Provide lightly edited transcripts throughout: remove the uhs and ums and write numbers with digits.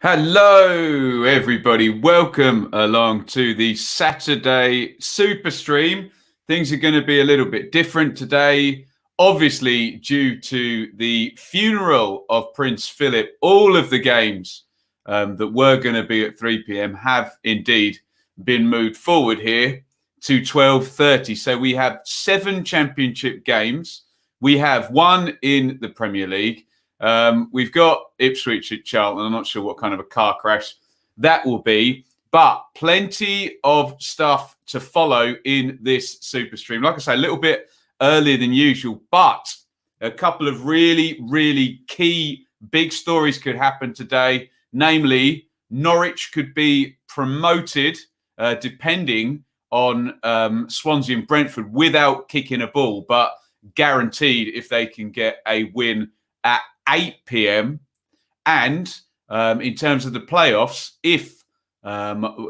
Hello, everybody. Welcome along to the Saturday Super Stream. Things are going to be a little bit different today. Obviously, due to the funeral of Prince Philip, all of the games that were going to be at 3 p.m. have indeed been moved forward here to 12:30. So we have 7 championship games. We have 1 in the Premier League. We've got Ipswich at Charlton. I'm not sure what kind of a car crash that will be, but plenty of stuff to follow in this super stream. Like I say, a little bit earlier than usual, but a couple of really, really key big stories could happen today. Namely, Norwich could be promoted depending on Swansea and Brentford without kicking a ball, but guaranteed if they can get a win at 8 p.m. And in terms of the playoffs, if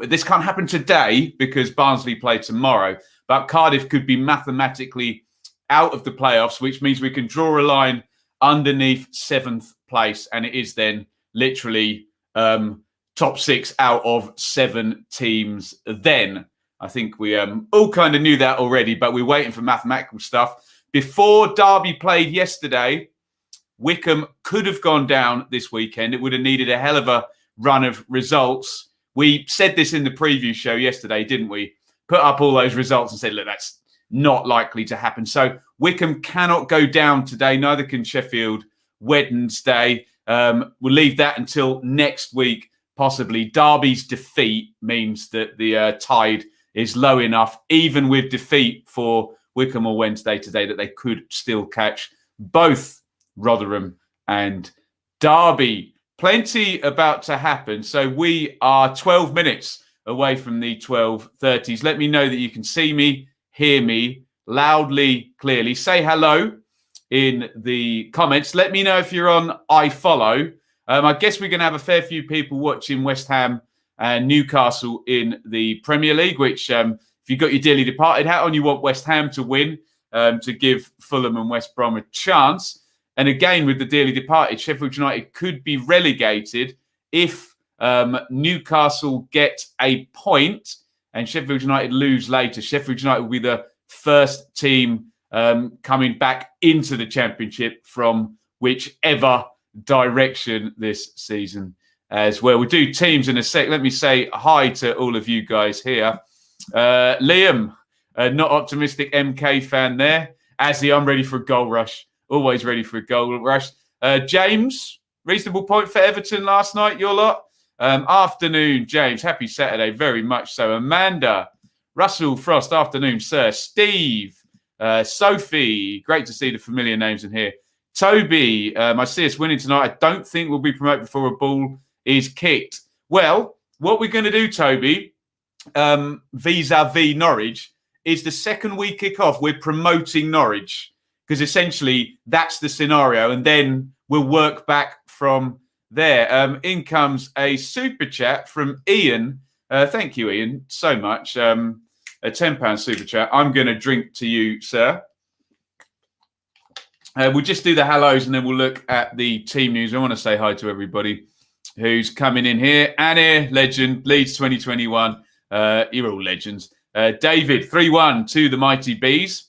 this can't happen today because Barnsley play tomorrow, but Cardiff could be mathematically out of the playoffs, which means we can draw a line underneath 7th place. And it is then literally top 6 out of 7 teams. Then I think we all kind of knew that already, but we're waiting for mathematical stuff. Before Derby played yesterday, Wycombe could have gone down this weekend. It would have needed a hell of a run of results. We said this in the preview show yesterday, didn't we? Put up all those results and said, look, that's not likely to happen. So Wycombe cannot go down today. Neither can Sheffield Wednesday. We'll leave that until next week, possibly. Derby's defeat means that the tide is low enough, even with defeat for Wycombe or Wednesday today, that they could still catch both Rotherham and Derby. Plenty about to happen. So we are 12 minutes away from the 12:30s. Let me know that you can see me, hear me loudly, clearly. Say hello in the comments. Let me know if you're on iFollow. I guess we're going to have a fair few people watching West Ham and Newcastle in the Premier League, which if you've got your dearly departed hat on, you want West Ham to win to give Fulham and West Brom a chance. And again, with the dearly departed, Sheffield United could be relegated if Newcastle get a point and Sheffield United lose later. Sheffield United will be the first team coming back into the Championship from whichever direction this season as well. We'll do teams in a sec. Let me say hi to all of you guys here. Liam, not optimistic MK fan there. Azzy, I'm ready for a goal rush. Always ready for a goal rush. James, reasonable point for Everton last night, your lot. Afternoon, James. Happy Saturday, very much so. Amanda, Russell Frost, afternoon, sir. Steve, Sophie, great to see the familiar names in here. Toby, I see us winning tonight. I don't think we'll be promoted before a ball is kicked. Well, what we're going to do, Toby, vis-a-vis Norwich, is the second we kick off, we're promoting Norwich. Because essentially that's the scenario, and then we'll work back from there. In comes a super chat from Iain. Thank you, Iain, so much. A £10 super chat. I'm going to drink to you, sir. We'll just do the hellos and then we'll look at the team news. I want to say hi to everybody who's coming in here. Annie, legend, Leeds 2021. You're all legends. David, 3-1 to the Mighty Bees.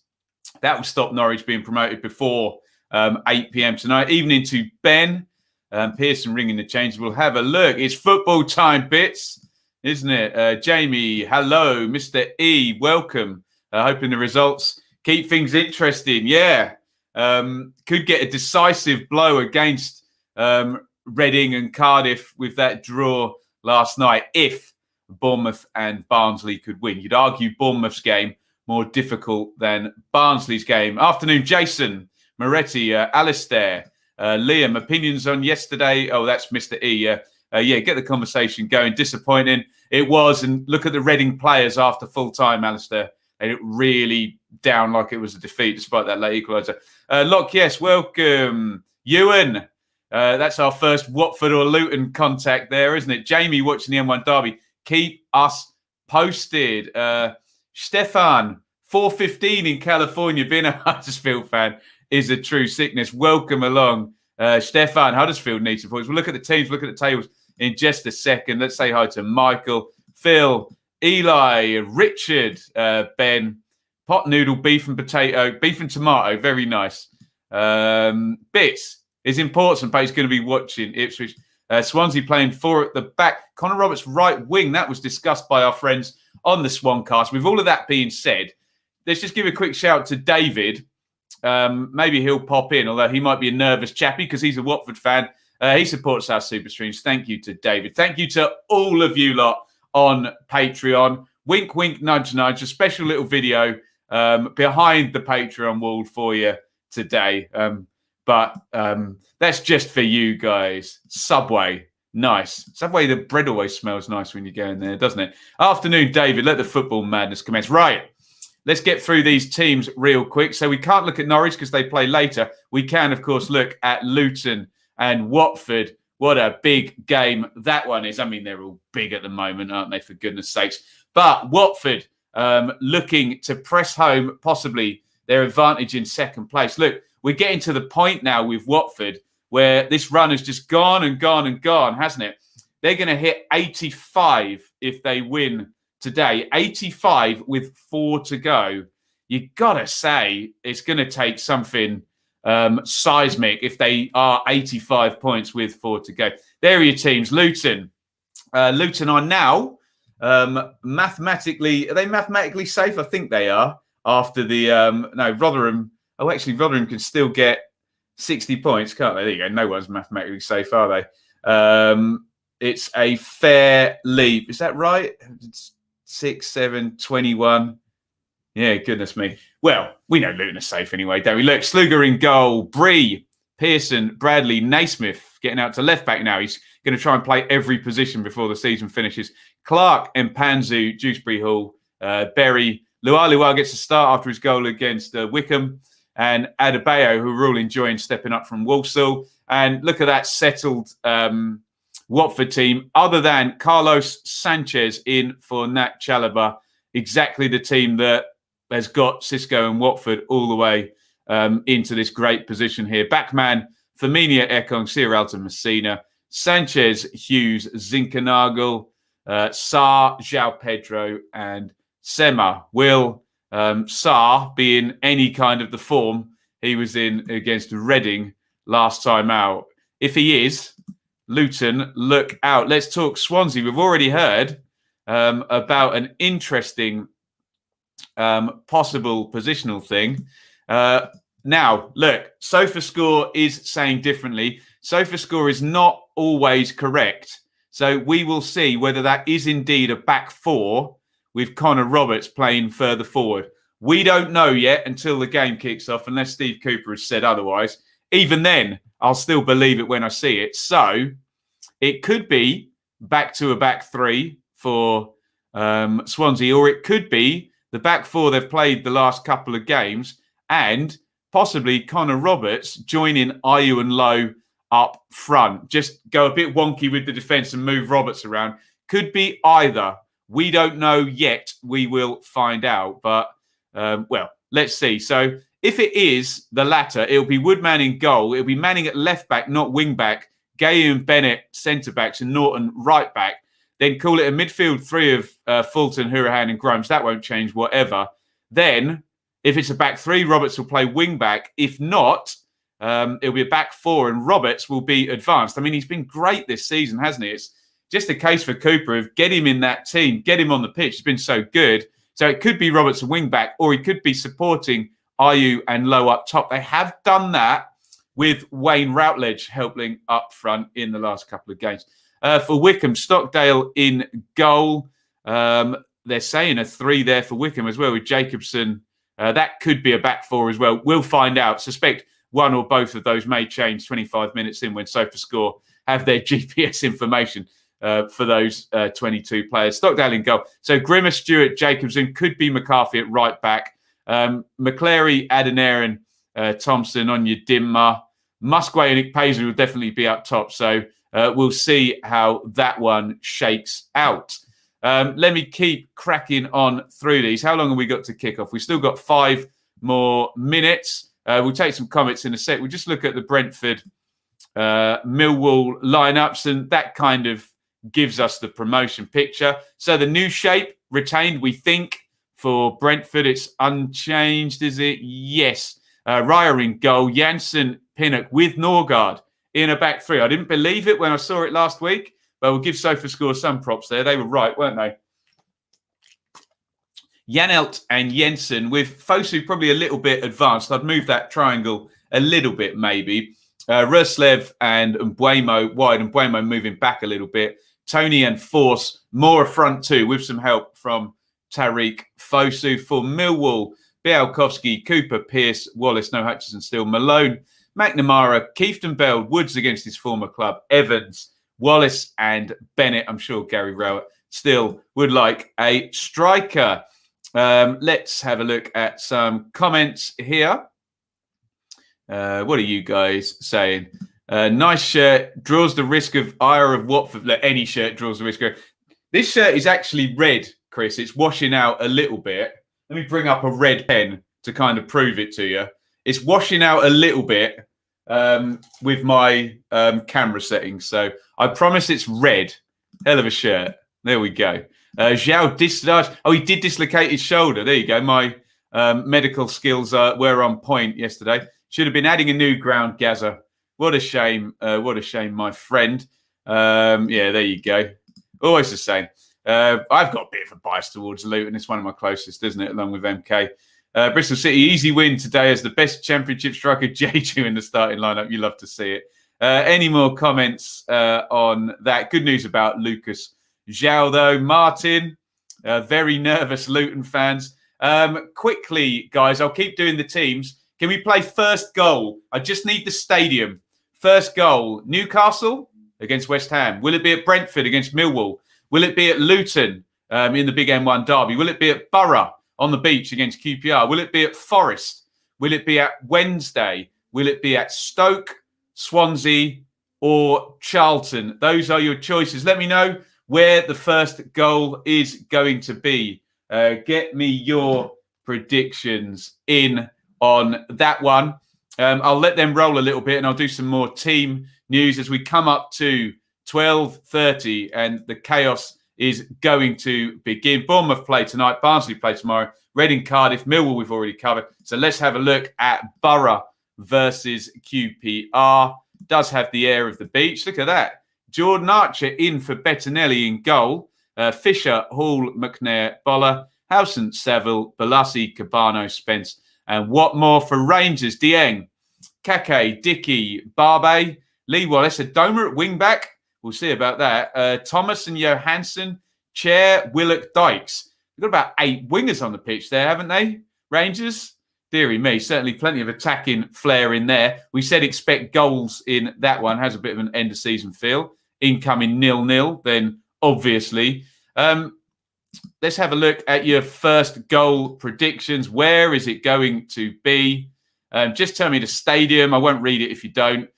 That will stop Norwich being promoted before 8 p.m. tonight. Evening to Ben. Pearson ringing the change. We'll have a look. It's football time, bits, isn't it? Jamie, hello. Mr. E, welcome. Hoping the results keep things interesting. Yeah. Could get a decisive blow against Reading and Cardiff with that draw last night if Bournemouth and Barnsley could win. You'd argue Bournemouth's game more difficult than Barnsley's game. Afternoon, Jason, Moretti, Alistair, Liam, opinions on yesterday. Oh, that's Mr. E. Yeah, get the conversation going. Disappointing it was. And look at the Reading players after full time, Alistair. They look really down like it was a defeat despite that late equaliser. Locke, yes, welcome. Ewan, that's our first Watford or Luton contact there, isn't it? Jamie watching the M1 Derby. Keep us posted. Stefan, 4:15 in California, being a Huddersfield fan is a true sickness. Welcome along, Stefan. Huddersfield needs some points. We'll look at the teams, look at the tables in just a second. Let's say hi to Michael, Phil, Eli, Richard, Ben, pot noodle, beef and potato, beef and tomato. Very nice. Bits is important, but he's going to be watching Ipswich. Swansea playing 4 at the back. Connor Roberts right wing. That was discussed by our friends on the Swancast. With all of that being said, let's just give a quick shout to David. Maybe he'll pop in, although he might be a nervous chappy because he's a Watford fan. He supports our Super Streams. Thank you to David. Thank you to all of you lot on Patreon. Wink, wink, nudge, nudge. A special little video behind the Patreon wall for you today. But that's just for you guys. Subway. Nice. Subway, the bread always smells nice when you go in there, doesn't it? Afternoon, David. Let the football madness commence. Right. Let's get through these teams real quick. So we can't look at Norwich because they play later. We can, of course, look at Luton and Watford. What a big game that one is. I mean, they're all big at the moment, aren't they, for goodness sakes? But Watford looking to press home possibly their advantage in second place. Look, we're getting to the point now with Watford where this run has just gone and gone and gone, hasn't it? They're going to hit 85 if they win today. 85 with 4 to go. You got to say it's going to take something seismic if they are 85 points with 4 to go. There are your teams. Luton. Luton are now mathematically... Are they mathematically safe? I think they are. After the... Rotherham... Oh, actually, Rotherham can still get 60 points, can't they? There you go. No one's mathematically safe, are they? It's a fair leap. Is that right? It's 6, 7, 21. Yeah, goodness me. Well, we know Luton are safe anyway, don't we? Look, Sluga in goal. Bree, Pearson, Bradley, Naismith getting out to left back now. He's going to try and play every position before the season finishes. Clark and Panzu, Dewsbury Hall, Berry. Lualua gets a start after his goal against Wickham. And Adebayo, who we're all enjoying stepping up from Walsall. And look at that settled Watford team, other than Carlos Sanchez in for Nat Chalobah, exactly the team that has got Cisco and Watford all the way into this great position here. Backman, Firmino, Ekong, Sierralta, Messina, Sanchez, Hughes, Zinkernagel, Sarr, João Pedro, and Sema. Will Sarr be in any kind of the form he was in against Reading last time out? If he is, Luton, look out. Let's talk Swansea. We've already heard about an interesting possible positional thing. Now, look, SofaScore is saying differently. SofaScore is not always correct. So we will see whether that is indeed a back 4 with Connor Roberts playing further forward. We don't know yet until the game kicks off, unless Steve Cooper has said otherwise. Even then, I'll still believe it when I see it. So it could be back to a back 3 for Swansea, or it could be the back 4 they've played the last couple of games, and possibly Connor Roberts joining Ayew and Lowe up front. Just go a bit wonky with the defence and move Roberts around. Could be either. We don't know yet. We will find out. But, well, let's see. So if it is the latter, it'll be Woodman in goal. It'll be Manning at left back, not wing back. Gay and Bennett centre backs and Norton right back. Then call it a midfield 3 of Fulton, Hurahan and Grimes. That won't change, whatever. Then, if it's a back 3, Roberts will play wing back. If not, it'll be a back 4 and Roberts will be advanced. I mean, he's been great this season, hasn't he? It's just a case for Cooper of get him in that team, get him on the pitch. He's been so good. So it could be Roberts a wing back, or he could be supporting Ayew and Lowe up top. They have done that with Wayne Routledge helping up front in the last couple of games. For Wickham, Stockdale in goal. They're saying a 3 there for Wickham as well with Jacobson. That could be a back 4 as well. We'll find out. Suspect one or both of those may change 25 minutes in when SofaScore have their GPS information for those 22 players. Stockdale in goal. So Grimmer, Stewart, Jacobson, could be McCarthy at right back. McClary, Adeniran, Thompson on your dimmer. Musgrave and Paisley will definitely be up top. So we'll see how that one shakes out. Let me keep cracking on through these. How long have we got to kick off? We've still got 5 more minutes. We'll take some comments in a sec. We'll just look at the Brentford Millwall lineups, and that kind of gives us the promotion picture. So the new shape retained, we think, for Brentford. It's unchanged, is it? Yes. Raya in goal, Janssen, Pinnock with Norgard in a back three. I didn't believe it when I saw it last week, but we'll give SofaScore some props there. They were right, weren't they? Janelt and Jensen with Fosu probably a little bit advanced. I'd move that triangle a little bit, maybe. Ruslev and Mbuemo wide, and Mbuemo moving back a little bit. Tony and Force more front two with some help from Tariq Fosu. For Millwall, Bialkowski, Cooper, Pearce, Wallace, no Hutchison still, Malone, McNamara, Kieftenbeld, Woods against his former club, Evans, Wallace and Bennett. I'm sure Gary Rowett still would like a striker. Let's have a look at some comments here. What are you guys saying? Nice shirt, draws the risk of ire of Watford. Any shirt draws the risk of. This shirt is actually red, Chris. It's washing out a little bit. Let me bring up a red pen to kind of prove it to you. It's washing out a little bit with my camera settings. So I promise it's red. Hell of a shirt. There we go. Zhao dislodged. Oh, he did dislocate his shoulder. There you go. My medical skills were on point yesterday. Should have been adding a new ground, Gaza. What a shame. What a shame, my friend. Yeah, there you go. Always the same. I've got a bit of a bias towards Luton. It's one of my closest, isn't it, along with MK. Bristol City, easy win today as the best championship striker, Jeju, in the starting lineup. You love to see it. Any more comments on that? Good news about Lucas Zhao, though. Martin, very nervous Luton fans. Quickly, guys, I'll keep doing the teams. Can we play first goal? I just need the stadium. First goal, Newcastle against West Ham. Will it be at Brentford against Millwall? Will it be at Luton in the Big M1 derby? Will it be at Borough on the beach against QPR? Will it be at Forest? Will it be at Wednesday? Will it be at Stoke, Swansea or Charlton? Those are your choices. Let me know where the first goal is going to be. Get me your predictions in on that one. I'll let them roll a little bit and I'll do some more team news as we come up to 12:30 and the chaos is going to begin. Bournemouth play tonight, Barnsley play tomorrow, Reading, Cardiff, Millwall we've already covered. So let's have a look at Borough versus QPR. Does have the air of the beach. Look at that. Jordan Archer in for Bettinelli in goal. Fisher, Hall, McNair, Boller, Howson, Saville, Balassi, Cabano, Spence. And what more for Rangers? Dieng, Kake, Dickey, Barbe, Lee Wallace, Adoma at wing-back. We'll see about that. Thomas and Johansson, Chair, Willock, Dykes. They've got about 8 wingers on the pitch there, haven't they? Rangers? Deary me, certainly plenty of attacking flair in there. We said expect goals in that one. Has a bit of an end-of-season feel. Incoming 0-0, then obviously. Let's have a look at your first goal predictions. Where is it going to be? Just tell me the stadium. I won't read it if you don't.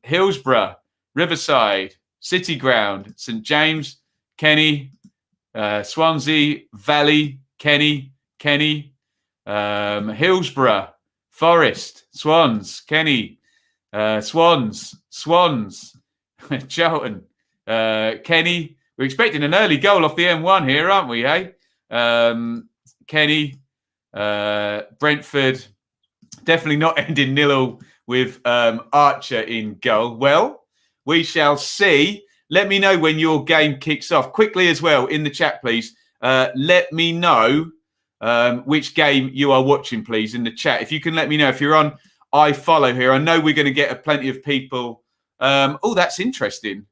Hillsborough, Riverside, City Ground, St James, Kenny, Swansea, Valley, Kenny, Hillsborough, Forest, Swans, Kenny, Swans, Charlton, Kenny. We're expecting an early goal off the M1 here, aren't we, eh? Kenny, Brentford, definitely not ending 0 with Archer in goal. Well, we shall see. Let me know when your game kicks off. Quickly as well, in the chat, please. Let me know which game you are watching, please, in the chat. If you can let me know. If you're on iFollow here, I know we're going to get plenty of people. Oh, that's interesting.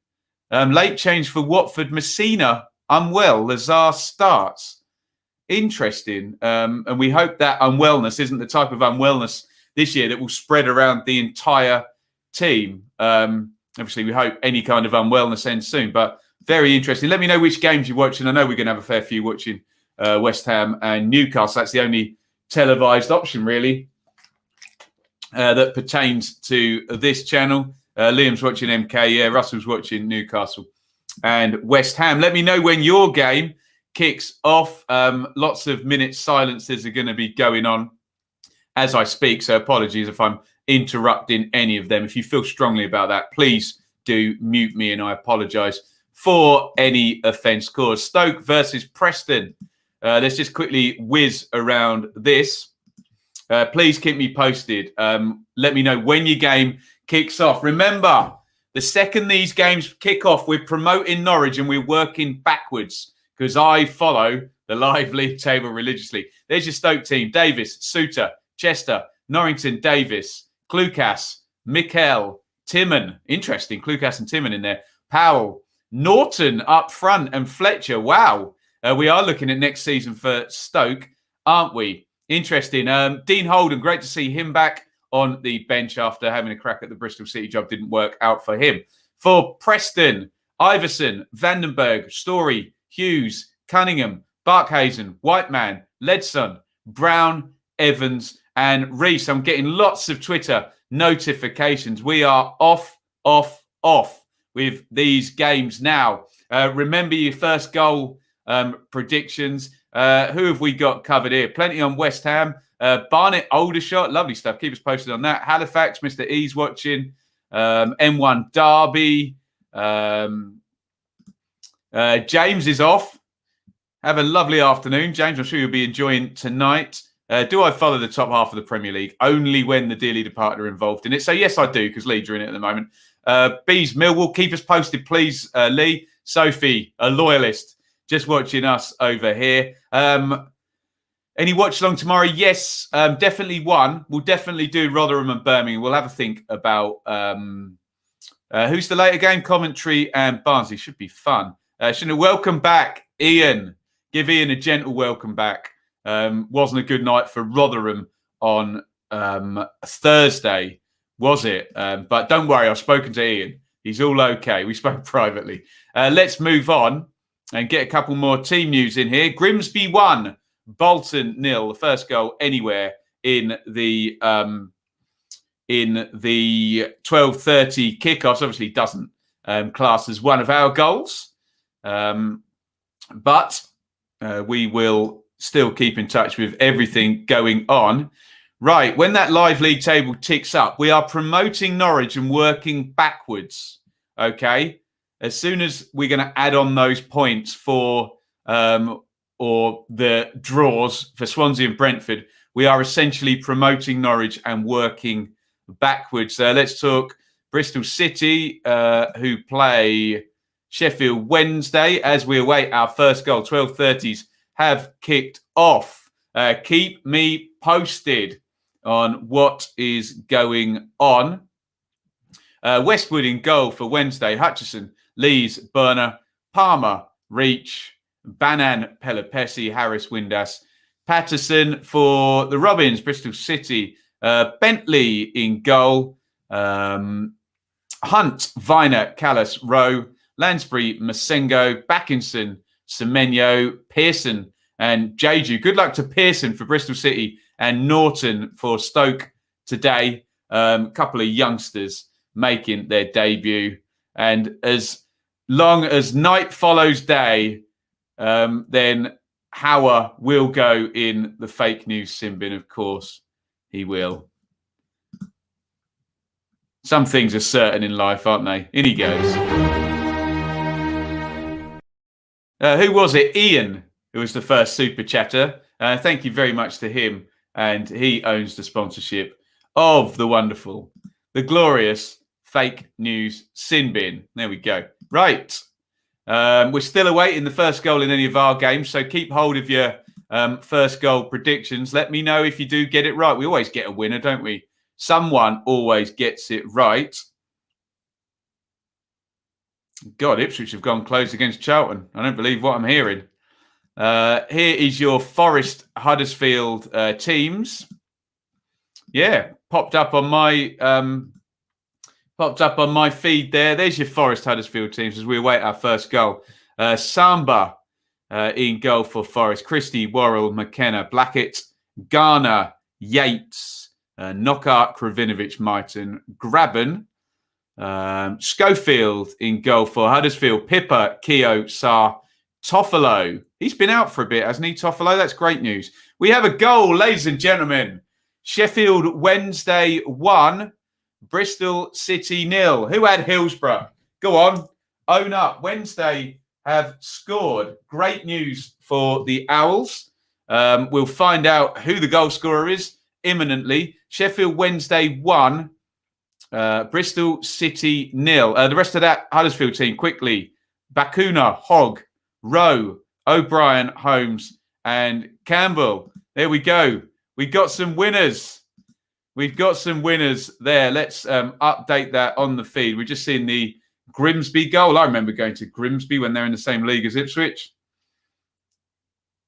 Late change for Watford. Messina unwell. Lazar starts. Interesting. And we hope that unwellness isn't the type of unwellness this year that will spread around the entire team. Obviously, we hope any kind of unwellness ends soon. But very interesting. Let me know which games you're watching. I know we're going to have a fair few watching West Ham and Newcastle. That's the only televised option, really, that pertains to this channel. Liam's watching MK. Yeah, Russell's watching Newcastle and West Ham. Let me know when your game kicks off. Lots of minute silences are going to be going on as I speak. So apologies if I'm interrupting any of them. If you feel strongly about that, please do mute me and I apologise for any offence caused. Stoke versus Preston. Let's just quickly whiz around this. Please keep me posted. Let me know when your game kicks off. Remember, the second these games kick off, we're promoting Norwich and we're working backwards because I follow the live league table religiously. There's your Stoke team. Davis, Suter, Chester, Norrington, Davis, Clucas, Mikel, Timon. Interesting, Clucas and Timon in there. Powell, Norton up front and Fletcher. Wow. We are looking at next season for Stoke, aren't we? Interesting. Dean Holden, great to see him back on the bench after having a crack at the Bristol City job. Didn't work out for him. For Preston, Iverson, Vandenberg, Story, Hughes, Cunningham, Barkhazen, Whiteman, Ledson, Brown, Evans, and Reese. I'm getting lots of Twitter notifications. We are off with these games now. Remember your first goal predictions. Who have we got covered here? Plenty on West Ham. Barnet, Aldershot. Lovely stuff. Keep us posted on that. Halifax, Mr. E's watching. M1 Derby. James is off. Have a lovely afternoon. James, I'm sure you'll be enjoying tonight. Do I follow the top half of the Premier League? Only when the dearly departed are involved in it. So, yes, I do, because Leeds are in it at the moment. Bees, Millwall, keep us posted, please, Lee. Sophie, a loyalist, just watching us over here. Any watch along tomorrow? Yes, definitely one. We'll definitely do Rotherham and Birmingham. We'll have a think about who's the later game, commentary and Barnsley. Should be fun. Welcome back, Iain. Give Iain a gentle welcome back. Wasn't a good night for Rotherham on Thursday, was it? But don't worry, I've spoken to Iain. He's all okay. We spoke privately. Let's move on and get a couple more team news in here. Grimsby 1, Bolton 0. The first goal anywhere in the 12:30 kickoffs. Obviously doesn't class as one of our goals. But we will still keep in touch with everything going on. Right, when that live league table ticks up, we are promoting Norwich and working backwards, okay? As soon as we're going to add on those points for or the draws for Swansea and Brentford, we are essentially promoting Norwich and working backwards. Let's talk Bristol City, who play Sheffield Wednesday as we await our first goal. 12:30s have kicked off. Keep me posted on what is going on. Westwood in goal for Wednesday. Hutchison, Lees, Burner, Palmer, Reach, Bannan, Pelopessi, Harris, Windass, Patterson for the Robins, Bristol City. Bentley in goal. Hunt, Viner, Callas, Rowe, Lansbury, Masengo, Backinson, Semenyo, Pearson, and Jeju. Good luck to Pearson for Bristol City and Norton for Stoke today. A couple of youngsters making their debut. And as long as night follows day, then Hauer will go in the fake news sin bin, of course. He will. Some things are certain in life, aren't they? In he goes. Who was it? Iain, who was the first super chatter. Thank you very much to him. And he owns the sponsorship of the wonderful, the glorious fake news sin bin. There we go. Right. We're still awaiting the first goal in any of our games. So keep hold of your first goal predictions. Let me know if you do get it right. We always get a winner, don't we? Someone always gets it right. God, Ipswich have gone close against Charlton. I don't believe what I'm hearing. Here is your Forest Huddersfield teams. Yeah, popped up on my feed there. There's your Forest Huddersfield teams as we await our first goal. Samba in goal for Forest. Christie, Worrell, McKenna, Blackett, Garner, Yates, Knockout, Kravinovic, Myton, Graben, Schofield in goal for Huddersfield. Pippa, Keogh, Sarr, Toffolo. He's been out for a bit, hasn't he, Toffolo? That's great news. We have a goal, ladies and gentlemen. Sheffield Wednesday 1, Bristol City 0. Who had Hillsborough? Go on. Own Up Wednesday have scored. Great news for the Owls. We'll find out who the goal scorer is imminently. Sheffield Wednesday 1, Bristol City 0. The rest of that Huddersfield team quickly. Bakuna, Hogg, Rowe, O'Brien, Holmes, and Campbell. There we go. We've got some winners. We've got some winners there. Let's update that on the feed. We're just seeing the Grimsby goal. I remember going to Grimsby when they're in the same league as Ipswich.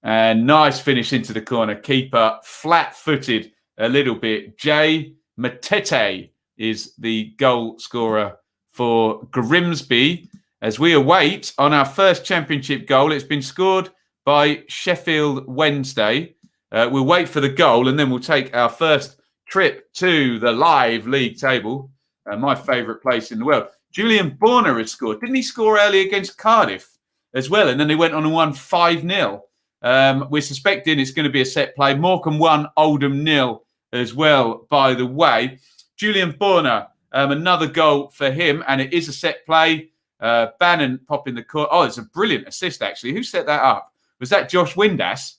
And nice finish into the corner. Keeper flat-footed a little bit. Jay Matete is the goal scorer for Grimsby. As we await on our first championship goal, it's been scored by Sheffield Wednesday. We'll wait for the goal and then we'll take our first trip to the live league table. My favourite place in the world. Julian Borner has scored. Didn't he score early against Cardiff as well? And then they went on and won 5-0. We're suspecting it's going to be a set play. Morecambe 1, Oldham 0 as well, by the way. Julian Borner, another goal for him, and it is a set play. Bannon popping the court. Oh, it's a brilliant assist, actually. Who set that up? Was that Josh Windass?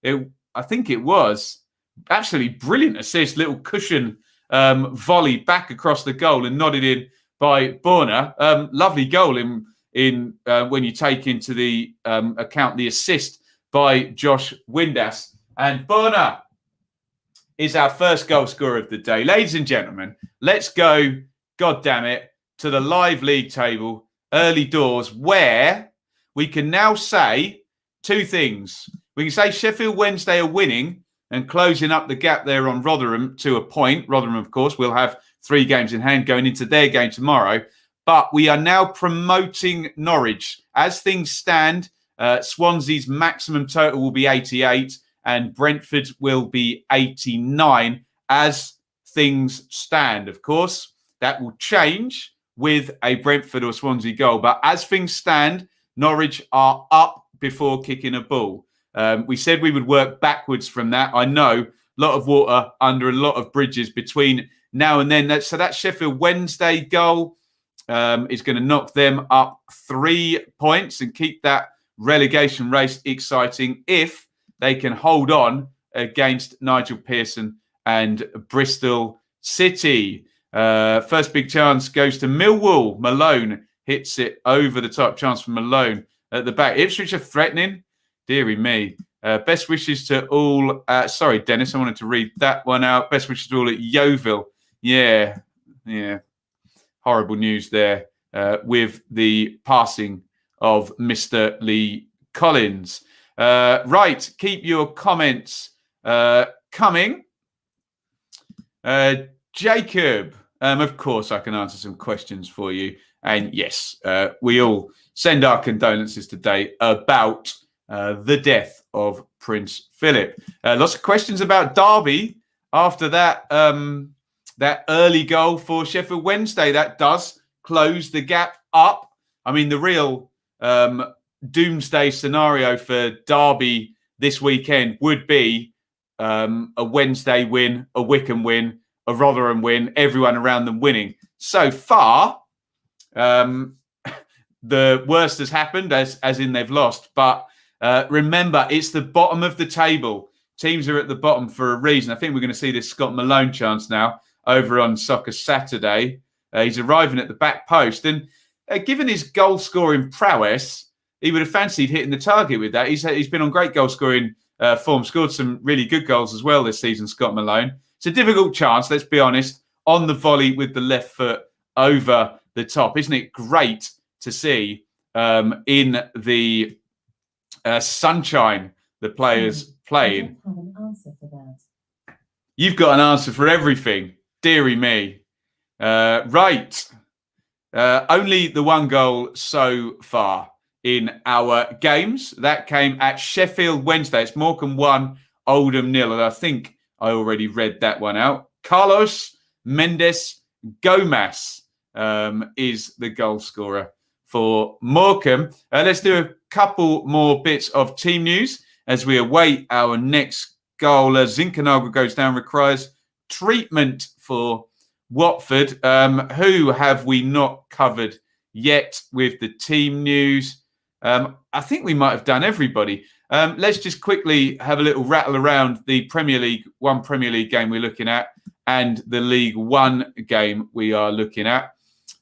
I think it was. Absolutely brilliant assist. Little cushion volley back across the goal and nodded in by Borner. Lovely goal in when you take into the account the assist by Josh Windass. And Borner is our first goal scorer of the day. Ladies and gentlemen, let's go, God damn it, to the live league table early doors, where we can now say two things. We can say Sheffield Wednesday are winning and closing up the gap there on Rotherham to a point. Rotherham, of course, will have 3 games in hand going into their game tomorrow. But we are now promoting Norwich. As things stand, Swansea's maximum total will be 88 and Brentford will be 89 as things stand. Of course, that will change with a Brentford or Swansea goal. But as things stand, Norwich are up before kicking a ball. We said we would work backwards from that. I know a lot of water under a lot of bridges between now and then. So that Sheffield Wednesday goal is going to knock them up 3 points and keep that relegation race exciting if they can hold on against Nigel Pearson and Bristol City. First big chance goes to Millwall. Malone hits it over the top. Chance for Malone at the back. Ipswich are threatening. Deary me. Best wishes to all. Sorry, Dennis, I wanted to read that one out. Best wishes to all at Yeovil. Yeah. Horrible news there with the passing of Mr. Lee Collins. Right, keep your comments coming. Jacob, of course, I can answer some questions for you. And yes, we all send our condolences today about the death of Prince Philip. Lots of questions about Derby after that that early goal for Sheffield Wednesday. That does close the gap up. I mean, the real doomsday scenario for Derby this weekend would be a Wednesday win, a Wycombe win, a Rotherham win, everyone around them winning. So far, the worst has happened, as in they've lost. But remember, it's the bottom of the table. Teams are at the bottom for a reason. I think we're going to see this Scott Malone chance now over on Soccer Saturday. He's arriving at the back post. And given his goal-scoring prowess, he would have fancied hitting the target with that. He's been on great goal-scoring form, scored some really good goals as well this season, Scott Malone. It's a difficult chance, let's be honest, on the volley with the left foot over the top. Isn't it great to see in the sunshine the players playing? I don't have an answer for that. You've got an answer for everything. Deary me. Right. Only the one goal so far in our games. That came at Sheffield Wednesday. It's Morecambe 1, Oldham 0. And I think I already read that one out. Carlos Mendes Gomez is the goal scorer for Morecambe. Let's do a couple more bits of team news as we await our next goal. Zinkernagel goes down, requires treatment for Watford. Who have we not covered yet with the team news. I think we might have done everybody. Let's just quickly have a little rattle around the Premier League game we're looking at and the League One game we are looking at.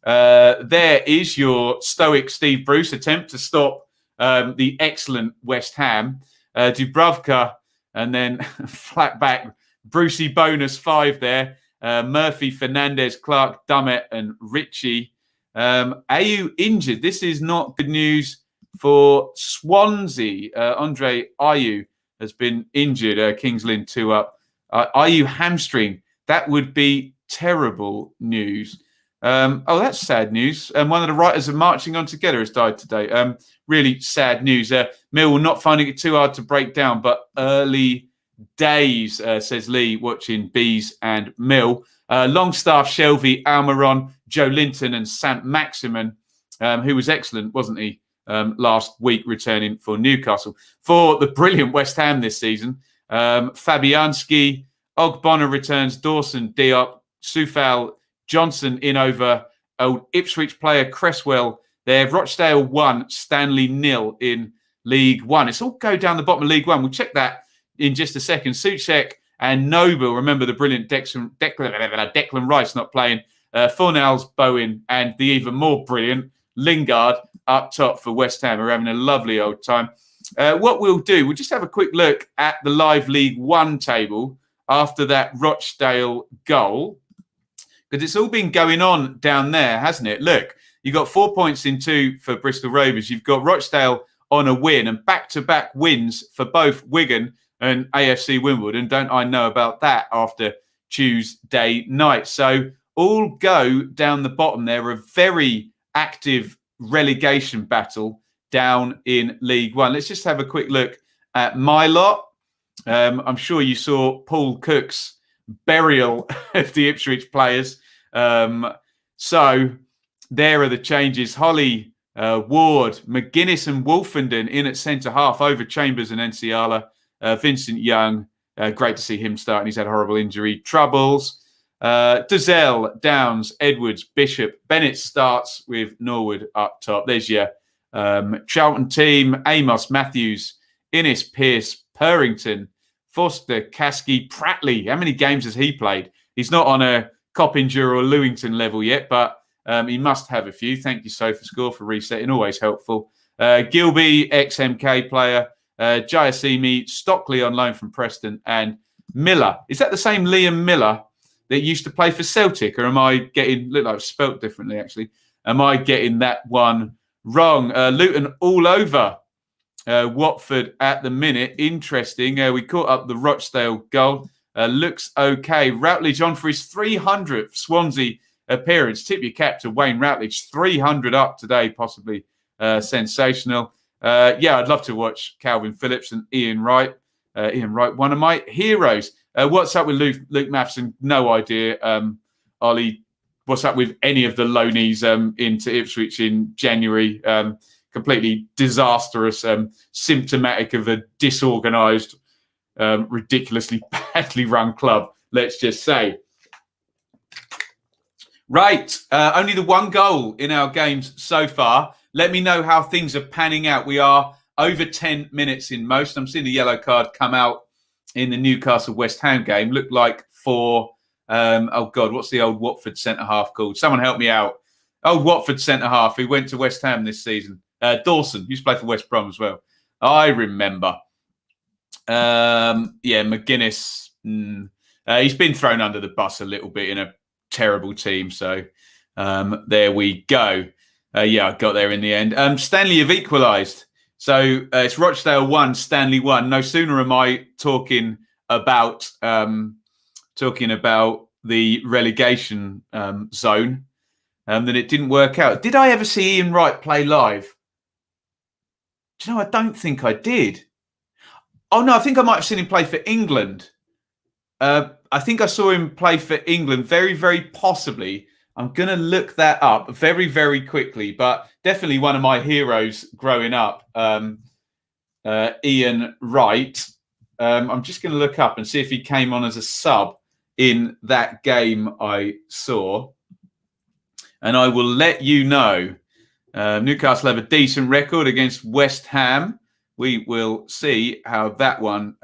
There is your stoic Steve Bruce attempt to stop the excellent West Ham. Dubravka, and then flat back Brucey bonus 5 there. Murphy, Fernandez, Clark, Dummett and Ritchie. Ayew injured. This is not good news for Swansea. Andre Ayew has been injured. Kings Lynn 2 up. Ayew hamstring. That would be terrible news. That's sad news. One of the writers of Marching On Together has died today. Really sad news. Mill not finding it too hard to break down, but early days, says Lee, watching Bees and Mill. Longstaff, Shelby, Almiron, Joe Linton and Sant Maximin, who was excellent, wasn't he, last week returning for Newcastle. For the brilliant West Ham this season, Fabianski, Ogbonna returns, Dawson, Diop, Soufal, Johnson in over old Ipswich player Cresswell there. Rochdale 1, Stanley 0 in League One. It's all go down the bottom of League One. We'll check that in just a second. Suchek and Noble, remember the brilliant Declan Rice not playing. Fornals, Bowen, and the even more brilliant Lingard up top for West Ham. We're having a lovely old time. What we'll do, we'll just have a quick look at the live League One table after that Rochdale goal, because it's all been going on down there, hasn't it? Look, you've got 4 points in 2 for Bristol Rovers. You've got Rochdale on a win and back-to-back wins for both Wigan and AFC Wimbledon. Don't I know about that after Tuesday night? So all go down the bottom there. A very active relegation battle down in League One. Let's just have a quick look at my lot. I'm sure you saw Paul Cook's burial of the Ipswich players. So there are the changes. Holly, Ward, McGuinness and Wolfenden in at centre-half over Chambers and Enciala. Vincent Young, great to see him starting. He's had horrible injury troubles. Dazelle, Downs, Edwards, Bishop. Bennett starts with Norwood up top. There's your Charlton team. Amos, Matthews, Innes, Pearce, Purrington, Foster, Caskey, Pratley. How many games has he played? He's not on a Coppinger or Lewington level yet, but he must have a few. Thank you, SofaScore, for resetting. Always helpful. Gilby, ex-MK player. Giassimi, Stockley on loan from Preston, and Miller. Is that the same Liam Miller that used to play for Celtic, or am I getting, look like it's spelt differently actually? Am I getting that one wrong? Luton all over Watford at the minute. Interesting. We caught up the Rochdale goal. Looks okay. Routledge on for his 300th Swansea appearance. Tip your cap to Wayne Routledge. 300 up today, possibly sensational. I'd love to watch Calvin Phillips and Ian Wright. Ian Wright, one of my heroes. What's up with Luke Mattheson? No idea. Ollie, what's up with any of the loanees into Ipswich in January? Completely disastrous, symptomatic of a disorganised, ridiculously badly run club, let's just say. Right, only the one goal in our games so far. Let me know how things are panning out. We are over 10 minutes in most. I'm seeing the yellow card come out in the Newcastle West Ham game. Looked like for, what's the old Watford centre-half called? Someone help me out. Old Watford centre-half who went to West Ham this season. Dawson, used to play for West Brom as well. I remember. McGuinness. He's been thrown under the bus a little bit in a terrible team. So there we go. I got there in the end. Stanley have equalised. So it's Rochdale 1, Stanley 1. No sooner am I talking about the relegation zone than it didn't work out. Did I ever see Ian Wright play live? Do you know, I don't think I did. Oh, no, I think I might have seen him play for England. I think I saw him play for England very, very possibly. I'm going to look that up very, very quickly, but definitely one of my heroes growing up, Ian Wright. I'm just going to look up and see if he came on as a sub in that game I saw. And I will let you know Newcastle have a decent record against West Ham. We will see how that one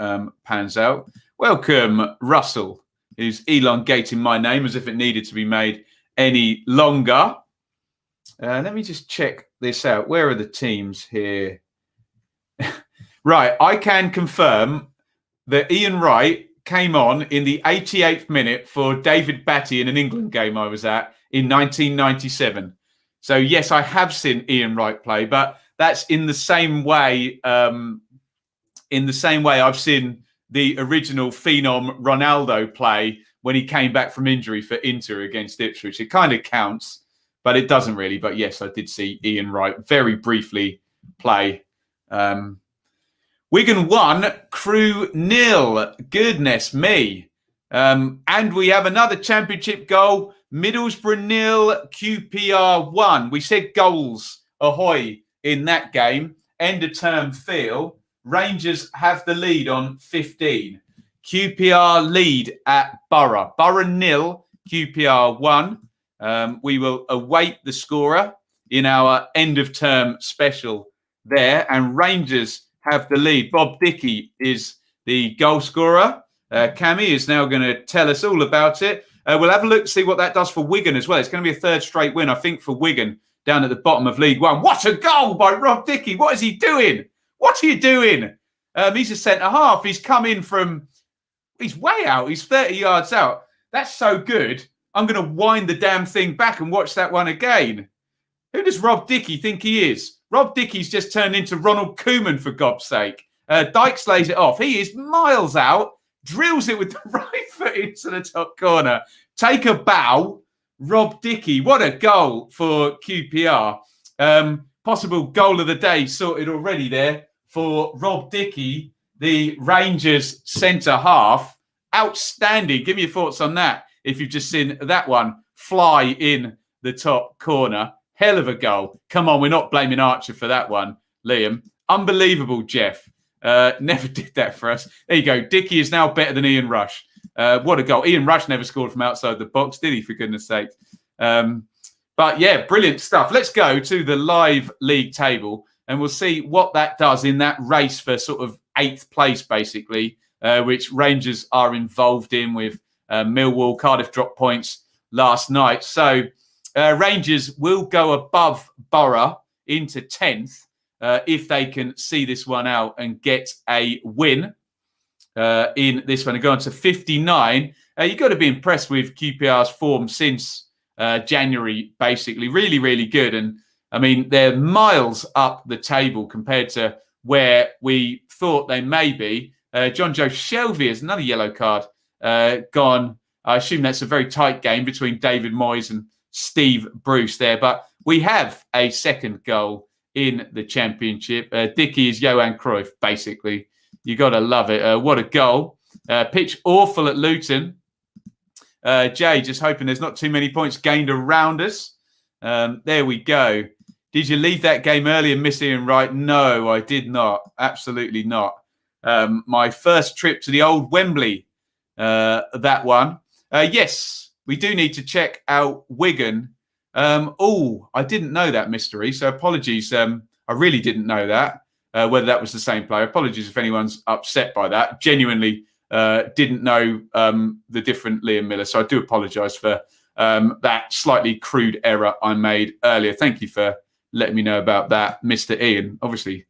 pans out. Welcome, Russell, who's elongating my name as if it needed to be made any longer. Let me just check this out. Where are the teams here? Right, I can confirm that Ian Wright came on in the 88th minute for David Batty in an England game I was at in 1997. So, yes, I have seen Ian Wright play, but that's in the same way. I've seen the original phenom Ronaldo play when he came back from injury for Inter against Ipswich. It kind of counts, but it doesn't really. But yes, I did see Ian Wright very briefly play. Wigan 1, Crew 0. Goodness me. And we have another championship goal. Middlesbrough 0, QPR 1. We said goals ahoy in that game. End of term feel. Rangers have the lead on 15. QPR lead at Borough. Borough 0, QPR 1. We will await the scorer in our end of term special there. And Rangers have the lead. Bob Dickey is the goal scorer. Cammy is now going to tell us all about it. We'll have a look to see what that does for Wigan as well. It's going to be a third straight win, I think, for Wigan down at the bottom of League One. What a goal by Rob Dickey. What is he doing? What are you doing? He's a centre-half. He's come in from... He's way out. He's 30 yards out. That's so good. I'm going to wind the damn thing back and watch that one again. Who does Rob Dickey think he is? Rob Dickey's just turned into Ronald Koeman, for God's sake. Dykes lays it off. He is miles out, drills it with the right foot into the top corner. Take a bow. Rob Dickey. What a goal for QPR. Possible goal of the day sorted already there for Rob Dickey, the Rangers centre-half. Outstanding. Give me your thoughts on that if you've just seen that one fly in the top corner. Hell of a goal. Come on, we're not blaming Archer for that one, Liam. Unbelievable, Jeff. Never did that for us. There you go. Dickey is now better than Ian Rush. What a goal. Ian Rush never scored from outside the box, did he, for goodness sake? But yeah, brilliant stuff. Let's go to the live league table and we'll see what that does in that race for sort of 8th place, basically, which Rangers are involved in with Millwall. Cardiff dropped points last night. So Rangers will go above Borough into 10th if they can see this one out and get a win in this one and go on to 59. You've got to be impressed with QPR's form since January, basically. Really, really good. And, I mean, they're miles up the table compared to where we thought they may be. John Joe Shelby is another yellow card gone. I assume that's a very tight game between David Moyes and Steve Bruce there. But we have a second goal in the championship. Dickey is Johan Cruyff, basically. You got to love it. What a goal. Pitch awful at Luton. Jay, just hoping there's not too many points gained around us. There we go. Did you leave that game early and miss Ian Wright? No, I did not. Absolutely not. My first trip to the old Wembley, that one. Yes, we do need to check out Wigan. I didn't know that mystery, so apologies. I really didn't know that, whether that was the same player. Apologies if anyone's upset by that. Genuinely didn't know the different Liam Miller, so I do apologise for that slightly crude error I made earlier. Thank you for letting me know about that, Mr. Ian. Obviously,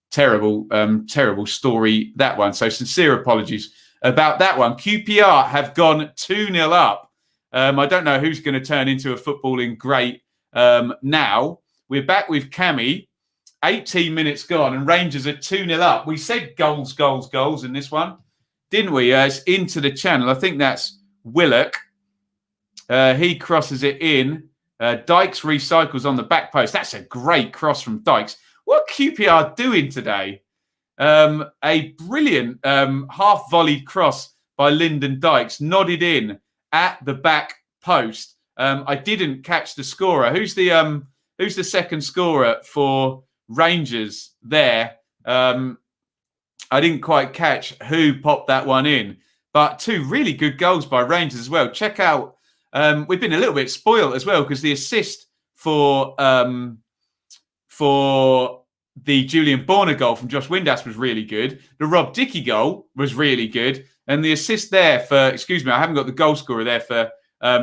terrible story, that one. So sincere apologies about that one. QPR have gone 2-0 up. I don't know who's going to turn into a footballing great now. We're back with Cammy. 18 minutes gone and Rangers are 2-0 up. We said goals in this one, didn't we? It's into the channel. I think that's Willock. He crosses it in. Dykes recycles on the back post. That's a great cross from Dykes. What QPR doing today? A brilliant half-volleyed cross by Lyndon Dykes, nodded in at the back post. I didn't catch the scorer. Who's the second scorer for Rangers there? I didn't quite catch who popped that one in, but 2 really good goals by Rangers as well. Check out. We've been a little bit spoiled as well because the assist for for the Julian Borner goal from Josh Windass was really good. The Rob Dickey goal was really good. And the assist there for, excuse me, I haven't got the goal scorer there for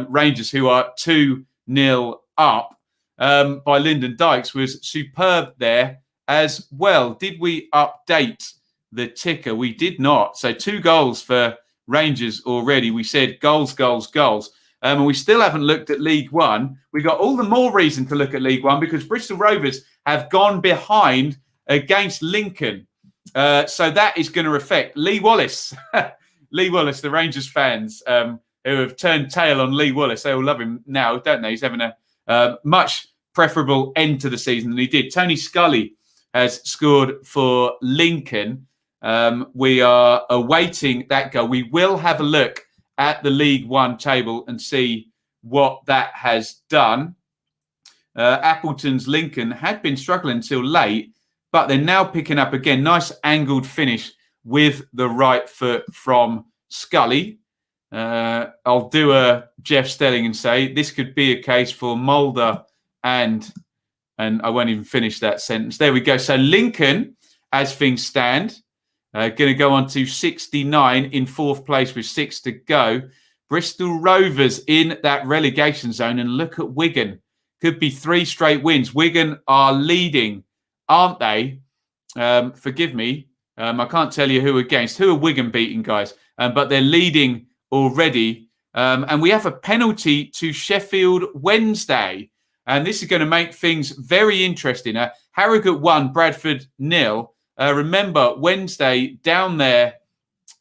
Rangers, who are 2-0 up by Lyndon Dykes, was superb there as well. Did we update the ticker? We did not. So 2 goals for Rangers already. We said goals, goals, goals. And we still haven't looked at League One. We got all the more reason to look at League One because Bristol Rovers have gone behind against Lincoln. So that is going to affect Lee Wallace. Lee Wallace, the Rangers fans who have turned tail on Lee Wallace, they all love him now, don't they? He's having a much preferable end to the season than he did. Tony Scully has scored for Lincoln. We are awaiting that goal. We will have a look at the League One table and see what that has done. Appleton's Lincoln had been struggling until late, but they're now picking up again. Nice angled finish with the right foot from Scully. I'll do a Jeff Stelling and say this could be a case for Mulder and I won't even finish that sentence. There we go. So Lincoln, as things stand, going to go on to 69 in 4th place with 6 to go. Bristol Rovers in that relegation zone. And look at Wigan. Could be 3 straight wins. Wigan are leading, aren't they? Forgive me. I can't tell you who against. Who are Wigan beating, guys? But they're leading already. And we have a penalty to Sheffield Wednesday. And this is going to make things very interesting. Harrogate 1, Bradford 0. Remember, Wednesday down there,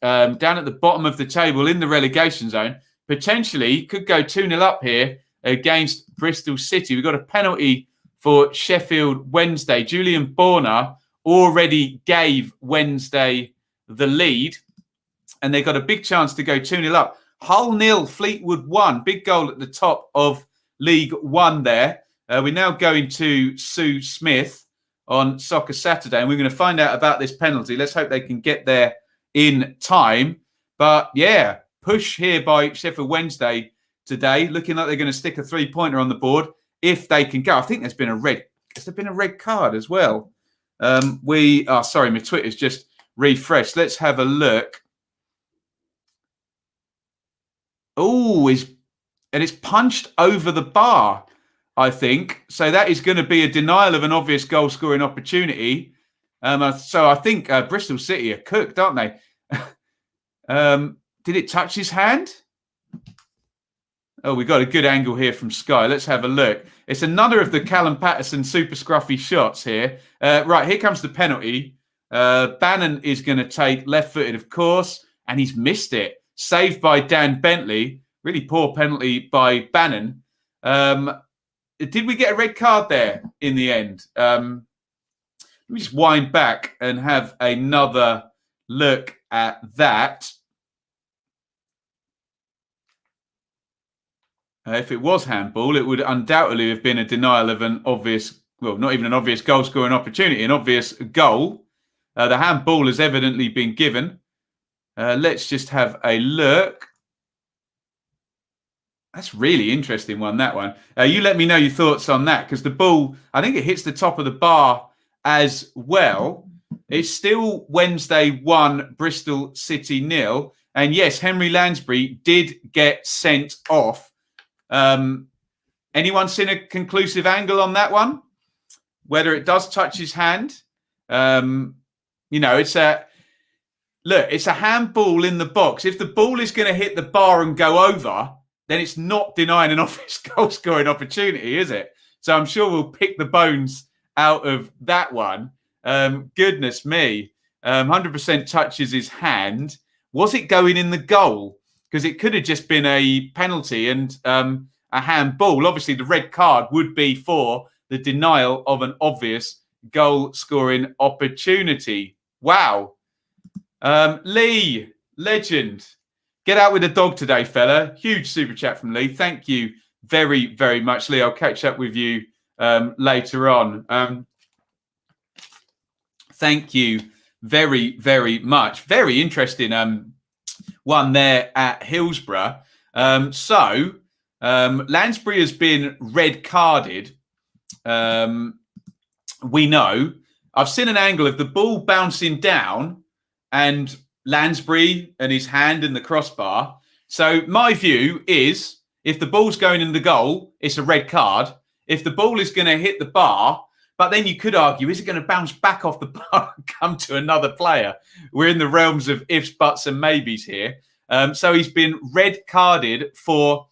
down at the bottom of the table in the relegation zone, potentially could go 2-0 up here against Bristol City. We've got a penalty for Sheffield Wednesday. Julian Borner already gave Wednesday the lead, and they got a big chance to go 2-0 up. Hull 0, Fleetwood 1. Big goal at the top of League One there. We're now going to Sue Smith on Soccer Saturday, and we're going to find out about this penalty. Let's hope they can get there in time. But yeah, push here by Sheffield Wednesday today, looking like they're going to stick a 3-pointer on the board if they can go. I think there's been a red card as well. Sorry, my Twitter's just refreshed. Let's have a look. Oh, it's punched over the bar, I think. So that is going to be a denial of an obvious goal-scoring opportunity. So I think Bristol City are cooked, aren't they? Did it touch his hand? Oh, we got a good angle here from Sky. Let's have a look. It's another of the Callum Patterson super scruffy shots here. Right, here comes the penalty. Bannon is going to take left-footed, of course, and he's missed it. Saved by Dan Bentley. Really poor penalty by Bannon. Did we get a red card there in the end? Let me just wind back and have another look at that. If it was handball, it would undoubtedly have been a denial of an obvious, well, not even an obvious goal-scoring opportunity, an obvious goal. The handball has evidently been given. Let's just have a look. That's really interesting one, that one. You let me know your thoughts on that, because the ball, I think it hits the top of the bar as well. It's still Wednesday 1, Bristol City 0. And yes, Henry Lansbury did get sent off. Anyone seen a conclusive angle on that one? Whether it does touch his hand? It's a handball in the box. If the ball is going to hit the bar and go over, then it's not denying an obvious goal-scoring opportunity, is it? So I'm sure we'll pick the bones out of that one. Goodness me. 100% touches his hand. Was it going in the goal? Because it could have just been a penalty and a handball. Obviously, the red card would be for the denial of an obvious goal-scoring opportunity. Wow. Lee, legend. Get out with the dog today, fella. Huge super chat from Lee. Thank you very, very much, Lee. I'll catch up with you later on. Thank you very, very much. Very interesting one there at Hillsborough. Lansbury has been red carded. we know. I've seen an angle of the ball bouncing down and Lansbury and his hand in the crossbar. So my view is if the ball's going in the goal, it's a red card. If the ball is going to hit the bar, but then you could argue, is it going to bounce back off the bar and come to another player? We're in the realms of ifs, buts and maybes here. So he's been red carded for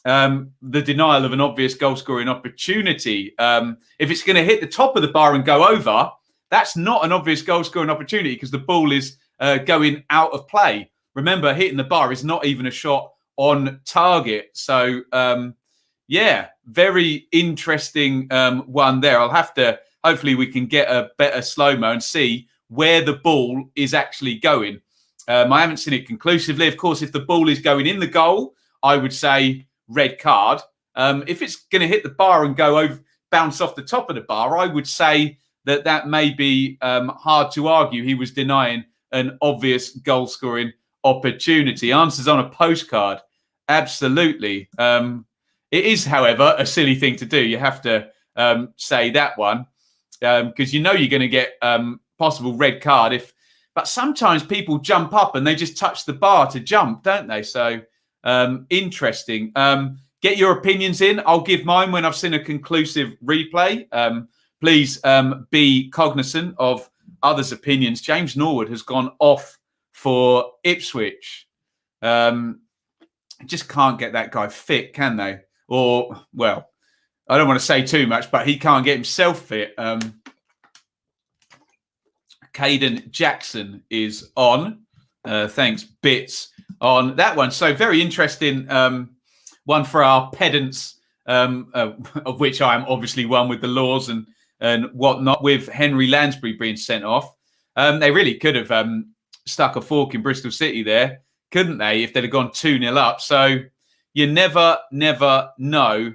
the denial of an obvious goal scoring opportunity. If it's going to hit the top of the bar and go over, that's not an obvious goal scoring opportunity because the ball is going out of play. Remember, hitting the bar is not even a shot on target. So, yeah, very interesting one there. I'll have to, hopefully we can get a better slow-mo and see where the ball is actually going. I haven't seen it conclusively. Of course, if the ball is going in the goal, I would say red card. If it's going to hit the bar and go over, bounce off the top of the bar, I would say that may be hard to argue. He was denying an obvious goal-scoring opportunity. Answers on a postcard. Absolutely. It is, however, a silly thing to do. You have to say that one because you know you're going to get possible red card. But sometimes people jump up and they just touch the bar to jump, don't they? So interesting. Get your opinions in. I'll give mine when I've seen a conclusive replay. Please be cognizant of others' opinions. James Norwood has gone off for Ipswich. Just can't get that guy fit, can they? Or, well, I don't want to say too much, but he can't get himself fit. Caden Jackson is on. Thanks, Bits, on that one. So very interesting one for our pedants, of which I am obviously one with the laws and whatnot, with Henry Lansbury being sent off. They really could have stuck a fork in Bristol City there, couldn't they, if they'd have gone 2-0 up? So you never know.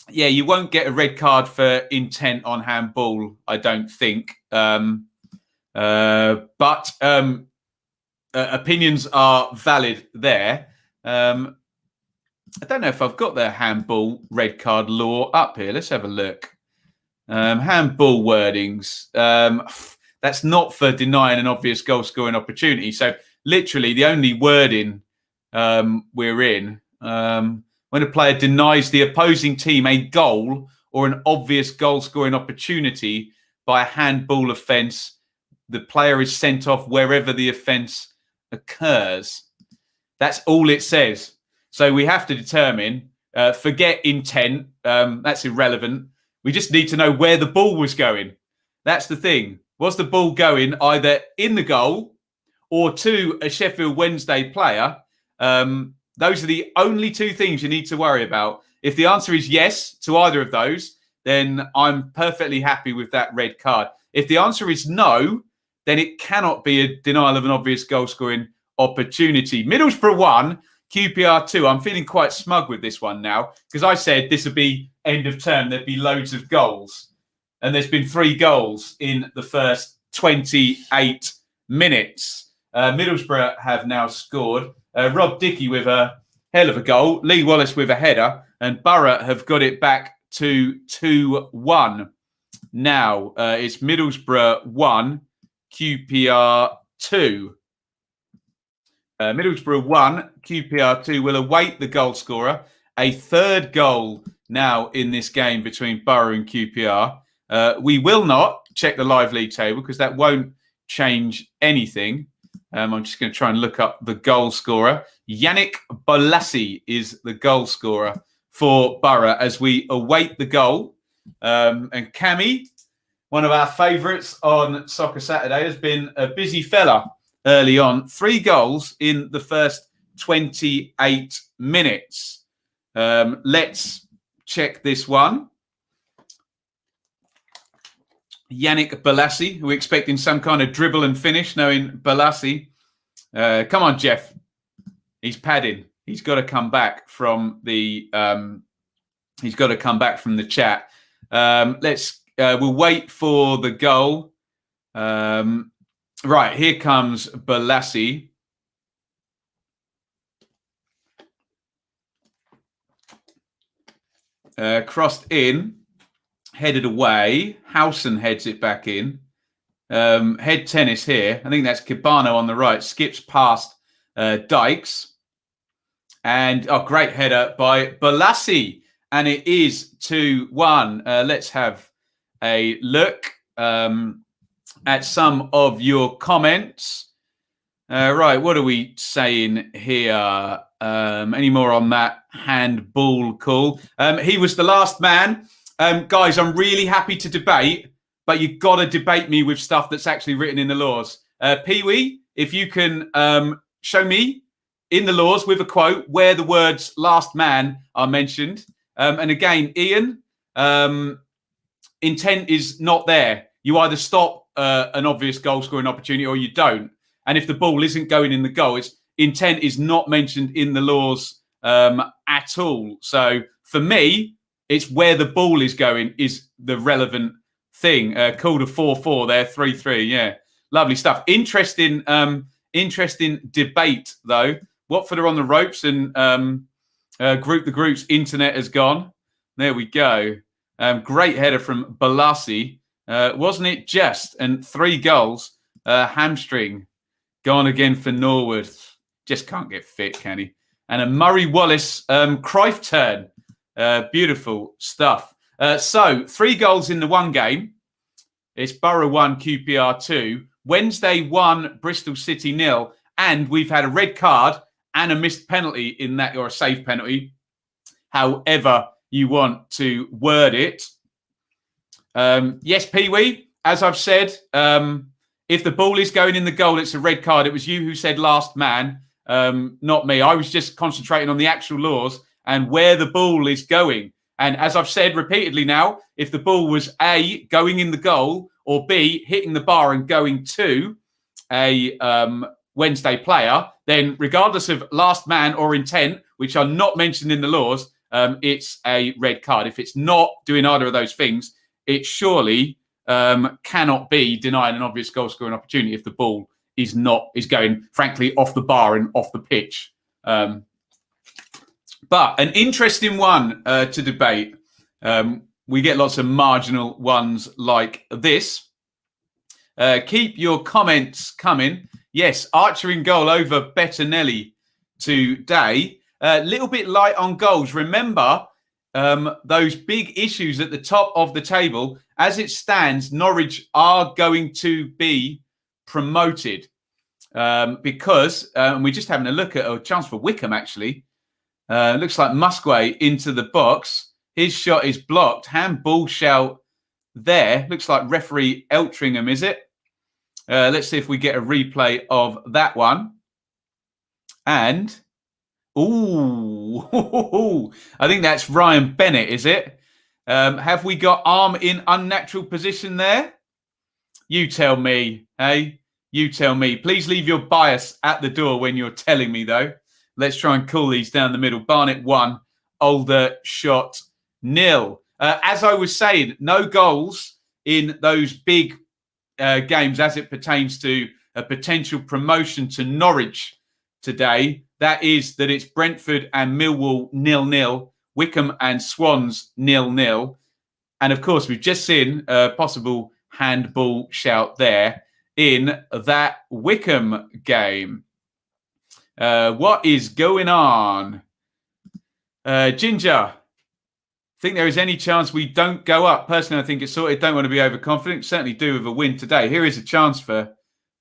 Yeah, you won't get a red card for intent on handball, I don't think. But opinions are valid there. I don't know if I've got the handball red card law up here. Let's have a look. Handball wordings. That's not for denying an obvious goal scoring opportunity. So literally the only wording we're in, when a player denies the opposing team a goal or an obvious goal scoring opportunity by a handball offence, the player is sent off wherever the offence occurs. That's all it says. So we have to determine, forget intent, that's irrelevant. We just need to know where the ball was going. That's the thing. Was the ball going either in the goal or to a Sheffield Wednesday player? Those are the only two things you need to worry about. If the answer is yes to either of those, then I'm perfectly happy with that red card. If the answer is no, then it cannot be a denial of an obvious goal-scoring opportunity. Middlesbrough 1, QPR 2. I'm feeling quite smug with this one now because I said this would be end of term. There'd be loads of goals. And there's been 3 goals in the first 28 minutes. Middlesbrough have now scored. Rob Dickey with a hell of a goal. Lee Wallace with a header. And Borough have got it back to 2-1. Now it's Middlesbrough 1, QPR 2. Middlesbrough 1, QPR 2 will await the goal scorer. A third goal now in this game between Borough and QPR. We will not check the live league table because that won't change anything. I'm just going to try and look up the goal scorer. Yannick Bolasie is the goal scorer for Borough as we await the goal. And Cammy, one of our favourites on Soccer Saturday, has been a busy fella early on. 3 goals in the first 28 minutes. Let's check this one. Yannick Bolasie, we're expecting some kind of dribble and finish, knowing Bolasie. Come on, Jeff. He's padding. He's got to come back from the. He's got to come back from the chat. We'll wait for the goal. Right, here comes Bolasie. Crossed in. headed away. Howson heads it back in. Head tennis here. I think that's Cabano on the right. Skips past Dykes. And great header by Balassi. And it is 2-1. Let's have a look at some of your comments. Right, what are we saying here? Any more on that handball call? He was the last man. Guys, I'm really happy to debate, but you've got to debate me with stuff that's actually written in the laws. Pee-wee, if you can show me in the laws with a quote where the words last man are mentioned. And again, Iain, intent is not there. You either stop an obvious goal scoring opportunity or you don't. And if the ball isn't going in the goal, its intent is not mentioned in the laws at all. So for me, it's where the ball is going is the relevant thing. Called a 4-4 there, 3-3. Yeah, lovely stuff. Interesting debate, though. Watford are on the ropes and Group the Group's internet has gone. There we go. Great header from Balassi. Wasn't it just? And 3 goals. Hamstring. Gone again for Norwood. Just can't get fit, can he? And a Murray Wallace Cruyff turn. Beautiful stuff. So 3 goals in the one game. It's Borough 1, QPR 2. Wednesday 1, Bristol City 0. And we've had a red card and a missed penalty in that, or a safe penalty. However you want to word it. Yes, Pee-wee, as I've said, if the ball is going in the goal, it's a red card. It was you who said last man, not me. I was just concentrating on the actual laws and where the ball is going. And as I've said repeatedly now, if the ball was A, going in the goal, or B, hitting the bar and going to a Wednesday player, then regardless of last man or intent, which are not mentioned in the laws, it's a red card. If it's not doing either of those things, it surely cannot be denying an obvious goal scoring opportunity if the ball is going, frankly, off the bar and off the pitch. But an interesting one to debate. We get lots of marginal ones like this. Keep your comments coming. Yes, Archer in goal over Bettinelli today. A little bit light on goals. Remember those big issues at the top of the table. As it stands, Norwich are going to be promoted because we're just having a look at a chance for Wickham, actually. Looks like Musgrave into the box. His shot is blocked. Handball shout there. Looks like referee Eltringham, is it? Let's see if we get a replay of that one. And, I think that's Ryan Bennett, is it? Have we got arm in unnatural position there? You tell me, hey? You tell me. Please leave your bias at the door when you're telling me, though. Let's try and cool these down the middle. Barnett 1, Aldershot 0. As I was saying, no goals in those big games as it pertains to a potential promotion to Norwich today. That is that it's Brentford and Millwall 0-0, Wickham and Swans 0-0. And of course, we've just seen a possible handball shout there in that Wickham game. What is going on? Ginger, think there is any chance we don't go up? Personally, I think it's sorted. Don't want to be overconfident. Certainly do with a win today. Here is a chance for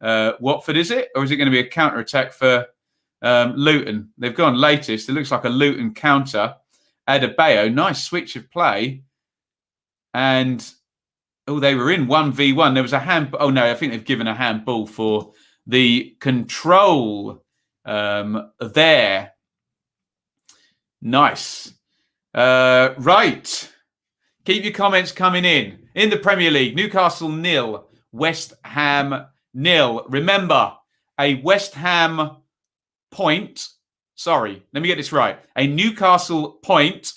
Watford, is it? Or is it going to be a counter-attack for Luton? They've gone latest. It looks like a Luton counter. Adebayo, nice switch of play. And, they were in 1v1. There was a hand... Oh, no, I think they've given a handball for the control there. Nice. Right. Keep your comments coming in. In the Premier League, Newcastle 0, West Ham 0. Remember, a West Ham point. Sorry, let me get this right. A Newcastle point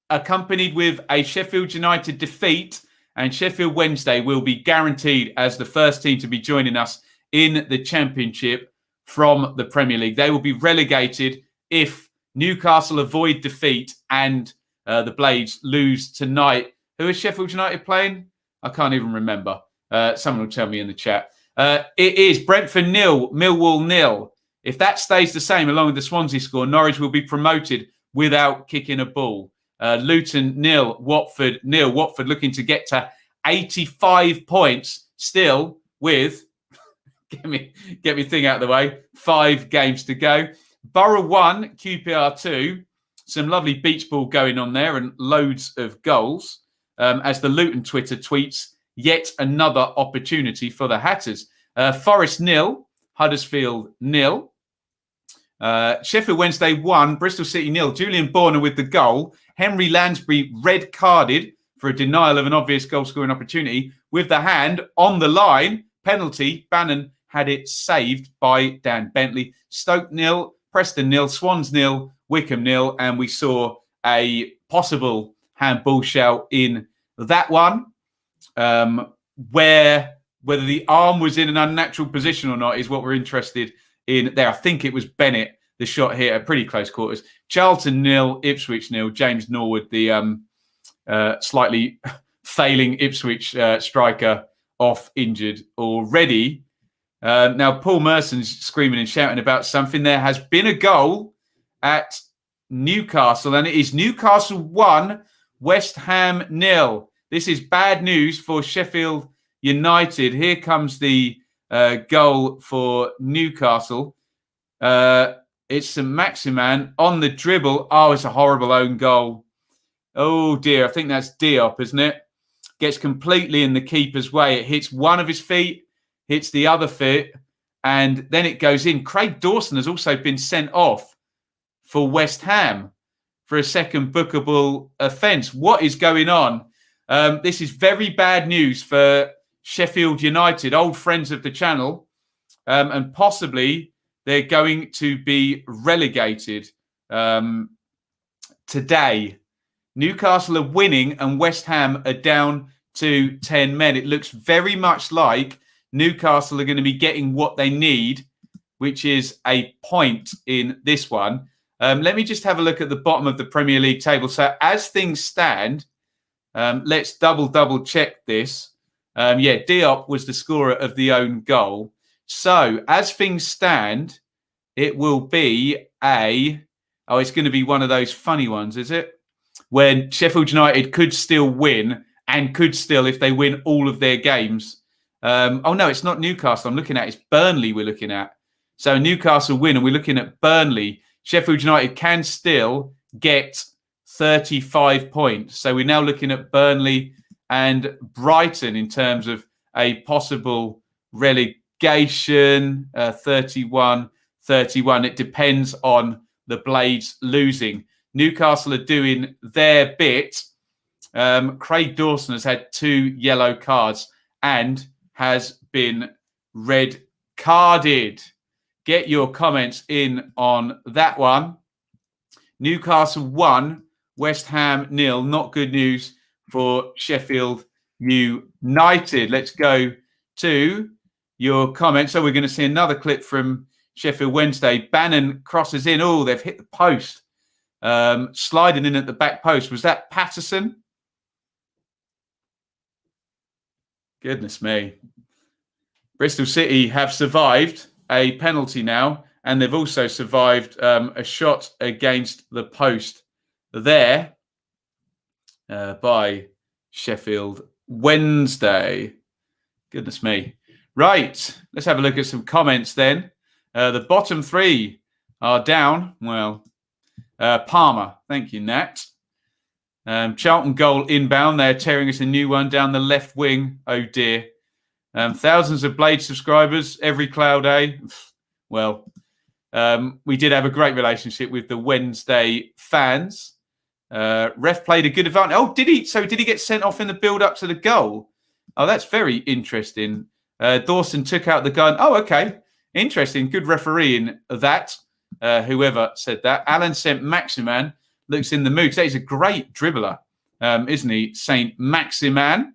accompanied with a Sheffield United defeat, and Sheffield Wednesday will be guaranteed as the first team to be joining us in the Championship from the Premier League. They will be relegated if Newcastle avoid defeat and the Blades lose tonight. Who is Sheffield United playing? I can't even remember. Someone will tell me in the chat. It is Brentford 0, Millwall 0. If that stays the same along with the Swansea score, Norwich will be promoted without kicking a ball. Luton 0, Watford 0. Watford looking to get to 85 points still with, get me thing out of the way, 5 games to go. Borough 1, QPR 2. Some lovely beach ball going on there and loads of goals. As the Luton Twitter tweets, yet another opportunity for the Hatters. Forest 0, Huddersfield 0. Sheffield Wednesday 1, Bristol City 0. Julian Borner with the goal. Henry Lansbury red carded for a denial of an obvious goal scoring opportunity with the hand on the line. Penalty. Bannon had it saved by Dan Bentley. Stoke 0, Preston 0, Swans 0, Wickham 0. And we saw a possible handball shout in that one, where whether the arm was in an unnatural position or not is what we're interested in there. I think it was Bennett, the shot here at pretty close quarters. Charlton 0, Ipswich 0. James Norwood, the slightly failing Ipswich striker, off injured already. Now, Paul Merson's screaming and shouting about something. There has been a goal at Newcastle, and it is Newcastle 1, West Ham 0. This is bad news for Sheffield United. Here comes the goal for Newcastle. It's St. Maximan on the dribble. Oh, it's a horrible own goal. Oh, dear. I think that's Diop, isn't it? Gets completely in the keeper's way. It hits one of his feet, hits the other foot, and then it goes in. Craig Dawson has also been sent off for West Ham for a second bookable offence. What is going on? This is very bad news for Sheffield United, old friends of the channel, and possibly they're going to be relegated today. Newcastle are winning and West Ham are down to 10 men. It looks very much like Newcastle are going to be getting what they need, which is a point in this one. Let me just have a look at the bottom of the Premier League table. So as things stand, let's double check this. Diop was the scorer of the own goal. So as things stand, it will be it's going to be one of those funny ones, is it? When Sheffield United could still win and could still, if they win all of their games. No, it's not Newcastle I'm looking at. It's Burnley we're looking at. So Newcastle win and we're looking at Burnley. Sheffield United can still get 35 points. So we're now looking at Burnley and Brighton in terms of a possible relegation, 31-31. It depends on the Blades losing. Newcastle are doing their bit. Craig Dawson has had 2 yellow cards and has been red carded. Get your comments in on that one. Newcastle 1, West Ham 0. Not good news for Sheffield United. Let's go to your comments. So we're going to see another clip from Sheffield Wednesday. Bannon crosses in. Oh, they've hit the post. Sliding in at the back post. Was that Patterson? Goodness me. Bristol City have survived a penalty now, and they've also survived a shot against the post there by Sheffield Wednesday. Goodness me. Right, let's have a look at some comments then. The bottom 3 are down. Well, Palmer, thank you, Nat. Charlton goal inbound. They're tearing us a new one down the left wing. Oh, dear. Thousands of Blade subscribers every cloud day. Well, we did have a great relationship with the Wednesday fans. Ref played a good advantage. Oh, did he? So did he get sent off in the build-up to the goal? Oh, that's very interesting. Dawson took out the gun. Oh, okay. Interesting. Good refereeing that. Whoever said that. Alan St. Maximan looks in the mood. He's a great dribbler, isn't he? St. Maximan.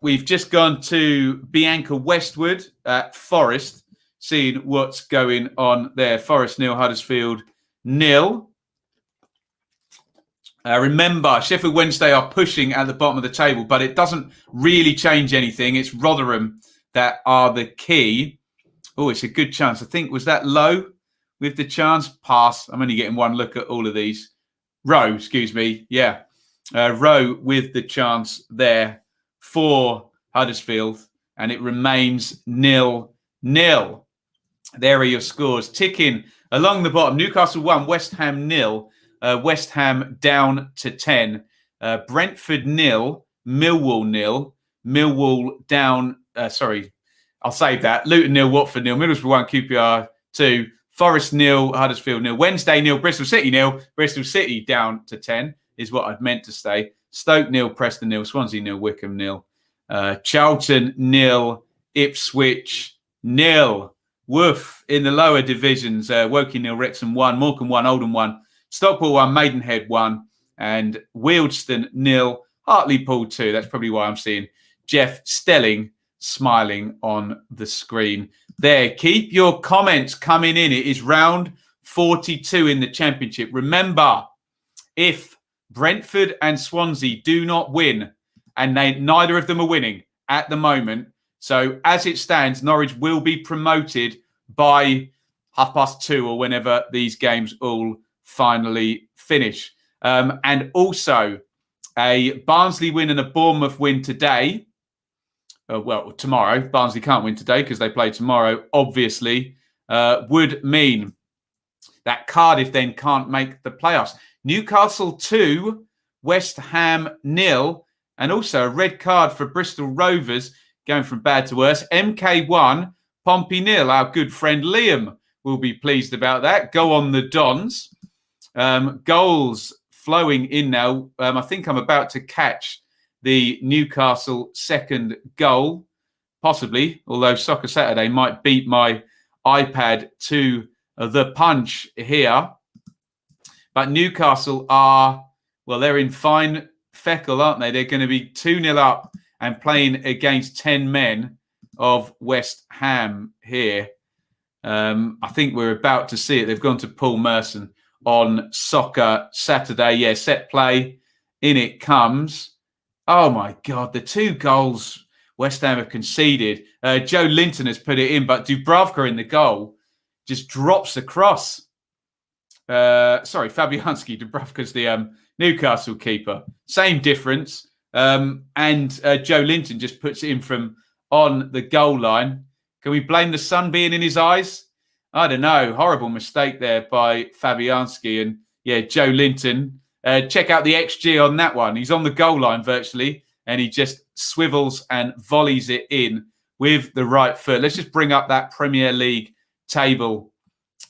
We've just gone to Bianca Westwood at Forest, seeing what's going on there. Forest 0, Huddersfield 0. Remember, Sheffield Wednesday are pushing at the bottom of the table, but it doesn't really change anything. It's Rotherham that are the key. Oh, it's a good chance. I think, was that Low with the chance? Pass. I'm only getting one look at all of these. Rowe, excuse me. Yeah. Rowe with the chance there for Huddersfield. And it remains 0-0. There are your scores. Ticking along the bottom. Newcastle 1, West Ham 0. West Ham down to 10. Brentford 0. Millwall 0. Millwall down. I'll save that. Luton 0. Watford 0. Middlesbrough 1. QPR 2. Forest 0. Huddersfield 0. Wednesday 0. Bristol City 0. Bristol City down to 10 is what I'd meant to say. Stoke 0. Preston 0. Swansea 0. Wickham 0. Charlton 0. Ipswich 0. Woof in the lower divisions. Woking 0. Wrexham 1. Morecambe 1. Oldham 1. Stockport 1. Maidenhead 1. And Wealdstone 0. Hartlepool 2. That's probably why I'm seeing Jeff Stelling smiling on the screen there. Keep your comments coming in. It is round 42 in the Championship. Remember, if Brentford and Swansea do not win, and neither of them are winning at the moment, so as it stands, Norwich will be promoted by 2:30 or whenever these games all finally finish. And also a Barnsley win and a Bournemouth win today. Tomorrow. Barnsley can't win today because they play tomorrow, obviously, would mean that Cardiff then can't make the playoffs. Newcastle 2, West Ham 0, and also a red card for Bristol Rovers, going from bad to worse. MK 1, Pompey 0. Our good friend Liam will be pleased about that. Go on the Dons. Goals flowing in now. I think I'm about to catch the Newcastle second goal, possibly, although Soccer Saturday might beat my iPad to the punch here. But Newcastle are, they're in fine feckle, aren't they? They're going to be 2-0 up and playing against 10 men of West Ham here. I think we're about to see it. They've gone to Paul Merson on Soccer Saturday. Yeah, set play. In it comes. Oh, my God. The 2 goals West Ham have conceded. Joe Linton has put it in, but Dubravka in the goal just drops across. Fabianski. Dubravka's the Newcastle keeper. Same difference. And Joe Linton just puts it in from on the goal line. Can we blame the sun being in his eyes? I don't know. Horrible mistake there by Fabianski. And, yeah, Joe Linton. Check out the XG on that one. He's on the goal line virtually, and he just swivels and volleys it in with the right foot. Let's just bring up that Premier League table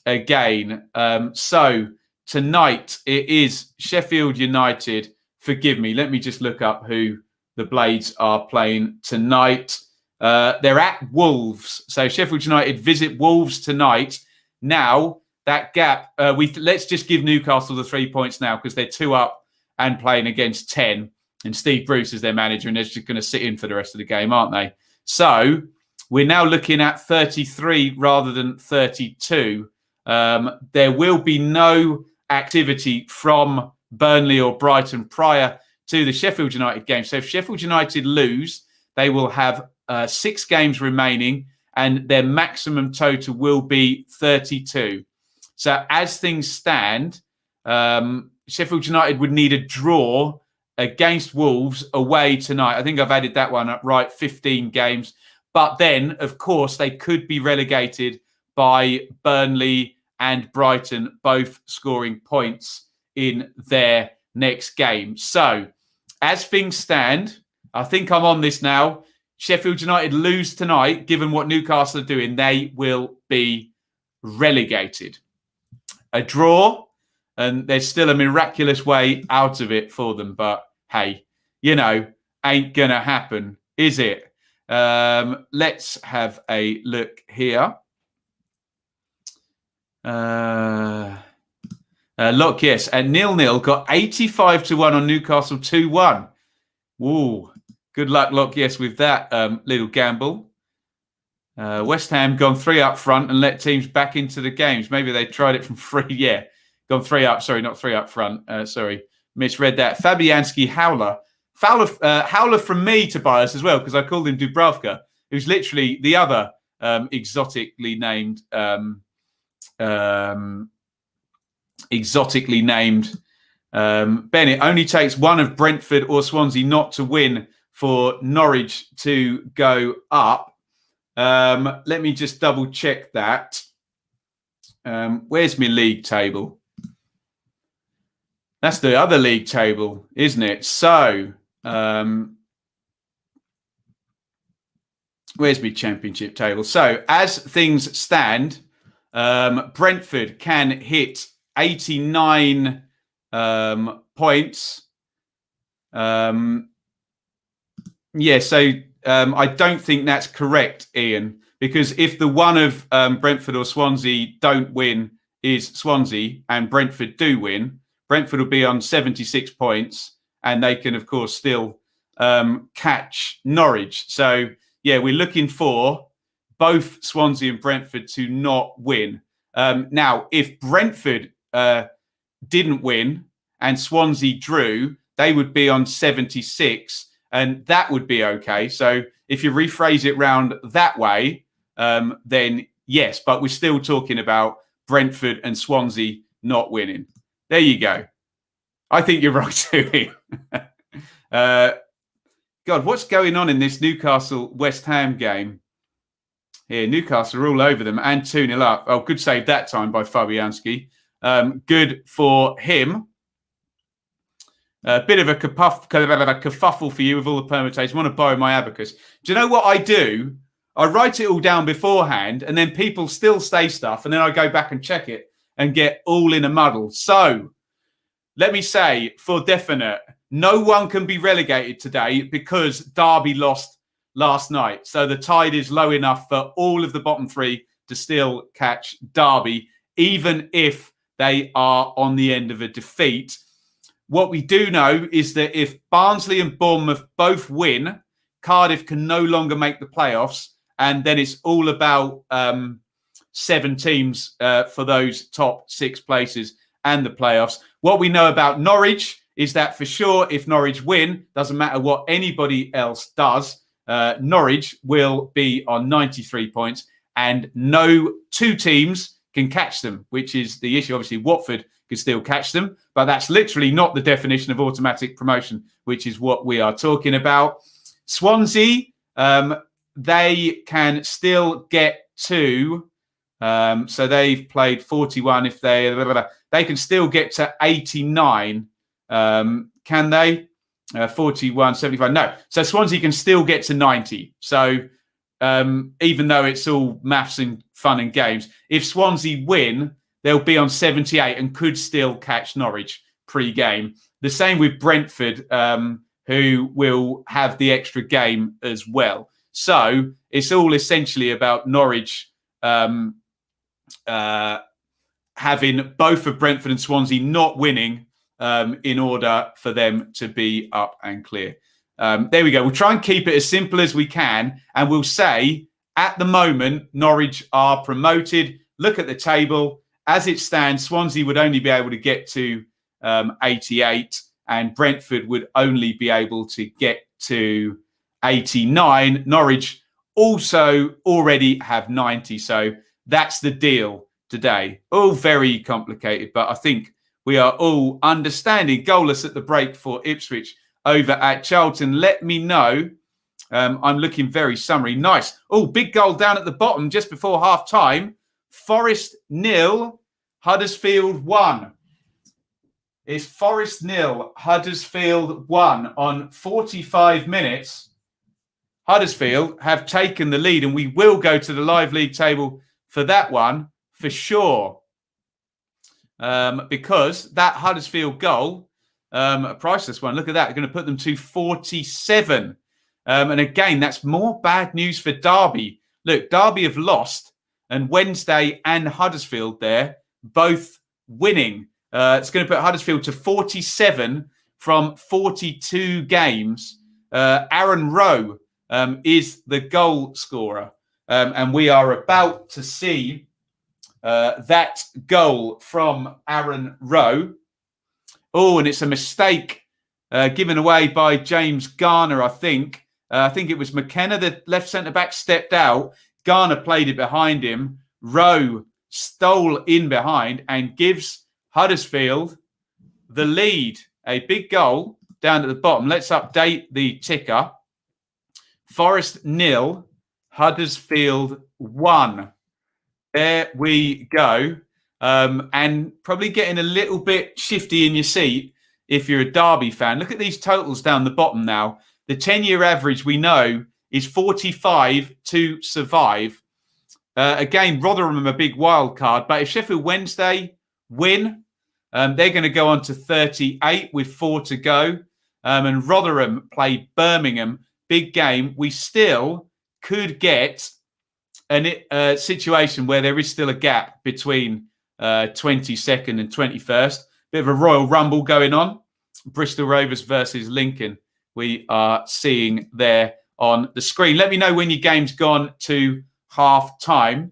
again. So tonight it is Sheffield United. Forgive me. Let me just look up who the Blades are playing tonight. They're at Wolves. So Sheffield United visit Wolves tonight. Now, that gap, let's just give Newcastle the 3 points now because they're 2 up and playing against 10. And Steve Bruce is their manager, and they're just going to sit in for the rest of the game, aren't they? So we're now looking at 33 rather than 32. There will be no activity from Burnley or Brighton prior to the Sheffield United game. So if Sheffield United lose, they will have 6 games remaining, and their maximum total will be 32. So as things stand, Sheffield United would need a draw against Wolves away tonight. I think I've added that one up right, 15 games. But then, of course, they could be relegated by Burnley and Brighton, both scoring points in their next game. So as things stand, I think I'm on this now. Sheffield United lose tonight, given what Newcastle are doing, they will be relegated. A draw, and there's still a miraculous way out of it for them. But hey, ain't going to happen, is it? Let's have a look here. Look, yes, at 0-0, got 85-1 on Newcastle 2-1. Ooh, good luck, Lock, yes, with that little gamble. West Ham gone 3 up front and let teams back into the games. Maybe they tried it from 3. Yeah, gone 3 up. Sorry, not 3 up front. misread that. Fabianski Howler from me, Tobias, as well, because I called him Dubravka, who's literally the other exotically named Bennett. Only takes one of Brentford or Swansea not to win for Norwich to go up. Let me just double check that. Where's my league table? That's the other league table, isn't it? So, where's my championship table? So, as things stand, Brentford can hit 89 points. I don't think that's correct, Iain, because if the one of Brentford or Swansea don't win is Swansea and Brentford do win, Brentford will be on 76 points and they can, of course, still catch Norwich. So, yeah, we're looking for both Swansea and Brentford to not win. Now, if Brentford didn't win and Swansea drew, they would be on 76 and that would be okay. So if you rephrase it round that way, then yes, but we're still talking about Brentford and Swansea not winning. There you go. I think you're right too. God, what's going on in this Newcastle-West Ham game? Here, Newcastle are all over them and 2-0 up. Oh, good save that time by Fabianski. Good for him. A bit of a kerfuffle for you with all the permutations. I want to borrow my abacus. Do you know what I do? I write it all down beforehand and then people still say stuff and then I go back and check it and get all in a muddle. So let me say for definite, no one can be relegated today because Derby lost last night. So the tide is low enough for all of the bottom three to still catch Derby, even if they are on the end of a defeat. What we do know is that if Barnsley and Bournemouth both win, Cardiff can no longer make the playoffs. And then it's all about 7 teams for those top 6 places and the playoffs. What we know about Norwich is that for sure, if Norwich win, doesn't matter what anybody else does, Norwich will be on 93 points and no 2 teams can catch them, which is the issue. Obviously, Watford can still catch them, but that's literally not the definition of automatic promotion, which is what we are talking about. Swansea, they can still get to, so they've played 41. If they can still get to 89, can they? 41, 75. No. So Swansea can still get to 90. So even though it's all maths and fun and games, if Swansea win, they'll be on 78 and could still catch Norwich pre-game. The same with Brentford, who will have the extra game as well. So it's all essentially about Norwich having both of Brentford and Swansea not winning in order for them to be up and clear. There we go. We'll try and keep it as simple as we can. And we'll say, at the moment, Norwich are promoted. Look at the table. As it stands, Swansea would only be able to get to 88 and Brentford would only be able to get to 89. Norwich also already have 90. So that's the deal today. All very complicated, but I think we are all understanding. Goalless at the break for Ipswich over at Charlton. Let me know. I'm looking very summary. Nice. Oh, big goal down at the bottom just before half time. Forest 0, Huddersfield 1. It's Forest 0, Huddersfield 1 on 45 minutes. Huddersfield have taken the lead and we will go to the live league table for that one for sure. Because that Huddersfield goal, a priceless one. Look at that. They're going to put them to 47. And again, that's more bad news for Derby. Look, Derby have lost and Wednesday and Huddersfield there, both winning. It's going to put Huddersfield to 47 from 42 games. Aaron Rowe is the goal scorer. And we are about to see that goal from Aaron Rowe. Oh, and it's a mistake given away by James Garner, I think. I think it was McKenna, the left centre-back, stepped out. Garner played it behind him. Rowe stole in behind and gives Huddersfield the lead. A big goal down at the bottom. Let's update the ticker. Forest 0, Huddersfield 1. There we go. And probably getting a little bit shifty in your seat if you're a Derby fan. Look at these totals down the bottom now. The 10-year average, we know, is 45 to survive. Again, Rotherham a big wild card. But if Sheffield Wednesday win, they're going to go on to 38 with 4 to go. And Rotherham play Birmingham. Big game. We still could get a situation where there is still a gap between 22nd and 21st. Bit of a Royal Rumble going on. Bristol Rovers versus Lincoln. We are seeing there on the screen. Let me know when your game's gone to half time.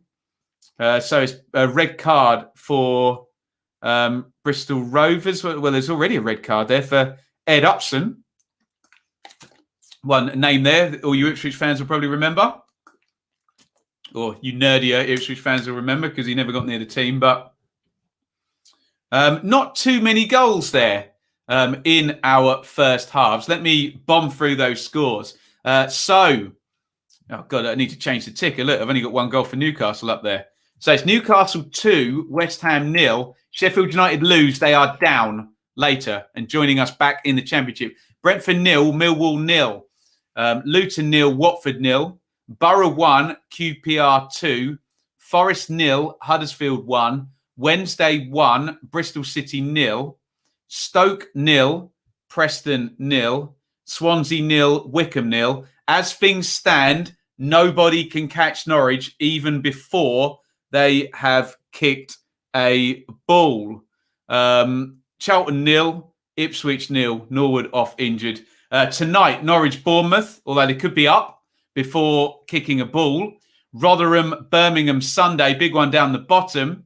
So it's a red card for Bristol Rovers. Well, there's already a red card there for Ed Upson. One name there all you Ipswich fans will probably remember. Or you nerdier Ipswich fans will remember because he never got near the team. But not too many goals there in our first halves. Let me bomb through those scores. Oh, God, I need to change the ticker. Look, I've only got one goal for Newcastle up there. So it's Newcastle 2, West Ham 0. Sheffield United lose. They are down later and joining us back in the Championship. Brentford 0, Millwall 0. Luton 0, Watford 0. Borough 1, QPR 2. Forest 0, Huddersfield 1. Wednesday 1, Bristol City 0. Stoke 0, Preston 0. Swansea 0, Wickham 0. As things stand, nobody can catch Norwich even before they have kicked a ball. Charlton 0, Ipswich 0, Norwood off injured. Tonight, Norwich Bournemouth, although they could be up before kicking a ball. Rotherham Birmingham Sunday, big one down the bottom.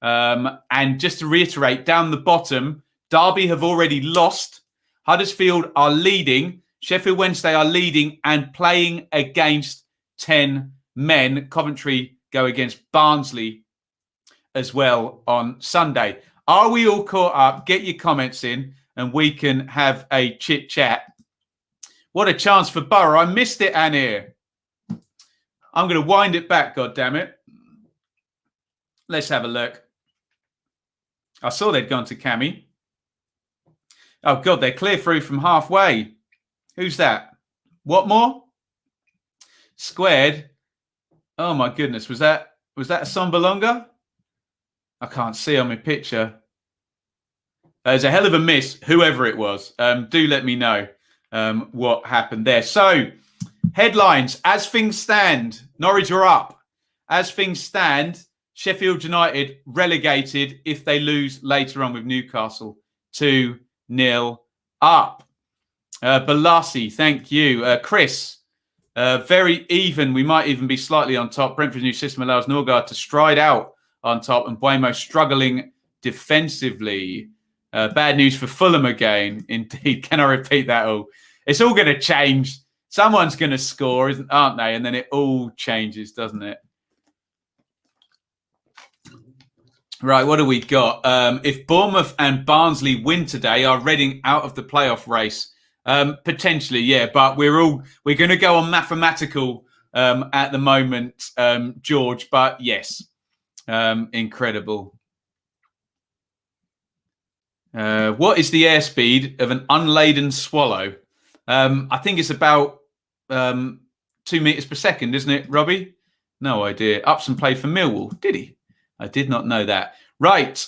And just to reiterate, down the bottom, Derby have already lost. Huddersfield are leading. Sheffield Wednesday are leading and playing against 10 men. Coventry go against Barnsley as well on Sunday. Are we all caught up? Get your comments in and we can have a chit chat. What a chance for Borough. I missed it, Anir. I'm going to wind it back, goddammit. Let's have a look. I saw they'd gone to Cammy. Oh, God, they're clear through from halfway. Who's that? What more? Squared. Oh, my goodness. Was that a Sombalonga? I can't see on my picture. There's a hell of a miss, whoever it was. Do let me know what happened there. So, headlines. As things stand, Norwich are up. As things stand, Sheffield United relegated if they lose later on with Newcastle. 2-0 up. Balassi, thank you. Chris, very even. We might even be slightly on top. Brentford's new system allows Norgard to stride out on top and Buemo struggling defensively. Bad news for Fulham again. Indeed. Can I repeat that all? It's all going to change. Someone's going to score, aren't they? And then it all changes, doesn't it? Right, what do we got? If Bournemouth and Barnsley win today, are Reading out of the playoff race? Potentially, yeah. But we're going to go on mathematical at the moment, George. But yes, incredible. What is the airspeed of an unladen swallow? I think it's about 2 meters per second, isn't it, Robbie? No idea. Upson played for Millwall, did he? I did not know that. Right.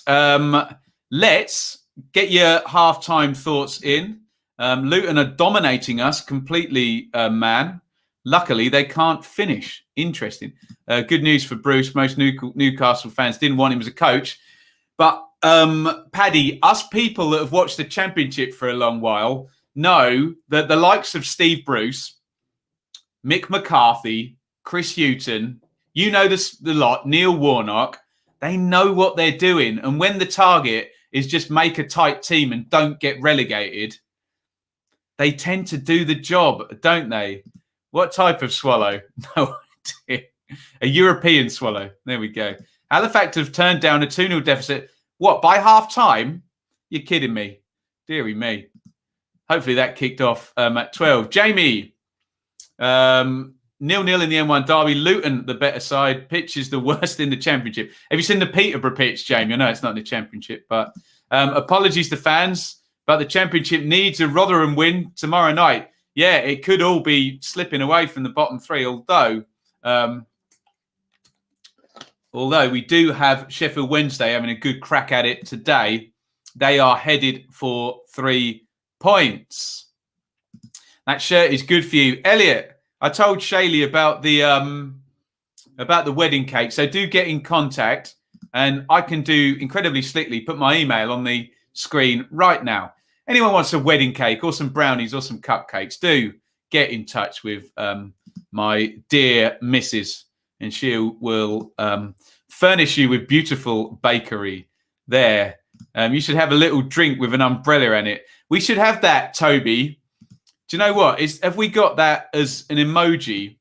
Let's get your halftime thoughts in. Luton are dominating us completely, man. Luckily, they can't finish. Interesting. Good news for Bruce. Most Newcastle fans didn't want him as a coach. But, Paddy, us people that have watched the Championship for a long while know that the likes of Steve Bruce, Mick McCarthy, Chris Hughton, you know the lot, Neil Warnock, they know what they're doing. And when the target is just make a tight team and don't get relegated, they tend to do the job, don't they? What type of swallow? No idea. A European swallow. There we go. Halifax have turned down a 2-0 deficit. What, by half time? You're kidding me. Deary me. Hopefully that kicked off at 12. Jamie. 0-0 in the M1 derby. Luton, the better side. Pitch is the worst in the Championship. Have you seen the Peterborough pitch, Jamie? I know it's not in the Championship, but apologies to fans, but the Championship needs a Rotherham win tomorrow night. Yeah, it could all be slipping away from the bottom three, although we do have Sheffield Wednesday having a good crack at it today. They are headed for 3 points. That shirt is good for you. Elliot, I told Shaylee about the wedding cake, so do get in contact, and I can do incredibly slickly put my email on the screen right now. Anyone wants a wedding cake or some brownies or some cupcakes, do get in touch with my dear Mrs. and she will furnish you with beautiful bakery there. You should have a little drink with an umbrella in it. We should have that, Toby. Do you know what? Have we got that as an emoji?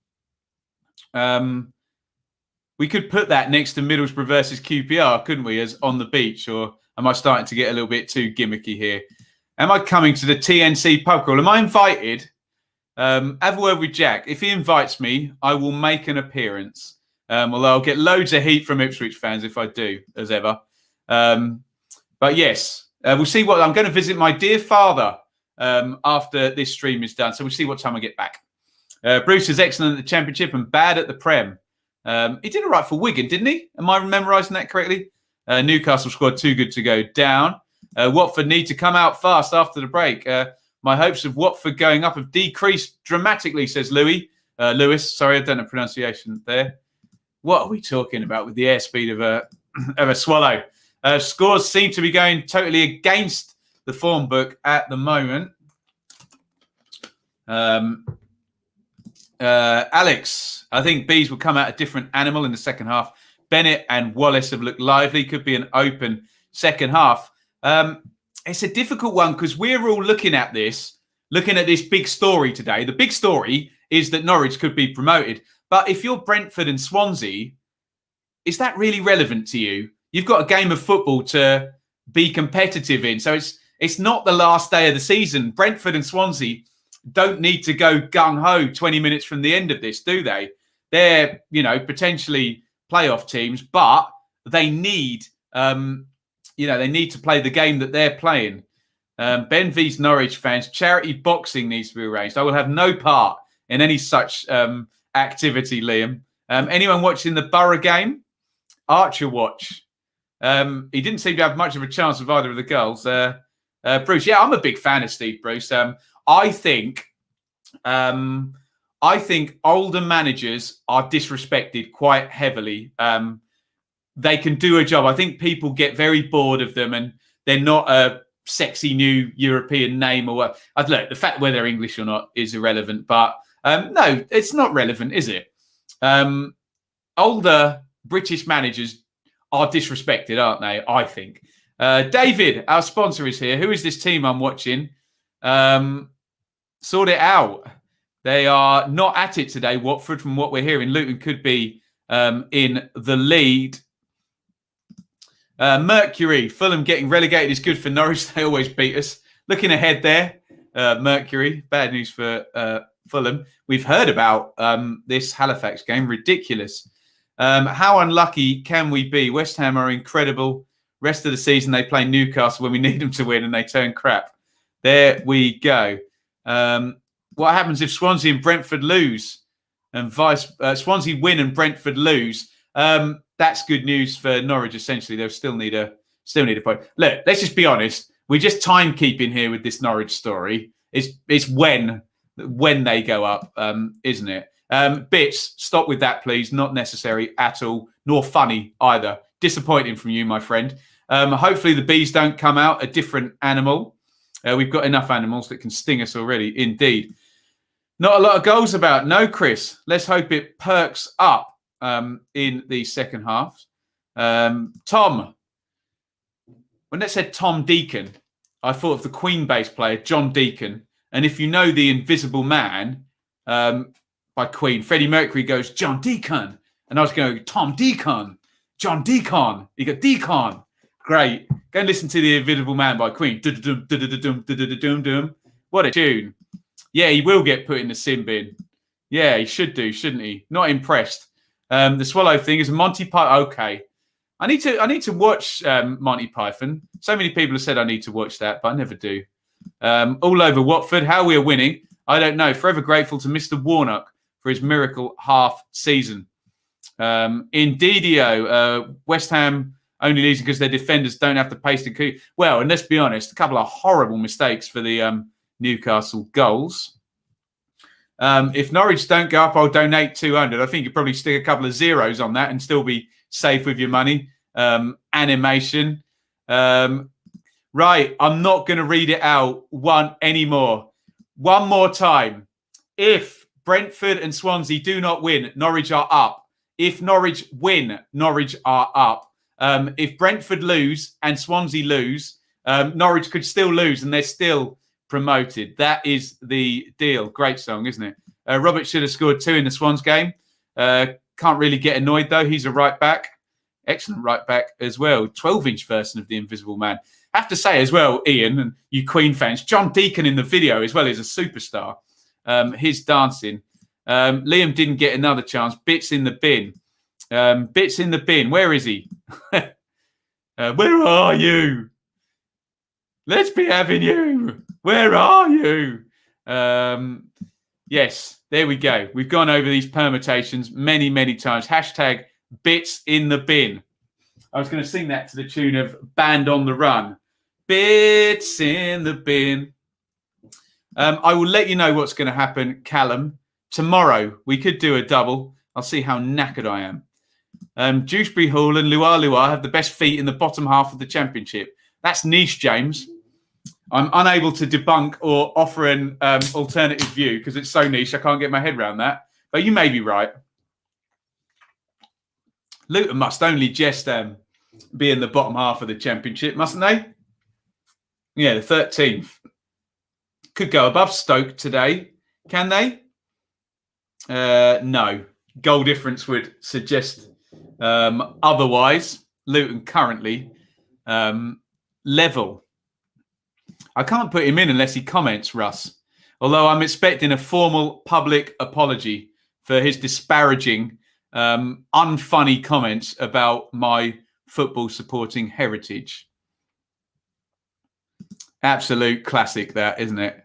We could put that next to Middlesbrough versus QPR, couldn't we, as on the beach? Or am I starting to get a little bit too gimmicky here? Am I coming to the TNC pub crawl? Am I invited? Have a word with Jack. If he invites me, I will make an appearance. Although I'll get loads of heat from Ipswich fans if I do, as ever. But yes, we'll see what I'm going to visit my dear father after this stream is done. So we'll see what time I get back. Bruce is excellent at the Championship and bad at the Prem. He did all right for Wigan, didn't he? Am I memorising that correctly? Newcastle squad too good to go down. Watford need to come out fast after the break. My hopes of Watford going up have decreased dramatically, says Lewis. Sorry, I don't know pronunciation there. What are we talking about with the airspeed of a swallow? Scores seem to be going totally against the form book at the moment. Alex, I think bees will come out a different animal in the second half. Bennett and Wallace have looked lively. Could be an open second half. It's a difficult one because we're all looking at this big story today. The big story is that Norwich could be promoted. But if you're Brentford and Swansea, is that really relevant to you? You've got a game of football to be competitive in. So it's not the last day of the season. Brentford and Swansea don't need to go gung-ho 20 minutes from the end of this, do they? They're, potentially playoff teams, but they need, they need to play the game that they're playing. Ben V's Norwich fans, charity boxing needs to be arranged. I will have no part in any such activity, Liam. Anyone watching the Borough game? Archer watch. He didn't seem to have much of a chance with either of the girls. Bruce, yeah, I'm a big fan of Steve Bruce. I think older managers are disrespected quite heavily. They can do a job. I think people get very bored of them, and they're not a sexy new European name or what. Look, the fact whether they're English or not is irrelevant. But no, it's not relevant, is it? Older British managers are disrespected, aren't they? I think. David, our sponsor, is here. Who is this team I'm watching? Sort it out. They are not at it today, Watford, from what we're hearing. Luton could be in the lead. Mercury, Fulham getting relegated is good for Norwich. They always beat us. Looking ahead there, Mercury. Bad news for Fulham. We've heard about this Halifax game. Ridiculous. How unlucky can we be? West Ham are incredible. Rest of the season, they play Newcastle when we need them to win and they turn crap. There we go. What happens if Swansea and Brentford lose and Swansea win and Brentford lose? That's good news for Norwich. Essentially, they'll still need a point. Look, let's just be honest. We're just timekeeping here with this Norwich story. It's when they go up, isn't it? Bits, stop with that, please. Not necessary at all, nor funny either. Disappointing from you, my friend. Hopefully the bees don't come out a different animal. We've got enough animals that can sting us already. Indeed. Not a lot of goals about. No, Chris. Let's hope it perks up in the second half. Tom, when they said Tom Deacon, I thought of the Queen bass player, John Deacon. And if you know The Invisible Man by Queen, Freddie Mercury goes, John Deacon. And I was going, Tom Deacon, John Deacon. You got Deacon. Great. Go and listen to The Invisible Man by Queen. What a tune. Yeah, he will get put in the sin bin. Yeah, he should do, shouldn't he? Not impressed. The Swallow thing is Monty Python. Okay. I need to watch Monty Python. So many people have said I need to watch that, but I never do. All over Watford. How we are winning, I don't know. Forever grateful to Mr. Warnock for his miracle half season. Indeedio, West Ham only losing because their defenders don't have the pace to keep. Well, and let's be honest, a couple of horrible mistakes for the Newcastle goals. If Norwich don't go up, I'll donate 200. I think you'd probably stick a couple of zeros on that and still be safe with your money. Animation. Right, I'm not going to read it out anymore. One more time. If Brentford and Swansea do not win, Norwich are up. If Norwich win, Norwich are up. If Brentford lose and Swansea lose, Norwich could still lose and they're still promoted. That is the deal. Great song, isn't it? Robert should have scored 2 in the Swans game. Can't really get annoyed, though. He's a right back. Excellent right back as well. 12-inch version of The Invisible Man. I have to say as well, Iain, and you Queen fans, John Deacon in the video as well is a superstar. His dancing. Liam didn't get another chance. Bits in the bin. Bits in the bin. Where is he? Where are you? Let's be having you. Where are you? Yes, there we go. We've gone over these permutations many, many times. Hashtag bits in the bin. I was going to sing that to the tune of Band on the Run. Bits in the bin. I will let you know what's going to happen, Callum. Tomorrow, we could do a double. I'll see how knackered I am. Dewsbury Hall and Luar have the best feet in the bottom half of the championship. That's niche, James. I'm unable to debunk or offer an alternative view because it's so niche, I can't get my head around that. But you may be right. Luton must only just be in the bottom half of the championship, mustn't they? Yeah, the 13th. Could go above Stoke today. Can they? No. Goal difference would suggest otherwise. Luton currently level. I can't put him in unless he comments, Russ. Although I'm expecting a formal public apology for his disparaging, unfunny comments about my football supporting heritage. Absolute classic that, isn't it?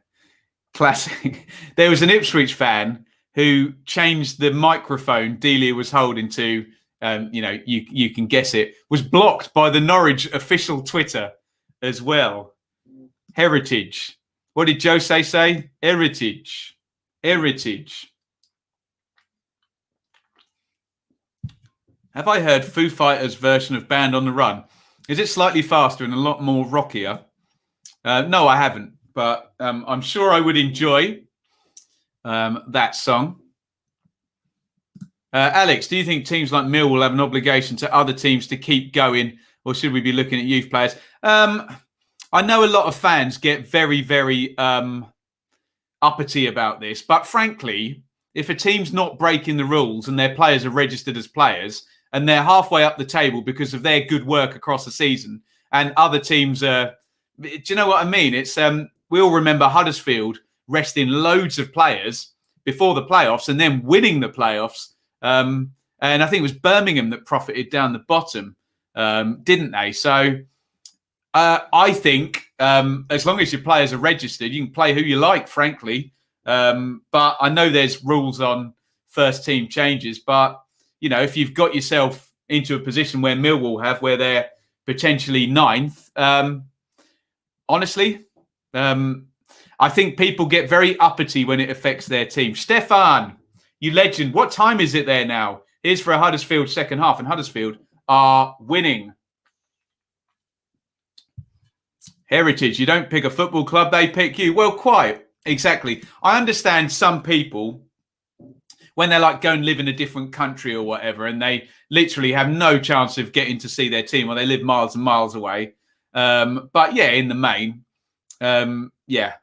Classic. There was an Ipswich fan who changed the microphone Delia was holding to, you can guess it, was blocked by the Norwich official Twitter as well. Heritage. What did Jose say? Heritage. Heritage. Have I heard Foo Fighters' version of Band on the Run? Is it slightly faster and a lot more rockier? No, I haven't, but I'm sure I would enjoy that song. Alex, do you think teams like Mill will have an obligation to other teams to keep going, or should we be looking at youth players? I know a lot of fans get very, very uppity about this, but frankly, if a team's not breaking the rules and their players are registered as players and they're halfway up the table because of their good work across the season, and other teams are, do you know what I mean? It's we all remember Huddersfield resting loads of players before the playoffs and then winning the playoffs. And I think it was Birmingham that profited down the bottom, didn't they? So I think as long as your players are registered, you can play who you like, frankly. But I know there's rules on first team changes. But, if you've got yourself into a position where Millwall have, where they're potentially ninth, honestly, I think people get very uppity when it affects their team. Stefan, you legend. What time is it there now? Here's for a Huddersfield second half, and Huddersfield are winning. Heritage, you don't pick a football club, they pick you. Well, quite exactly. I understand some people, when they're like go and live in a different country or whatever, and they literally have no chance of getting to see their team, or they live miles and miles away, But yeah, in the main, yeah,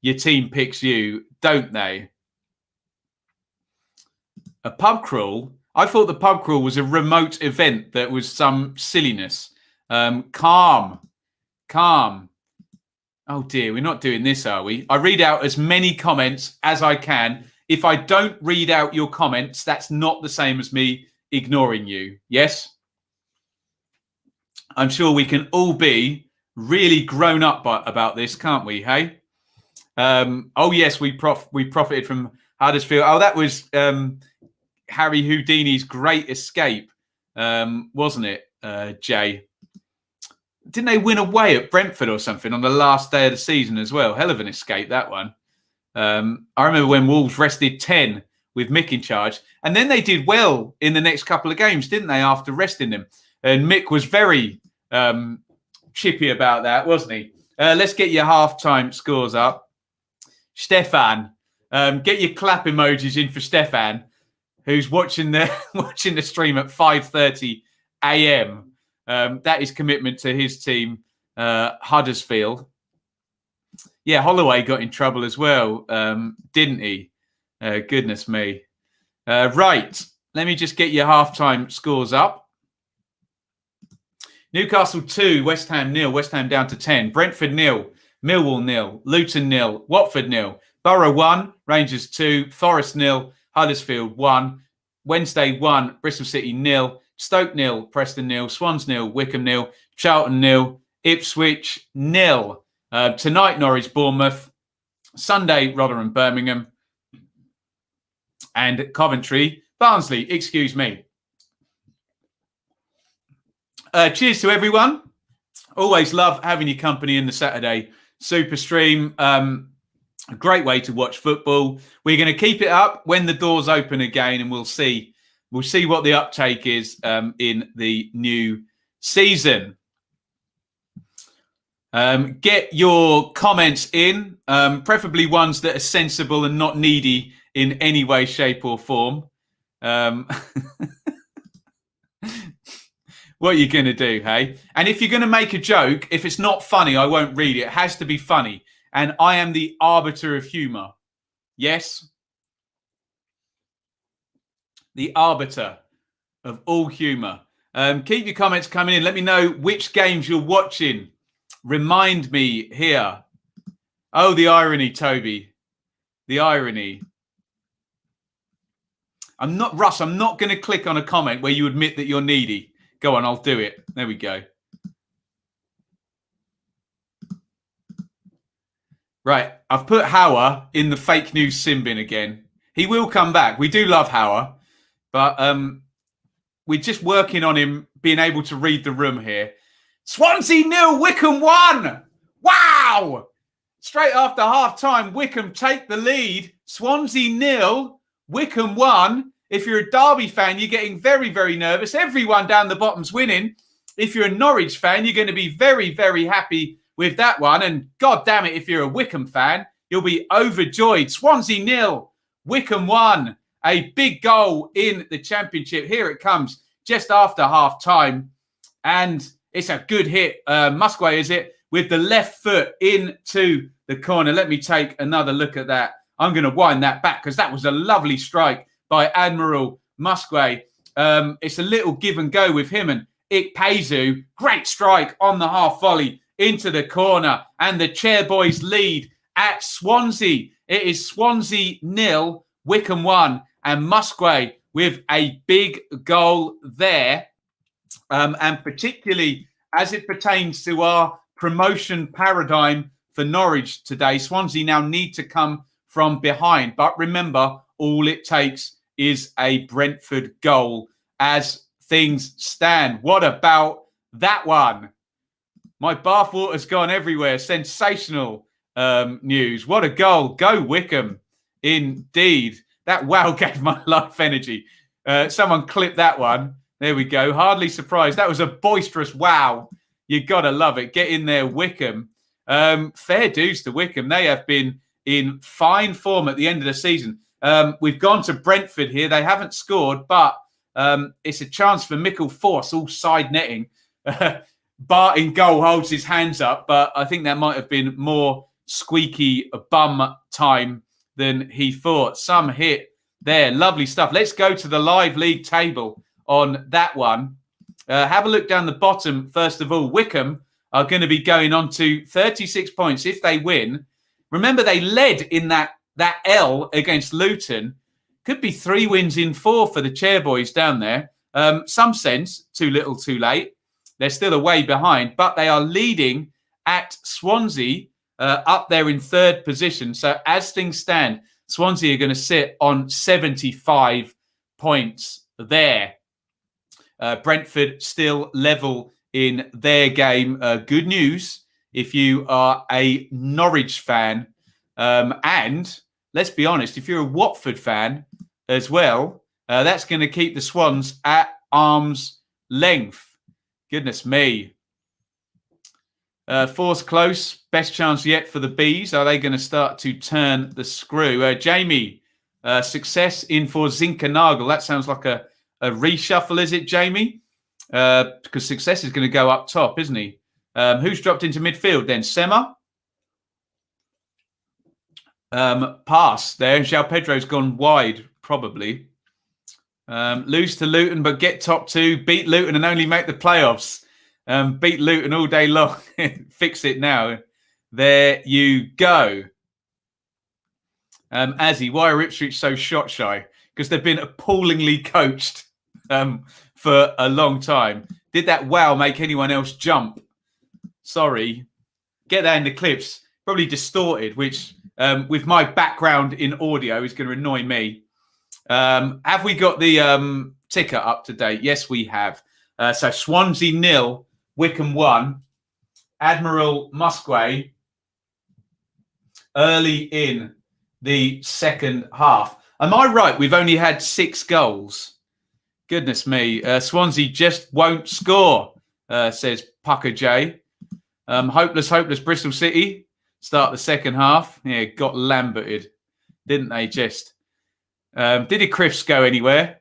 your team picks you, don't they? A pub crawl? I thought the pub crawl was a remote event that was some silliness. Calm. Oh dear, we're not doing this, are we? I read out as many comments as I can. If I don't read out your comments, that's not the same as me ignoring you. Yes? I'm sure we can all be really grown up about this, can't we? Hey? Oh yes, we profited from Huddersfield. Oh, that was Harry Houdini's great escape, wasn't it, Jay? Didn't they win away at Brentford or something on the last day of the season as well? Hell of an escape, that one. I remember when Wolves rested 10 with Mick in charge. And then they did well in the next couple of games, didn't they, after resting them? And Mick was very chippy about that, wasn't he? Let's get your halftime scores up. Stefan, get your clap emojis in for Stefan, who's watching the stream at 5:30 a.m. That is commitment to his team, Huddersfield. Yeah, Holloway got in trouble as well, didn't he? Goodness me. Right, let me just get your halftime scores up. Newcastle 2, West Ham 0, West Ham down to 10. Brentford 0, Millwall 0, Luton 0, Watford 0, Borough 1, Rangers 2, Forest 0, Huddersfield 1, Wednesday 1, Bristol City 0, Stoke 0, Preston 0, Swans 0, Wickham 0, Charlton 0, Ipswich 0. Tonight, Norwich, Bournemouth. Sunday, Rotherham, Birmingham. And Coventry, Barnsley, excuse me. Cheers to everyone. Always love having your company in the Saturday Super Stream. A great way to watch football. We're going to keep it up when the doors open again, and we'll see what the uptake is in the new season. Get your comments in, preferably ones that are sensible and not needy in any way, shape or form. What are you going to do, hey? And if you're going to make a joke, if it's not funny, I won't read it. It has to be funny. And I am the arbiter of humour. Yes? The arbiter of all humour. Keep your comments coming in. Let me know which games you're watching. Remind me here. Oh, the irony, Toby. The irony. I'm not going to click on a comment where you admit that you're needy. Go on, I'll do it. There we go. Right, I've put Hauer in the fake news sin bin again. He will come back. We do love Hauer, but we're just working on him being able to read the room here. Swansea 0, Wickham 1. Wow! Straight after half-time, Wickham take the lead. Swansea 0, Wickham 1. If you're a Derby fan, you're getting very, very nervous. Everyone down the bottom's winning. If you're a Norwich fan, you're going to be very, very happy with that one. And God damn it, if you're a Wickham fan, you'll be overjoyed. Swansea 0, Wickham 1. A big goal in the Championship. Here it comes just after half-time. And it's a good hit. Musgrave, is it? With the left foot into the corner. Let me take another look at that. I'm going to wind that back because that was a lovely strike by Admiral Musgrave. It's a little give and go with him and Ikpeazu. Great strike on the half volley into the corner. And the Chairboys lead at Swansea. It is Swansea 0, Wickham 1. And Musgrave with a big goal there. And particularly as it pertains to our promotion paradigm for Norwich today, Swansea now need to come from behind. But remember, all it takes is a Brentford goal as things stand. What about that one? My bathwater's gone everywhere. Sensational news. What a goal. Go Wickham. Indeed. That wow gave my life energy. Someone clip that one. There we go. Hardly surprised. That was a boisterous wow. You got to love it. Get in there, Wickham. Fair dues to Wickham. They have been in fine form at the end of the season. We've gone to Brentford here. They haven't scored, but it's a chance for Mikkel Force, all side netting. Bart in goal holds his hands up, but I think that might have been more squeaky bum time than he thought. Some hit there. Lovely stuff. Let's go to the live league table on that one. Have a look down the bottom. First of all, Wycombe are going to be going on to 36 points if they win. Remember, they led in that L against Luton. Could be 3 wins in 4 for the Chairboys down there. Some sense, too little, too late. They're still away behind, but they are leading at Swansea up there in 3rd position. So as things stand, Swansea are going to sit on 75 points there. Brentford still level in their game. Good news if you are a Norwich fan. And let's be honest, if you're a Watford fan as well, that's going to keep the Swans at arm's length. Goodness me. 4th close. Best chance yet for the Bees. Are they going to start to turn the screw? Jamie, success in for Zinkernagel. That sounds like a reshuffle, is it, Jamie? Because success is going to go up top, isn't he? Who's dropped into midfield then? Sema? Pass there. João Pedro's gone wide, probably. Lose to Luton, but get top 2. Beat Luton and only make the playoffs. Beat Luton all day long. Fix it now. There you go. Azzy, why are Ipswich so shot shy? Because they've been appallingly coached for a long time. Did that wow make anyone else jump? Sorry. Get that in the clips. Probably distorted, which with my background in audio is going to annoy me. Have we got the ticker up to date? Yes, we have. So Swansea 0, Wycombe 1. Admiral Musgrave early in the second half. Am I right? We've only had 6 goals. Goodness me. Swansea just won't score, says Pucker J. Hopeless Bristol City. Start the second half. Yeah, got lamberted, didn't they just? Did the Criffs go anywhere?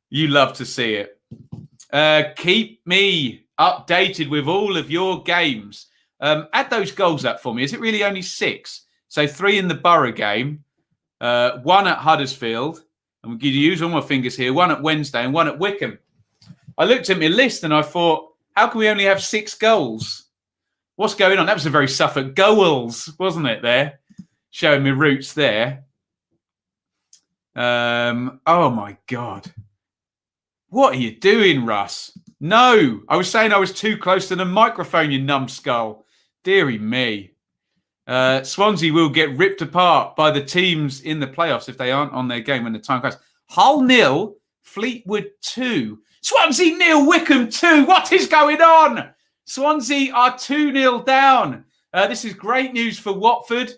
You love to see it. Keep me updated with all of your games. Add those goals up for me. Is it really only 6? So 3 in the Borough game, 1 at Huddersfield. I'm going to use all my fingers here. 1 at Wednesday and 1 at Wycombe. I looked at my list and I thought, how can we only have 6 goals? What's going on? That was a very Suffolk goals, wasn't it there? Showing me roots there. Oh, my God. What are you doing, Russ? No, I was saying I was too close to the microphone, you numbskull. Deary me. Swansea will get ripped apart by the teams in the playoffs if they aren't on their game when the time comes. Hull 0, Fleetwood 2. Swansea 0, Wycombe 2. What is going on? Swansea are 2-0 down. This is great news for Watford.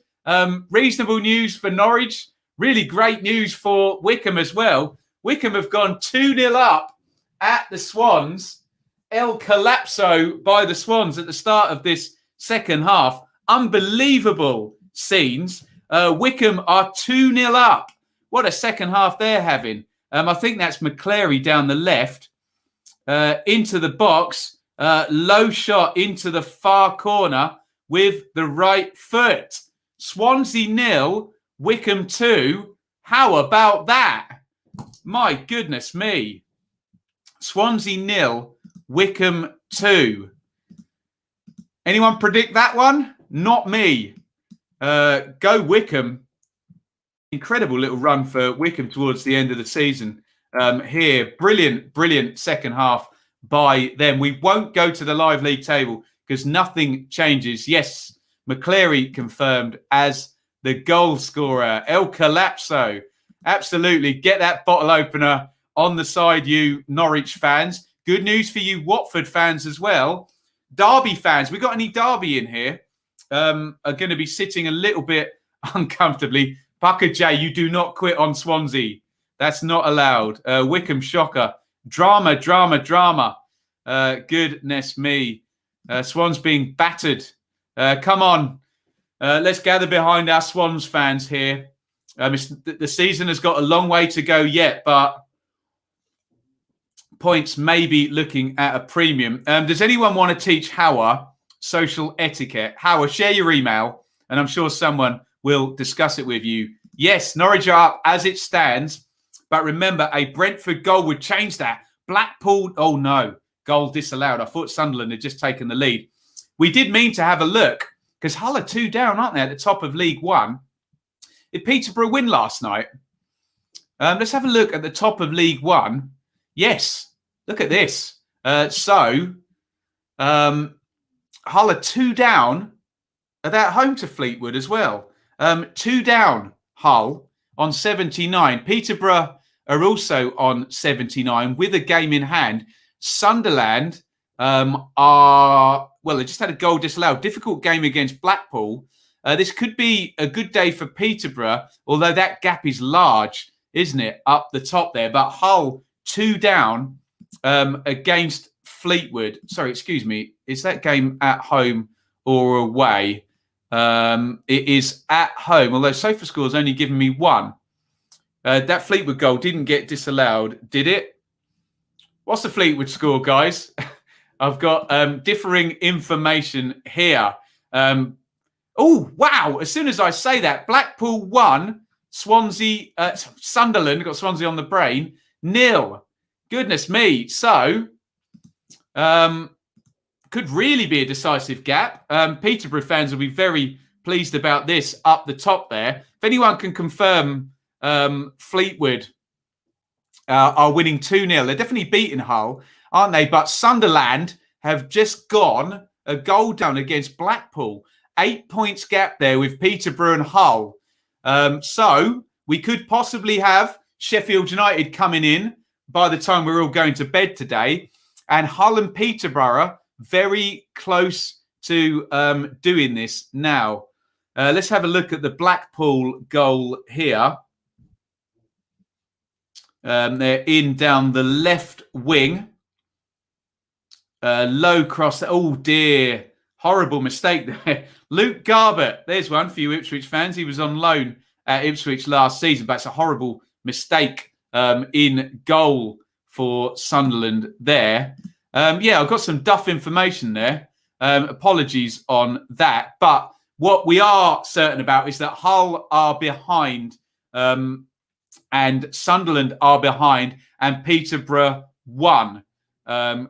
Reasonable news for Norwich. Really great news for Wycombe as well. Wycombe have gone 2-0 up at the Swans. El Collapso by the Swans at the start of this second half. Unbelievable scenes. Wycombe are 2-0 up. What a second half they're having. I think that's McClary down the left. Into the box. Low shot into the far corner with the right foot. Swansea 0, Wycombe 2. How about that? My goodness me. Swansea 0, Wycombe 2. Anyone predict that one? Not me. Go Wycombe. Incredible little run for Wycombe towards the end of the season. Here, brilliant second half by them. We won't go to the live league table because nothing changes. Yes, McClary confirmed as the goal scorer. El Collapso. Absolutely. Get that bottle opener on the side, you Norwich fans. Good news for you Watford fans as well. Derby fans. We got any Derby in here? Are going to be sitting a little bit uncomfortably. Pucker J, you do not quit on Swansea. That's not allowed. Wycombe shocker. Drama. Goodness me. Swans being battered. Come on. Let's gather behind our Swans fans here. The season has got a long way to go yet, but points, maybe looking at a premium. Does anyone want to teach Howard social etiquette? Howard, share your email, and I'm sure someone will discuss it with you. Yes, Norwich are up as it stands, but remember, a Brentford goal would change that. Blackpool, oh no, goal disallowed. I thought Sunderland had just taken the lead. We did mean to have a look, because Hull are 2 down, aren't they, at the top of League One? Did Peterborough win last night? Let's have a look at the top of League One. Yes, look at this. Hull are 2 down. Are they at home to Fleetwood as well? 2 down, Hull, on 79. Peterborough are also on 79 with a game in hand. Sunderland they just had a goal disallowed. Difficult game against Blackpool. This could be a good day for Peterborough, although that gap is large, isn't it, up the top there? But Hull 2 down against Fleetwood. Sorry, excuse me. Is that game at home or away? It is at home, although SofaScore's only given me 1. That Fleetwood goal didn't get disallowed, did it? What's the Fleetwood score, guys? I've got differing information here. Oh, wow. As soon as I say that, Blackpool 1, Sunderland, got Swansea on the brain, 0. Goodness me. So, could really be a decisive gap. Peterborough fans will be very pleased about this up the top there. If anyone can confirm Fleetwood are winning 2-0. They're definitely beating Hull, aren't they? But Sunderland have just gone a goal down against Blackpool. 8 points gap there with Peterborough and Hull. So we could possibly have Sheffield United coming in by the time we're all going to bed today. And Hull and Peterborough very close to doing this now. Let's have a look at the Blackpool goal here. They're in down the left wing. Low cross. Oh, dear. Horrible mistake there. Luke Garbett. There's one for you Ipswich fans. He was on loan at Ipswich last season, but it's a horrible mistake in goal for Sunderland there. I've got some duff information there. Apologies on that. But what we are certain about is that Hull are behind and Sunderland are behind and Peterborough 1.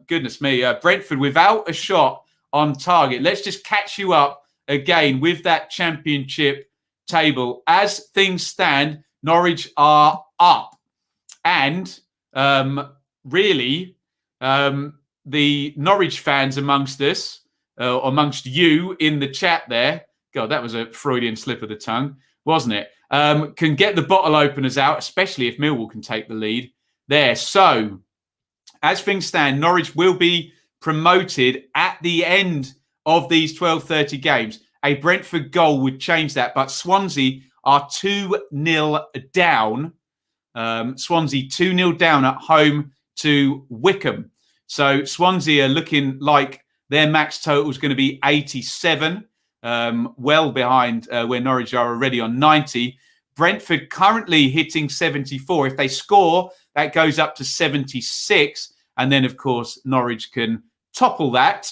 Goodness me. Brentford without a shot on target. Let's just catch you up again with that championship table. As things stand, Norwich are up. And really, the Norwich fans amongst us, amongst you in the chat there, God, that was a Freudian slip of the tongue, wasn't it? Can get the bottle openers out, especially if Millwall can take the lead there. So, as things stand, Norwich will be promoted at the end of these 12:30 games. A Brentford goal would change that, but Swansea are 2-0 down. Swansea 2-0 down at home to Wycombe. So Swansea are looking like their max total is going to be 87, well behind where Norwich are already on 90. Brentford currently hitting 74. If they score, that goes up to 76. And then, of course, Norwich can topple that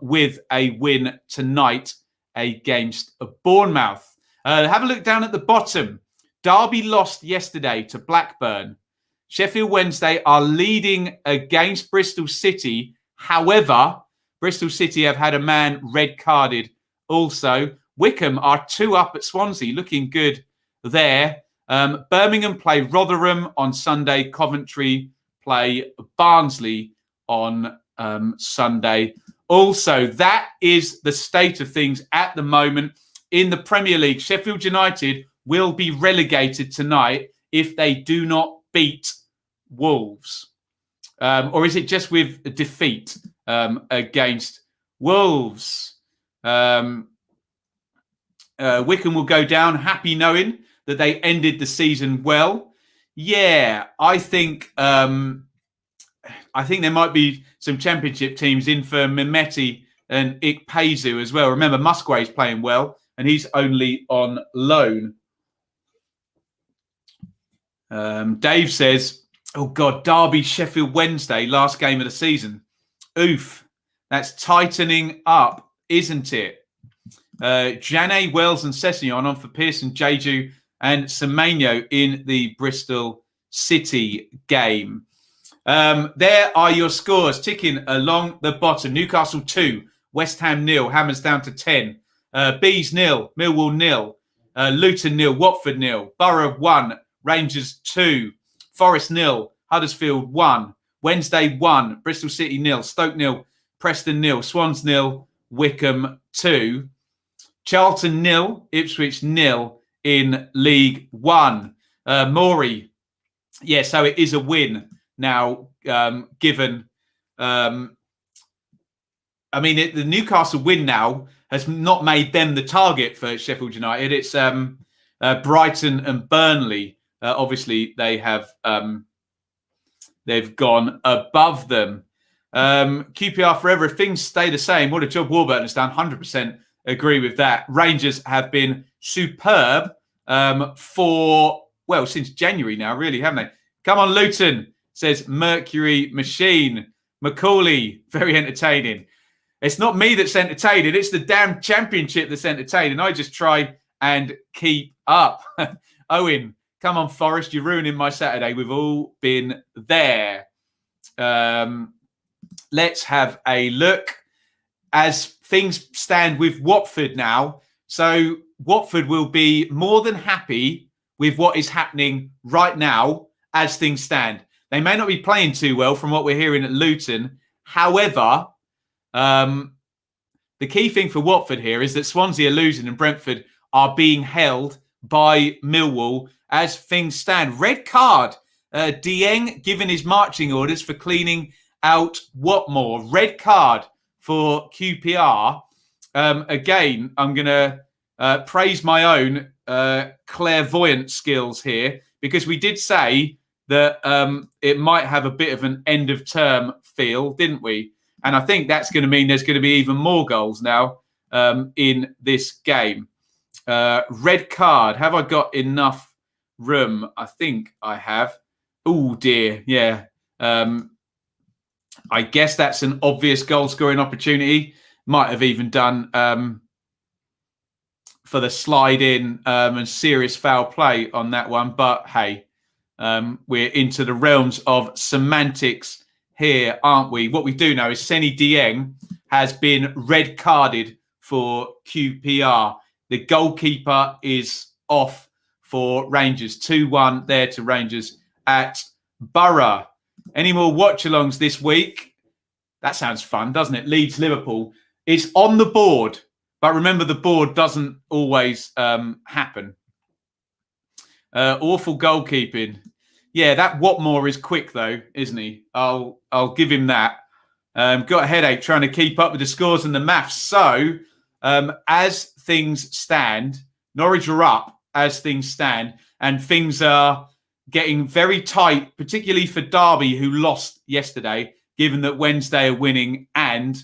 with a win tonight against Bournemouth. Have a look down at the bottom. Derby lost yesterday to Blackburn. Sheffield Wednesday are leading against Bristol City. However, Bristol City have had a man red carded also. Wycombe are 2 up at Swansea, looking good there. Birmingham play Rotherham on Sunday. Coventry play Barnsley on Sunday. Also, that is the state of things at the moment in the Premier League. Sheffield United will be relegated tonight if they do not beat Wolves. Or is it just with a defeat against Wolves? Wycombe will go down, happy knowing that they ended the season well. Yeah, I think there might be some championship teams in for Mehmeti and Ikpeazu as well. Remember, Musgrave's playing well, and he's only on loan. Dave says, Oh, God, Derby, Sheffield Wednesday, last game of the season. Oof, that's tightening up, isn't it? Janet, Wells and Sessegnon on for Pearson, Jeju and Semenyo in the Bristol City game. There are your scores ticking along the bottom. Newcastle 2, West Ham 0, Hammers down to 10. Bees 0, Millwall 0, Luton 0, Watford 0, Borough 1, Rangers 2, Forest 0, Huddersfield 1, Wednesday 1, Bristol City 0, Stoke 0, Preston 0, Swans 0, Wickham 2. Charlton 0, Ipswich 0 in League One. Morey, yeah, so it is a win now, given. The Newcastle win now has not made them the target for Sheffield United. It's Brighton and Burnley. Obviously, they have they've gone above them. QPR forever. If things stay the same, what a job Warburton has done. 100%. Agree with that. Rangers have been superb since January now, really, haven't they? Come on, Luton, says Mercury Machine. Macaulay, very entertaining. It's not me that's entertaining. It's the damn championship that's entertaining. I just try and keep up. Owen, come on, Forest. You're ruining my Saturday. We've all been there. Let's have a look as things stand with Watford now. So Watford will be more than happy with what is happening right now as things stand. They may not be playing too well from what we're hearing at Luton. However, the key thing for Watford here is that Swansea are losing and Brentford are being held by Millwall as things stand. Red card. Dieng given his marching orders for cleaning out Watmore. Red card for QPR. Again, I'm going to praise my own clairvoyant skills here, because we did say that it might have a bit of an end of term feel, didn't we? And I think that's going to mean there's going to be even more goals now in this game. Red card. Have I got enough room? I think I have. Oh, dear. Yeah. I guess that's an obvious goal scoring opportunity. Might have even done for the slide in and serious foul play on that one. But hey, we're into the realms of semantics here, aren't we? What we do know is Seny Dieng has been red carded for QPR. The goalkeeper is off for Rangers. 2-1 there to Rangers at Borough. Any more watch-alongs this week? That sounds fun, doesn't it? Leeds-Liverpool is on the board. But remember, the board doesn't always happen. Awful goalkeeping. Yeah, that Watmore is quick, though, isn't he? I'll give him that. Got a headache trying to keep up with the scores and the maths. So, as things stand, Norwich are up as things stand, and things are getting very tight, particularly for Derby, who lost yesterday, given that Wednesday are winning and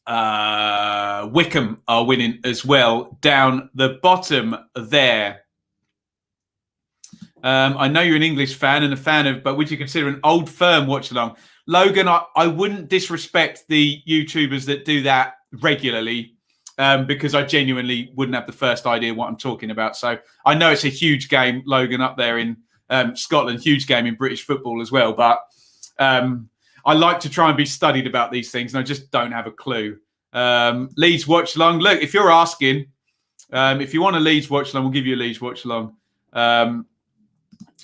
Wickham are winning as well down the bottom there. I know you're an English fan and a fan of, but would you consider an old firm watch along? Logan, I wouldn't disrespect the YouTubers that do that regularly, because I genuinely wouldn't have the first idea what I'm talking about. So I know it's a huge game, Logan, up there in Scotland, huge game in British football as well. But I like to try and be studied about these things, and I just don't have a clue. Leeds watch along. Look, if you're asking, if you want a Leeds watch along, we'll give you a Leeds watch along.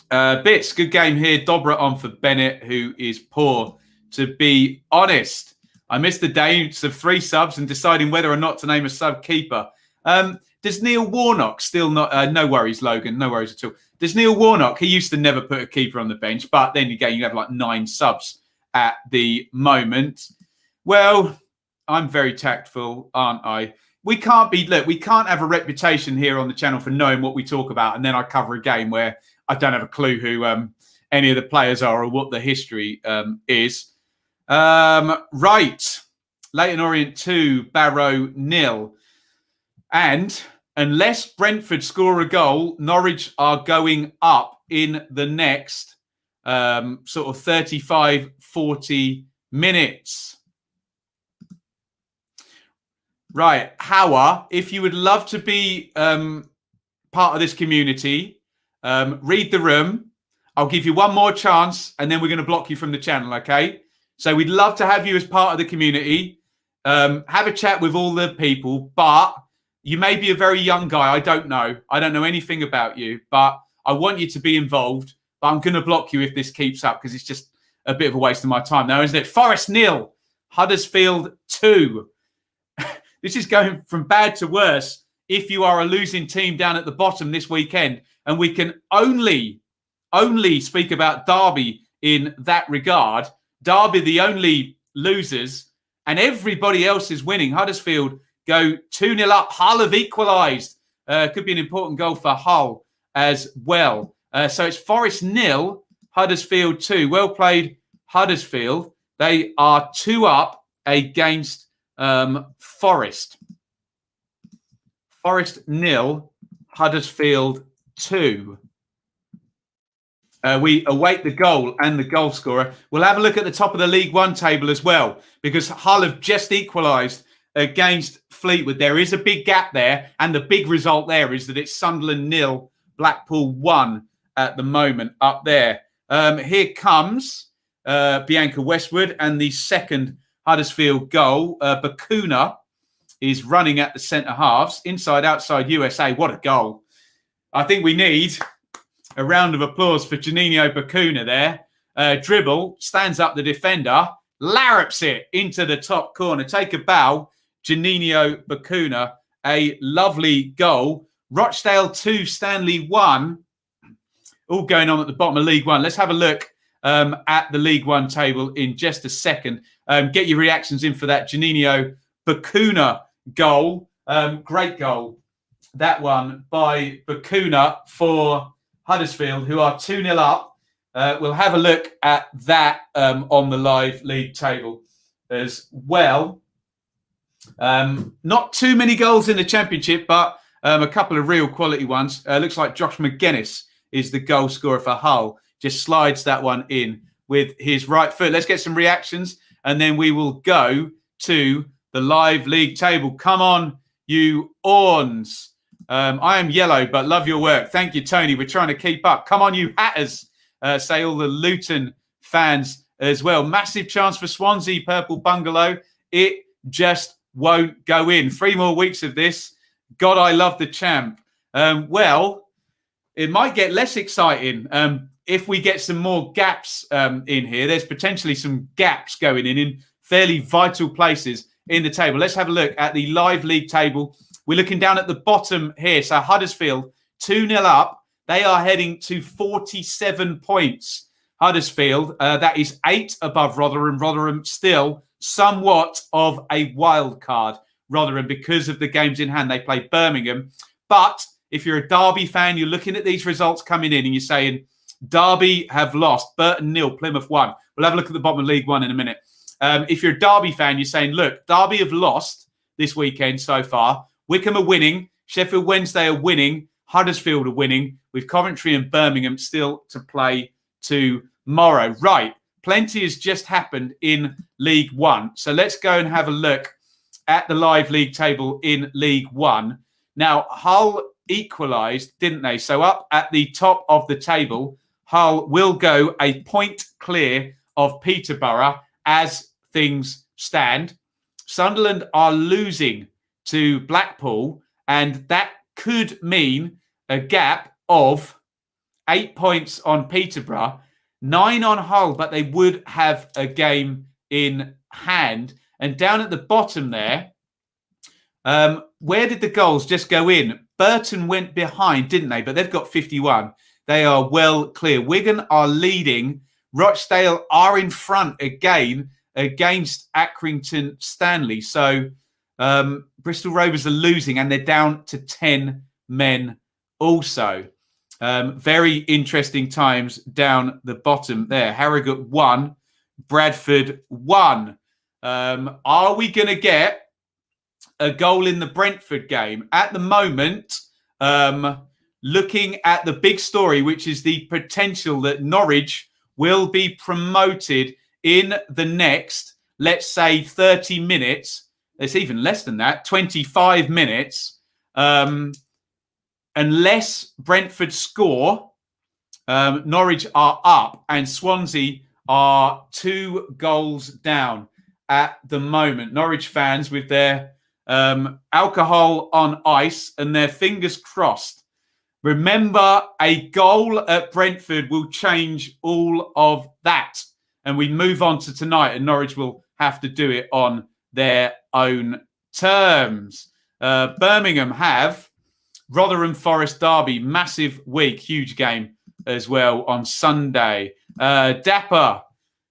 Bits, good game here. Dobra on for Bennett, who is poor, to be honest. I missed the dates of 3 subs and deciding whether or not to name a sub keeper. Does Neil Warnock still not... no worries, Logan. No worries at all. Does Neil Warnock... He used to never put a keeper on the bench, but then again, you have like 9 subs at the moment. Well, I'm very tactful, aren't I? We can't be... Look, we can't have a reputation here on the channel for knowing what we talk about, and then I cover a game where I don't have a clue who any of the players are or what the history is. Right. Leyton Orient 2, Barrow 0. And unless Brentford score a goal, Norwich are going up in the next sort of 35, 40 minutes. Right, Howard, if you would love to be part of this community, read the room. I'll give you one more chance and then we're going to block you from the channel, okay? So we'd love to have you as part of the community. Have a chat with all the people, but you may be a very young guy. I don't know. I don't know anything about you, but I want you to be involved. But I'm going to block you if this keeps up because it's just a bit of a waste of my time now, isn't it? Forest 0, Huddersfield 2. This is going from bad to worse if you are a losing team down at the bottom this weekend. And we can only speak about Derby in that regard. Derby, the only losers, and everybody else is winning. Huddersfield go 2-0 up. Hull have equalised. Could be an important goal for Hull as well. So it's Forest 0, Huddersfield 2. Well played, Huddersfield. They are 2 up against Forest. Forest 0, Huddersfield 2. We await the goal and the goal scorer. We'll have a look at the top of the League One table as well, because Hull have just equalised against Fleetwood. There is a big gap there, and the big result there is that it's Sunderland 0, Blackpool 1 at the moment up there. Here comes Bianca Westwood and the second Huddersfield goal. Bakuna is running at the centre halves. Inside, outside USA. What a goal. I think we need a round of applause for Juninho Bakuna there. Dribble, stands up the defender, larrups it into the top corner. Take a bow, Juninho Bakuna. A lovely goal. Rochdale 2, Stanley 1. All going on at the bottom of League One. Let's have a look at the League One table in just a second. Get your reactions in for that Juninho Bakuna goal. Great goal. That one by Bakuna for Huddersfield, who are 2-0 up. We'll have a look at that on the live league table as well. Not too many goals in the Championship, but a couple of real quality ones. Looks like Josh McGuinness is the goal scorer for Hull. Just slides that one in with his right foot. Let's get some reactions, and then we will go to the live league table. Come on, you Orns. I am yellow, but love your work. Thank you, Tony. We're trying to keep up. Come on, you Hatters. Say all the Luton fans as well. Massive chance for Swansea, Purple Bungalow. It just won't go in. 3 more weeks of this. God, I love the champ. Well, it might get less exciting if we get some more gaps in here. There's potentially some gaps going in fairly vital places in the table. Let's have a look at the live league table. We're looking down at the bottom here. So Huddersfield, 2-0 up. They are heading to 47 points. Huddersfield, that is 8 above Rotherham. Rotherham still somewhat of a wild card. Rotherham, because of the games in hand. They play Birmingham. But if you're a Derby fan, you're looking at these results coming in and you're saying, Derby have lost. Burton 0, Plymouth 1. We'll have a look at the bottom of League One in a minute. If you're a Derby fan, you're saying, look, Derby have lost this weekend so far. Wickham are winning. Sheffield Wednesday are winning. Huddersfield are winning, with Coventry and Birmingham still to play tomorrow. Right. Plenty has just happened in League One. So let's go and have a look at the live league table in League One. Now, Hull equalised, didn't they? So up at the top of the table, Hull will go a point clear of Peterborough as things stand. Sunderland are losing to Blackpool, and that could mean a gap of 8 points on Peterborough, 9 on Hull, but they would have a game in hand. And down at the bottom there, where did the goals just go in? Burton went behind, didn't they? But they've got 51. They are well clear. Wigan are leading. Rochdale are in front again against Accrington Stanley. So Bristol Rovers are losing, and they're down to 10 men also. Very interesting times down the bottom there. Harrogate 1, Bradford 1. Are we going to get a goal in the Brentford game? At the moment, looking at the big story, which is the potential that Norwich will be promoted in the next, let's say, 30 minutes. It's even less than that, 25 minutes. Unless Brentford score, Norwich are up and Swansea are 2 goals down at the moment. Norwich fans with their alcohol on ice and their fingers crossed. Remember, a goal at Brentford will change all of that. And we move on to tonight, and Norwich will have to do it on their own terms. Birmingham have Rotherham Forest derby, massive week, huge game as well on Sunday. Dapper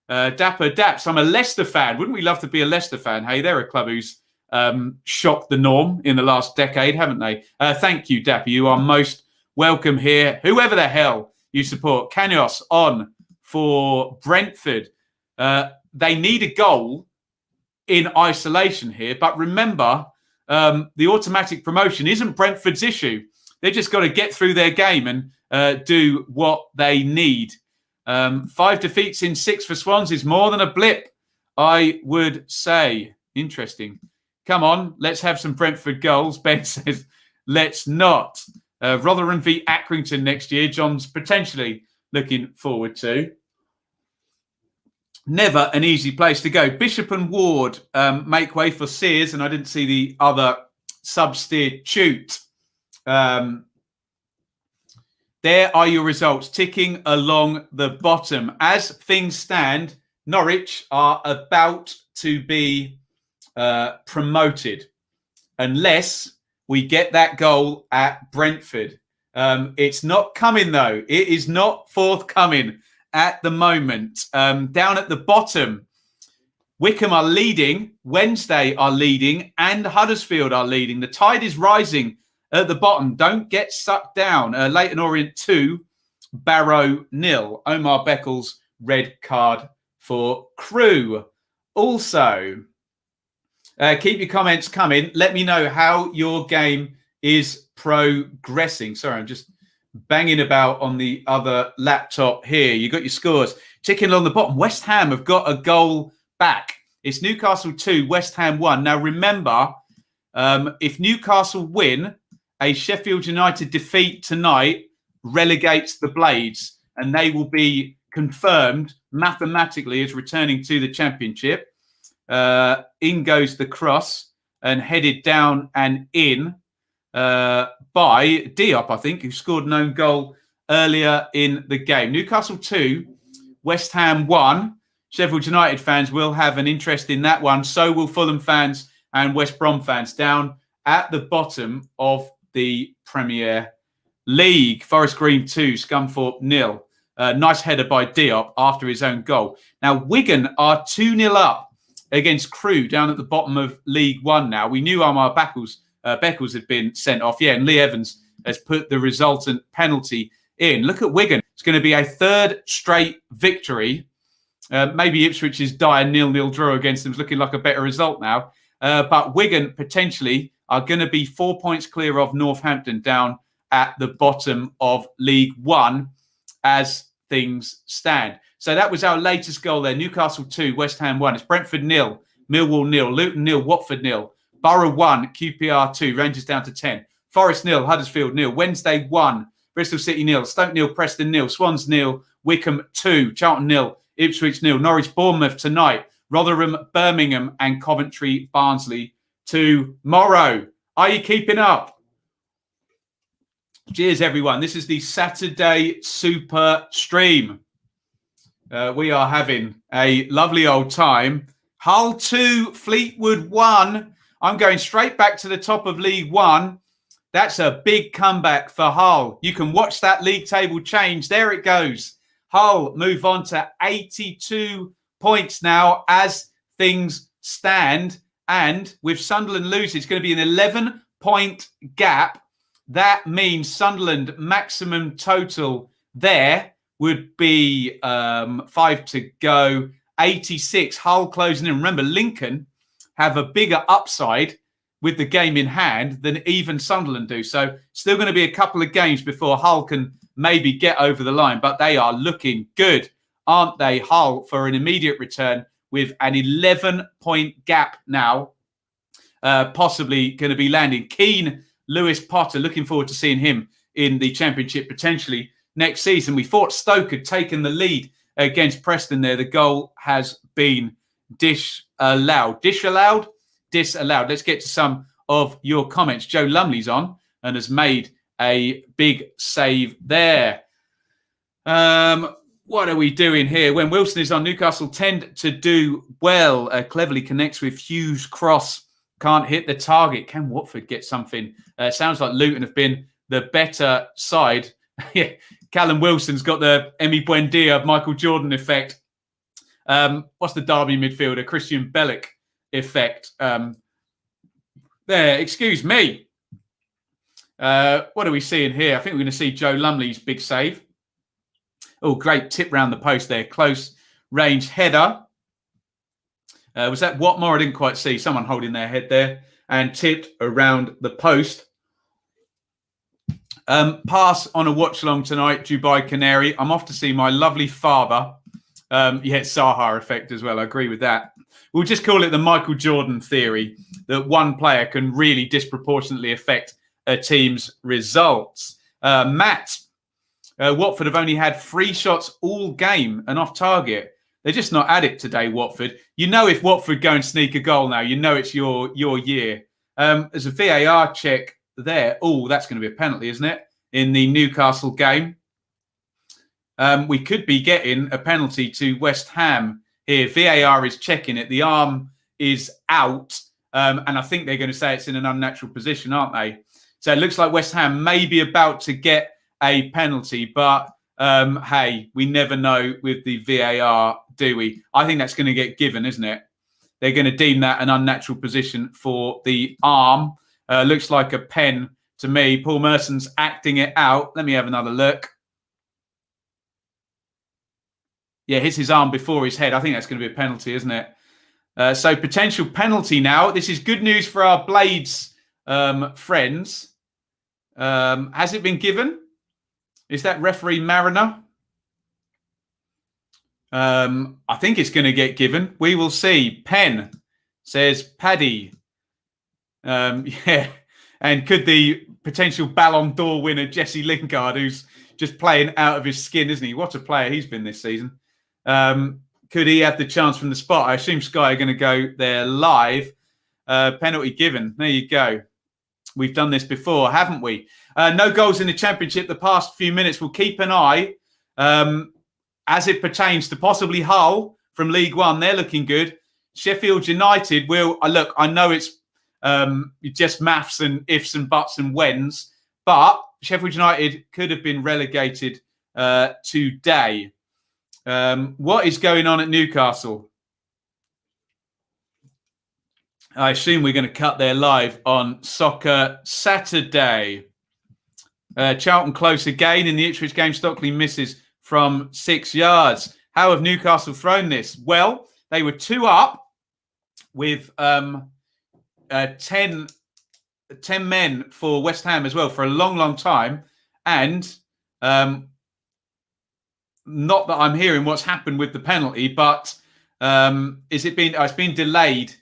Daps. I'm a Leicester fan. Wouldn't we love to be a Leicester fan? Hey, they're a club who's shocked the norm in the last decade, haven't they? Thank you, Dapper. You are most welcome here. Whoever the hell you support. Canos on for Brentford. They need a goal in isolation here. But remember, the automatic promotion isn't Brentford's issue. They've just got to get through their game and do what they need. 5 defeats in 6 for Swans is more than a blip, I would say. Interesting. Come on, let's have some Brentford goals. Ben says, let's not. Rotherham v Accrington next year. John's potentially looking forward to. Never an easy place to go. Bishop and Ward make way for Sears, and I didn't see the other substitute. There are your results ticking along the bottom. As things stand, Norwich are about to be promoted unless we get that goal at Brentford. It's not coming, though. It is not forthcoming at the moment. Down at the bottom, Wycombe are leading, Wednesday are leading, and Huddersfield are leading. The tide is rising at the bottom. Don't get sucked down. Leyton Orient 2, Barrow 0. Omar Beckles, red card for Crew. Also, keep your comments coming. Let me know how your game is progressing. Sorry, I'm just banging about on the other laptop here. You got your scores ticking along the bottom. West Ham have got a goal back. It's Newcastle 2, West Ham 1. Now, remember, if Newcastle win, a Sheffield United defeat tonight relegates the Blades, and they will be confirmed mathematically as returning to the Championship. In goes the cross and headed down and in by Diop, I think, who scored an own goal earlier in the game. Newcastle 2, West Ham 1. Sheffield United fans will have an interest in that one. So will Fulham fans and West Brom fans down at the bottom of the Premier League. Forest Green 2, Scunthorpe 0. Nice header by Diop after his own goal. Now, Wigan are 2-0 up against Crewe down at the bottom of League One now. We knew Omar Beckles had been sent off. Yeah, and Lee Evans has put the resultant penalty in. Look at Wigan. It's going to be a 3rd straight victory. Maybe Ipswich's dire 0-0 draw against them is looking like a better result now. But Wigan potentially are going to be 4 points clear of Northampton down at the bottom of League One as things stand. So that was our latest goal there. Newcastle 2, West Ham 1. It's Brentford 0, Millwall 0, Luton 0, Watford 0, Borough 1, QPR 2, Rangers down to 10. Forest 0, Huddersfield 0, Wednesday 1, Bristol City 0, Stoke 0, Preston 0, Swans 0, Wycombe 2, Charlton 0, Ipswich 0, Norwich Bournemouth tonight, Rotherham, Birmingham and Coventry Barnsley tomorrow. Are you keeping up? Cheers, everyone. This is the Saturday Super Stream. We are having a lovely old time. Hull 2, Fleetwood 1. I'm going straight back to the top of League One. That's a big comeback for Hull. You can watch that league table change. There it goes. Hull move on to 82 points now as things stand. And with Sunderland losing, it's going to be an 11-point gap. That means Sunderland maximum total there would be 5 to go, 86. Hull closing in. Remember, Lincoln have a bigger upside with the game in hand than even Sunderland do. So still going to be a couple of games before Hull can maybe get over the line, but they are looking good, aren't they, Hull, for an immediate return with an 11-point gap now, possibly going to be landing. Keen Lewis Potter, looking forward to seeing him in the Championship potentially next season. We thought Stoke had taken the lead against Preston there. The goal has been disallowed. Disallowed? Let's get to some of your comments. Joe Lumley's on and has made a big save there. What are we doing here? When Wilson is on, Newcastle tend to do well. Cleverly connects with Hughes' cross. Can't hit the target. Can Watford get something? Sounds like Luton have been the better side. Yeah, Callum Wilson's got the Emi Buendia, Michael Jordan effect. What's the Derby midfielder? Christian Bellic effect. There, excuse me. What are we seeing here? I think we're going to see Joe Lumley's big save. Oh, great tip round the post there. Close range header. Was that Watmore? I didn't quite see. Someone holding their head there and tipped around the post. Pass on a watch along tonight, Dubai Canary. I'm off to see my lovely father. Saha effect as well. I agree with that. We'll just call it the Michael Jordan theory, that one player can really disproportionately affect a team's results. Matt, Watford have only had 3 shots all game and off target. They're just not at it today, Watford. You know, if Watford go and sneak a goal now, you know it's your year. There's a VAR check there. Oh, that's going to be a penalty, isn't it? In the Newcastle game. We could be getting a penalty to West Ham here. VAR is checking it. The arm is out. And I think they're going to say it's in an unnatural position, aren't they? So it looks like West Ham may be about to get a penalty. But, hey, we never know with the VAR, do we? I think that's going to get given, isn't it? They're going to deem that an unnatural position for the arm. Looks like a pen to me. Paul Merson's acting it out. Let me have another look. Yeah, hits his arm before his head. I think that's going to be a penalty, isn't it? So potential penalty now. This is good news for our Blades friends. Has it been given? Is that referee Mariner? I think it's going to get given. We will see. Pen says Paddy. Yeah. And could the potential Ballon d'Or winner, Jesse Lingard, who's just playing out of his skin, isn't he? What a player he's been this season. Could he have the chance from the spot? I assume Sky are going to go there live. Penalty given. There you go. We've done this before, haven't we? No goals in the Championship the past few minutes. We'll keep an eye as it pertains to possibly Hull from League One. They're looking good. Sheffield United will... look, I know it's just maths and ifs and buts and whens, but Sheffield United could have been relegated today. What is going on at Newcastle? I assume we're going to cut there live on Soccer Saturday. Charlton close again in the Ipswich game. Stockley misses from 6 yards. How have Newcastle thrown this? Well, they were 2 up with 10 men for West Ham as well for a long, long time. And not that I'm hearing what's happened with the penalty, but it's been delayed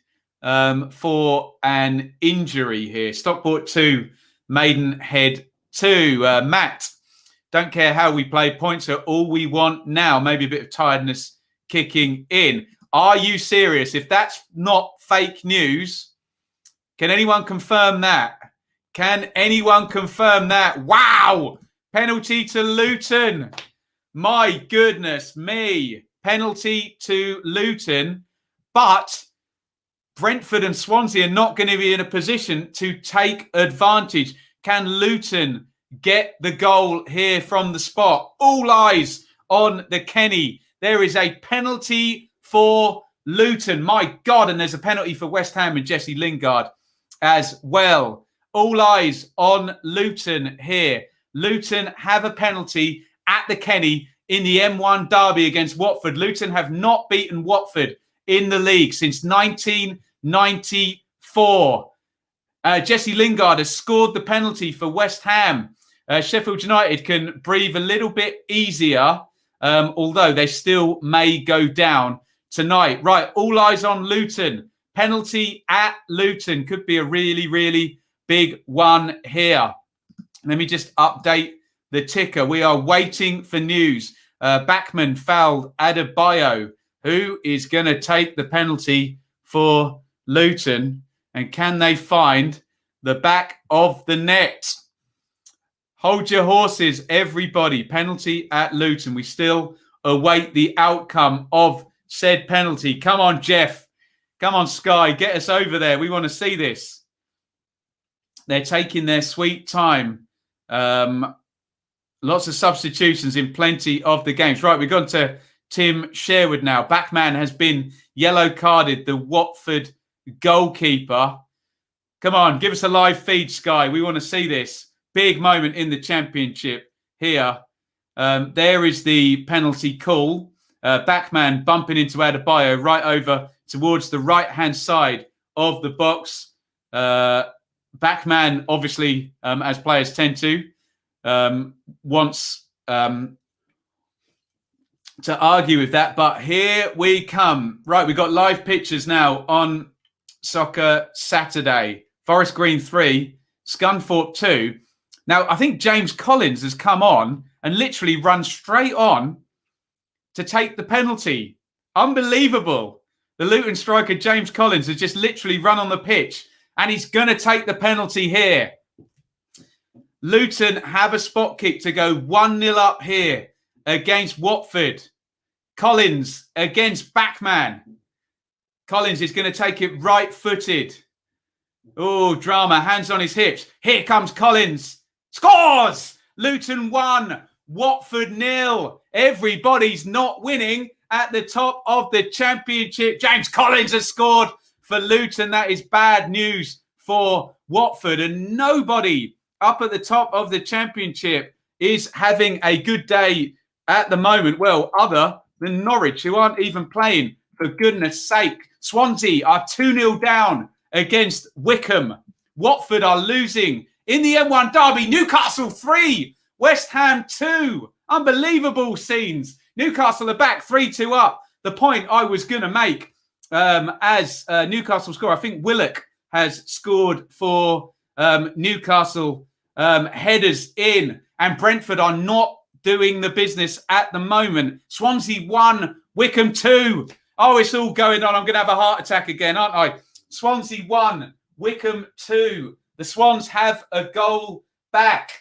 for an injury here. Stockport 2, Maidenhead 2. Matt, don't care how we play. Points are all we want now. Maybe a bit of tiredness kicking in. Are you serious? If that's not fake news, can anyone confirm that? Can anyone confirm that? Wow! Penalty to Luton. My goodness me. Penalty to Luton. But Brentford and Swansea are not going to be in a position to take advantage. Can Luton get the goal here from the spot? All eyes on the Kenny. There is a penalty for Luton. My God, and there's a penalty for West Ham and Jesse Lingard as well. All eyes on Luton here. Luton have a penalty at the Kenny in the M1 derby against Watford. Luton have not beaten Watford in the league since 1994. Jesse Lingard has scored the penalty for West Ham. Sheffield United can breathe a little bit easier, although they still may go down tonight. Right, all eyes on Luton. Penalty at Luton could be a really, really big one here. Let me just update the ticker. We are waiting for news. Backman fouled Adebayo. Who is going to take the penalty for Luton? And can they find the back of the net? Hold your horses, everybody. Penalty at Luton. We still await the outcome of said penalty. Come on, Jeff. Come on, Sky. Get us over there. We want to see this. They're taking their sweet time. Lots of substitutions in plenty of the games. Right, we've gone to Tim Sherwood now. Backman has been yellow carded, the Watford goalkeeper. Come on, give us a live feed, Sky. We want to see this. Big moment in the championship here. There is the penalty call. Backman bumping into Adebayo right over towards the right-hand side of the box. Backman, obviously, as players tend to, wants to argue with that. But here we come. Right, we've got live pictures now on Soccer Saturday. Forest Green 3, Scunthorpe 2. Now, I think James Collins has come on and literally run straight on to take the penalty. Unbelievable. The Luton striker, James Collins, has just literally run on the pitch and he's going to take the penalty here. Luton have a spot kick to go 1-0 up here against Watford. Collins against Backman. Collins is going to take it right-footed. Oh, drama. Hands on his hips. Here comes Collins. Scores! Luton 1, Watford 0. Everybody's not winning at the top of the championship. James Collins has scored for Luton. That is bad news for Watford. And nobody up at the top of the championship is having a good day at the moment. Well, other than Norwich, who aren't even playing, for goodness sake. Swansea are 2-0 down against Wickham. Watford are losing in the M1 derby. Newcastle 3, West Ham 2. Unbelievable scenes. Newcastle are back 3-2 up. The point I was going to make as Newcastle score, I think Willock has scored for Newcastle. Headers in, and Brentford are not doing the business at the moment. Swansea 1, Wickham 2. Oh, it's all going on. I'm going to have a heart attack again, aren't I? Swansea 1, Wickham 2. The Swans have a goal back.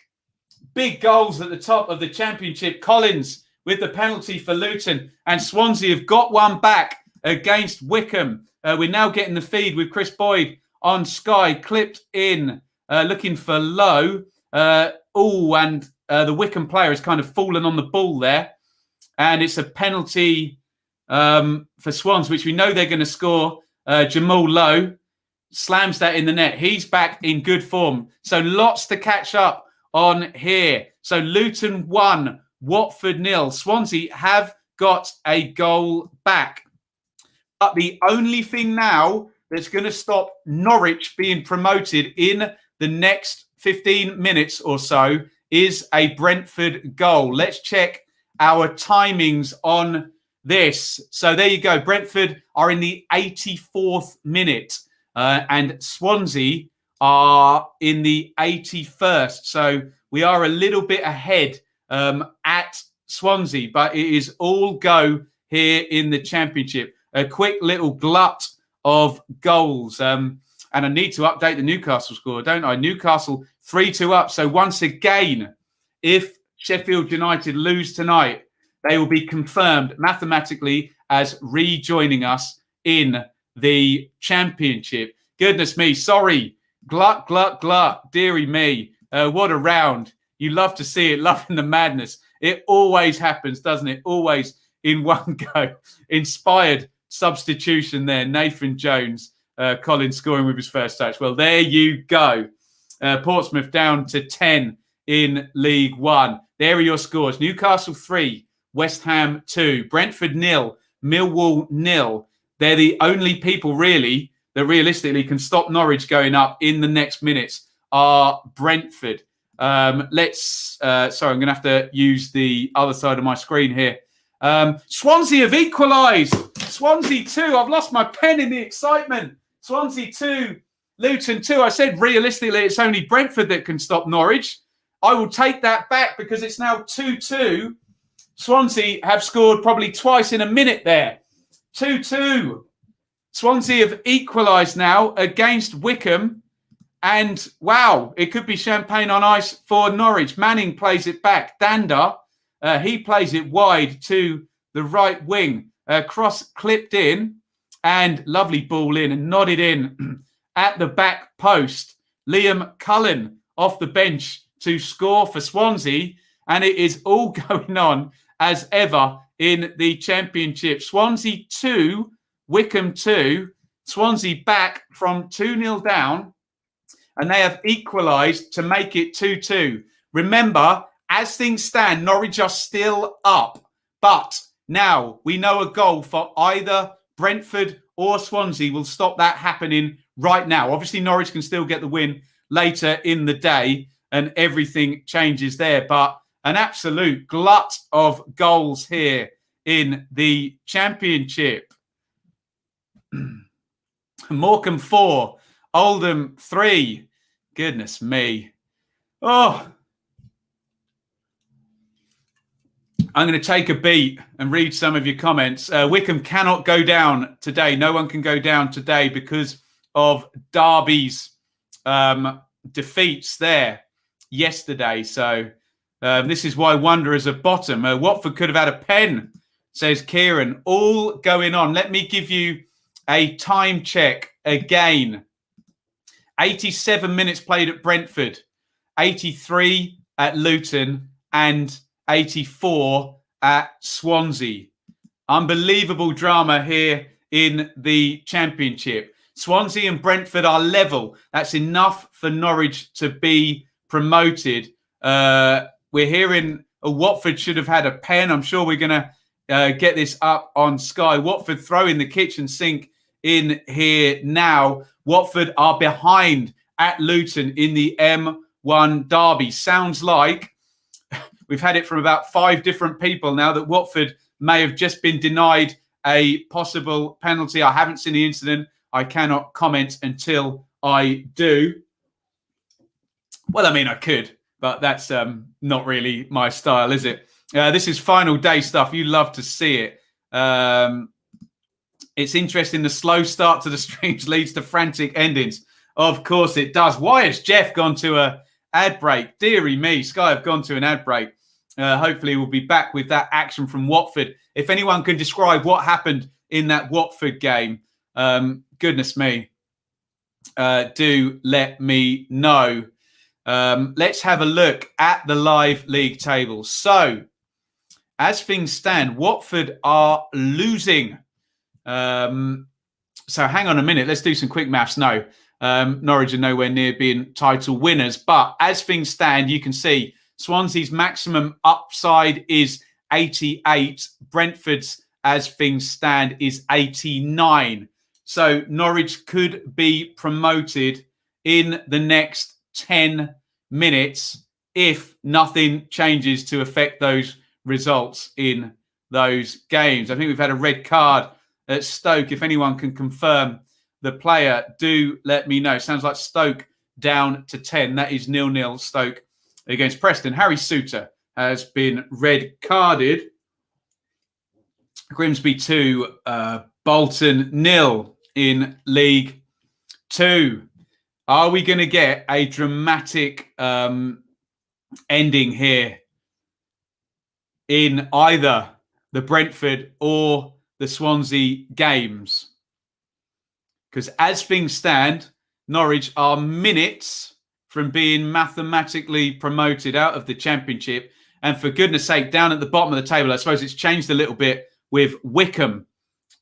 Big goals at the top of the championship. Collins with the penalty for Luton, and Swansea have got one back against Wickham. We're now getting the feed with Chris Boyd on Sky, clipped in, looking for Low. The Wickham player has kind of fallen on the ball there. And it's a penalty for Swans, which we know they're going to score. Jamal Lowe slams that in the net. He's back in good form. So lots to catch up on here. So Luton 1, Watford 0. Swansea have got a goal back. But the only thing now that's going to stop Norwich being promoted in the next 15 minutes or so is a Brentford goal. Let's check our timings on this. So there you go. Brentford are in the 84th minute and Swansea are in the 81st. So we are a little bit ahead at Swansea, but it is all go here in the championship. A quick little glut of goals. And I need to update the Newcastle score, don't I? Newcastle 3-2 up. So once again, if Sheffield United lose tonight, they will be confirmed mathematically as rejoining us in the championship. Goodness me. Sorry. Glut, glut, glut. Deary me. What a round. You love to see it. Loving the madness. It always happens, doesn't it? Always in one go. Inspired substitution there. Nathan Jones. Collins scoring with his first touch. Well, there you go. Portsmouth down to 10 in League One. There are your scores. Newcastle 3, West Ham 2, Brentford 0, Millwall 0. They're the only people really that realistically can stop Norwich going up in the next minutes are Brentford. Sorry, I'm going to have to use the other side of my screen here. Swansea have equalised. Swansea 2. I've lost my pen in the excitement. Swansea 2, Luton 2. I said realistically it's only Brentford that can stop Norwich. I will take that back because it's now 2-2. Swansea have scored probably twice in a minute there. 2-2. Swansea have equalised now against Wycombe. And wow, it could be champagne on ice for Norwich. Manning plays it back. Danda, he plays it wide to the right wing. Cross clipped in and lovely ball in and nodded in at the back post. Liam Cullen off the bench to score for Swansea. And it is all going on as ever in the Championship. Swansea 2, Wycombe 2. Swansea back from 2-0 down. And they have equalised to make it 2-2. Remember, as things stand, Norwich are still up. But now we know a goal for either Brentford or Swansea will stop that happening right now. Obviously, Norwich can still get the win later in the day and everything changes there. But an absolute glut of goals here in the Championship. Morecambe 4, Oldham 3. Goodness me. Oh. I'm going to take a beat and read some of your comments. Wycombe cannot go down today. No one can go down today because of Derby's defeats there yesterday. So this is why Wanderers are bottom. Watford could have had a pen, says Kieran. All going on. Let me give you a time check again. 87 minutes played at Brentford, 83 at Luton, and 84 at Swansea. Unbelievable drama here in the Championship. Swansea and Brentford are level. That's enough for Norwich to be promoted. We're hearing Watford should have had a pen. I'm sure we're going to get this up on Sky. Watford throwing the kitchen sink in here now. Watford are behind at Luton in the M1 derby. Sounds like we've had it from about 5 different people now that Watford may have just been denied a possible penalty. I haven't seen the incident. I cannot comment until I do. Well, I mean, I could, but that's not really my style, is it? This is final day stuff. You love to see it. It's interesting. The slow start to the streams leads to frantic endings. Of course it does. Why has Jeff gone to an ad break? Deary me, Sky have gone to an ad break. Hopefully we'll be back with that action from Watford. If anyone can describe what happened in that Watford game, goodness me, do let me know. Let's have a look at the live league table. So, as things stand, Watford are losing. So hang on a minute. Let's do some quick maths. No, Norwich are nowhere near being title winners. But as things stand, you can see Swansea's maximum upside is 88. Brentford's, as things stand, is 89. So Norwich could be promoted in the next 10 minutes if nothing changes to affect those results in those games. I think we've had a red card at Stoke. If anyone can confirm the player, do let me know. Sounds like Stoke down to 10. That is 0-0 Stoke against Preston. Harry Suter has been red carded. Grimsby 2, Bolton 0 in League 2. Are we going to get a dramatic ending here in either the Brentford or the Swansea games? Because as things stand, Norwich are minutes from being mathematically promoted out of the Championship. And for goodness sake, down at the bottom of the table, I suppose it's changed a little bit with Wycombe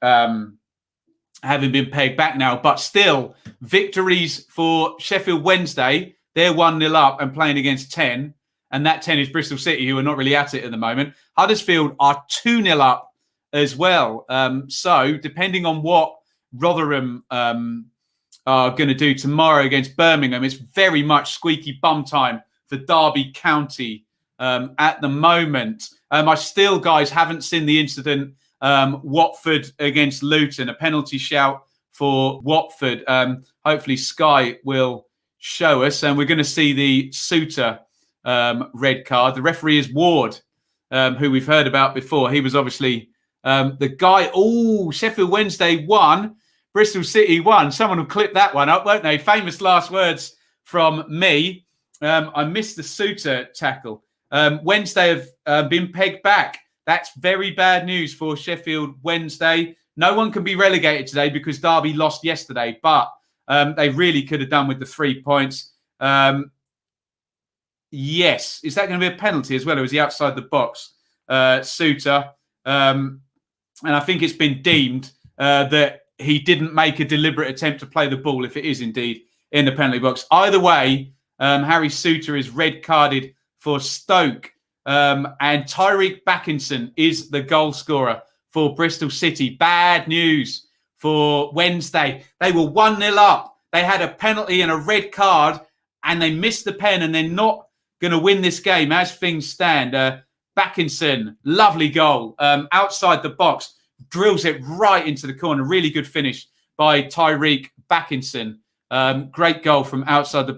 having been pegged back now. But still, victories for Sheffield Wednesday. They're 1-0 up and playing against 10. And that 10 is Bristol City, who are not really at it at the moment. Huddersfield are 2-0 up as well. So depending on what Rotherham are going to do tomorrow against Birmingham. It's very much squeaky bum time for Derby County at the moment. I still, guys, haven't seen the incident Watford against Luton, a penalty shout for Watford. Hopefully Sky will show us, and we're going to see the Suter red card. The referee is Ward, who we've heard about before. He was obviously the guy. Oh, Sheffield Wednesday won. Bristol City won. Someone will clip that one up, won't they? Famous last words from me. I missed the Suter tackle. Wednesday have been pegged back. That's very bad news for Sheffield Wednesday. No one can be relegated today because Derby lost yesterday, but they really could have done with the 3 points. Yes. Is that going to be a penalty as well, or is he outside the box? Suter. And I think it's been deemed that he didn't make a deliberate attempt to play the ball, if it is indeed in the penalty box. Either way, Harry Suter is red carded for Stoke. And Tyreek Backinson is the goal scorer for Bristol City. Bad news for Wednesday. They were 1-0 up. They had a penalty and a red card, and they missed the pen, and they're not going to win this game as things stand. Backinson, lovely goal. Outside the box, drills it right into the corner. Really good finish by Tyreek Backinson. Great goal from outside the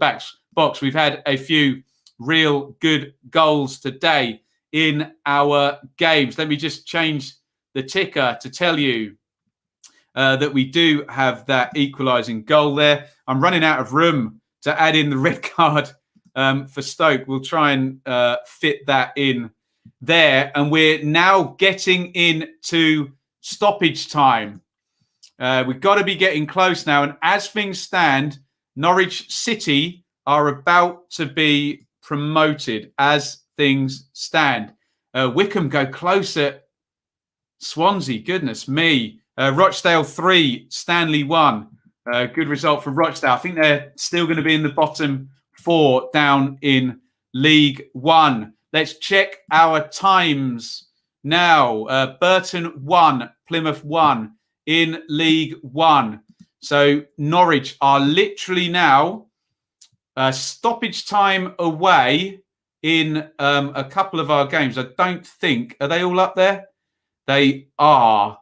box. We've had a few real good goals today in our games. Let me just change the ticker to tell you that we do have that equalising goal there. I'm running out of room to add in the red card for Stoke. We'll try and fit that in there. And we're now getting into stoppage time. We've got to be getting close now. And as things stand, Norwich City are about to be promoted as things stand. Wickham go closer. Swansea, goodness me. Rochdale 3, Stanley 1. Good result for Rochdale. I think they're still going to be in the bottom 4 down in League 1. Let's check our times now. Burton 1, Plymouth 1 in League 1. So Norwich are literally now stoppage time away in a couple of our games. I don't think, are they all up there? They are.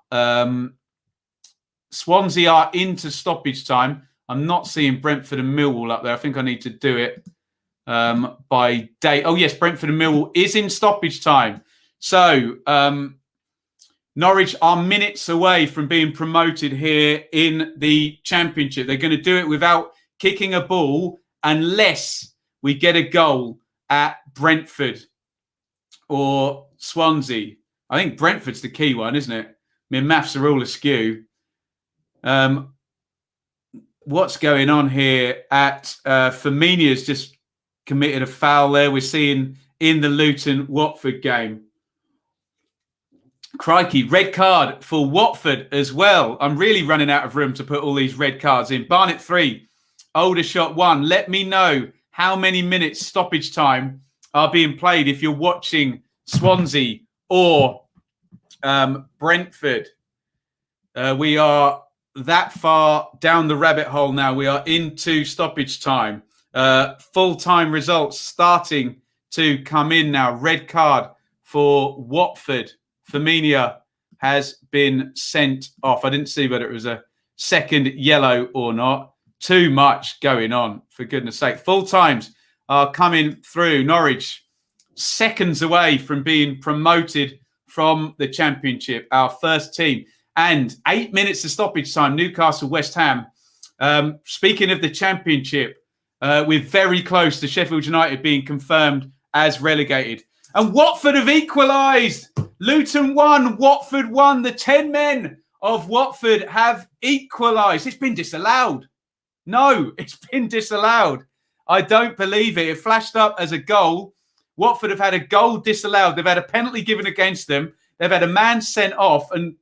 Swansea are into stoppage time. I'm not seeing Brentford and Millwall up there. I think I need to do it by date. Oh, yes, Brentford and Millwall is in stoppage time. So Norwich are minutes away from being promoted here in the Championship. They're going to do it without kicking a ball unless we get a goal at Brentford or Swansea. I think Brentford's the key one, isn't it? I mean, maths are all askew. What's going on here at Firminia's just committed a foul there. We're seeing in the Luton-Watford game. Crikey, red card for Watford as well. I'm really running out of room to put all these red cards in. Barnet 3, Aldershot 1. Let me know how many minutes stoppage time are being played if you're watching Swansea or Brentford. We are that far down the rabbit hole now. We are into stoppage time. Full-time results starting to come in now. Red card for Watford. Firmino has been sent off. I didn't see whether it was a second yellow or not. Too much going on, for goodness sake. Full times are coming through. Norwich, seconds away from being promoted from the Championship, our first team. And 8 minutes of stoppage time, Newcastle, West Ham. Speaking of the Championship, we're very close to Sheffield United being confirmed as relegated. And Watford have equalised. Luton 1, Watford 1. The 10 men of Watford have equalised. It's been disallowed. No, it's been disallowed. I don't believe it. It flashed up as a goal. Watford have had a goal disallowed. They've had a penalty given against them. They've had a man sent off and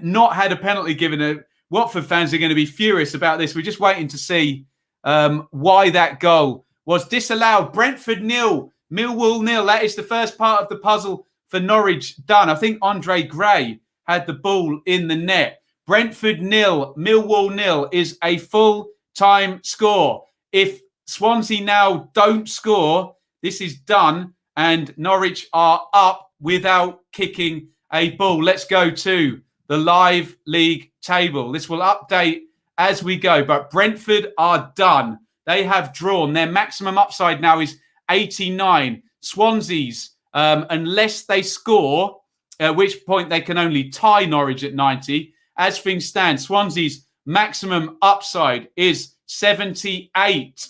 not had a penalty given. Watford fans are going to be furious about this. We're just waiting to see why that goal was disallowed. Brentford 0, Millwall 0. That is the first part of the puzzle for Norwich done. I think Andre Gray had the ball in the net. Brentford 0, Millwall 0 is a full-time score. If Swansea now don't score, this is done, and Norwich are up without kicking a ball. Let's go to the live league table. This will update as we go, but Brentford are done. They have drawn. Their maximum upside now is 89. Swansea's, unless they score, at which point they can only tie Norwich at 90. As things stand, Swansea's maximum upside is 78.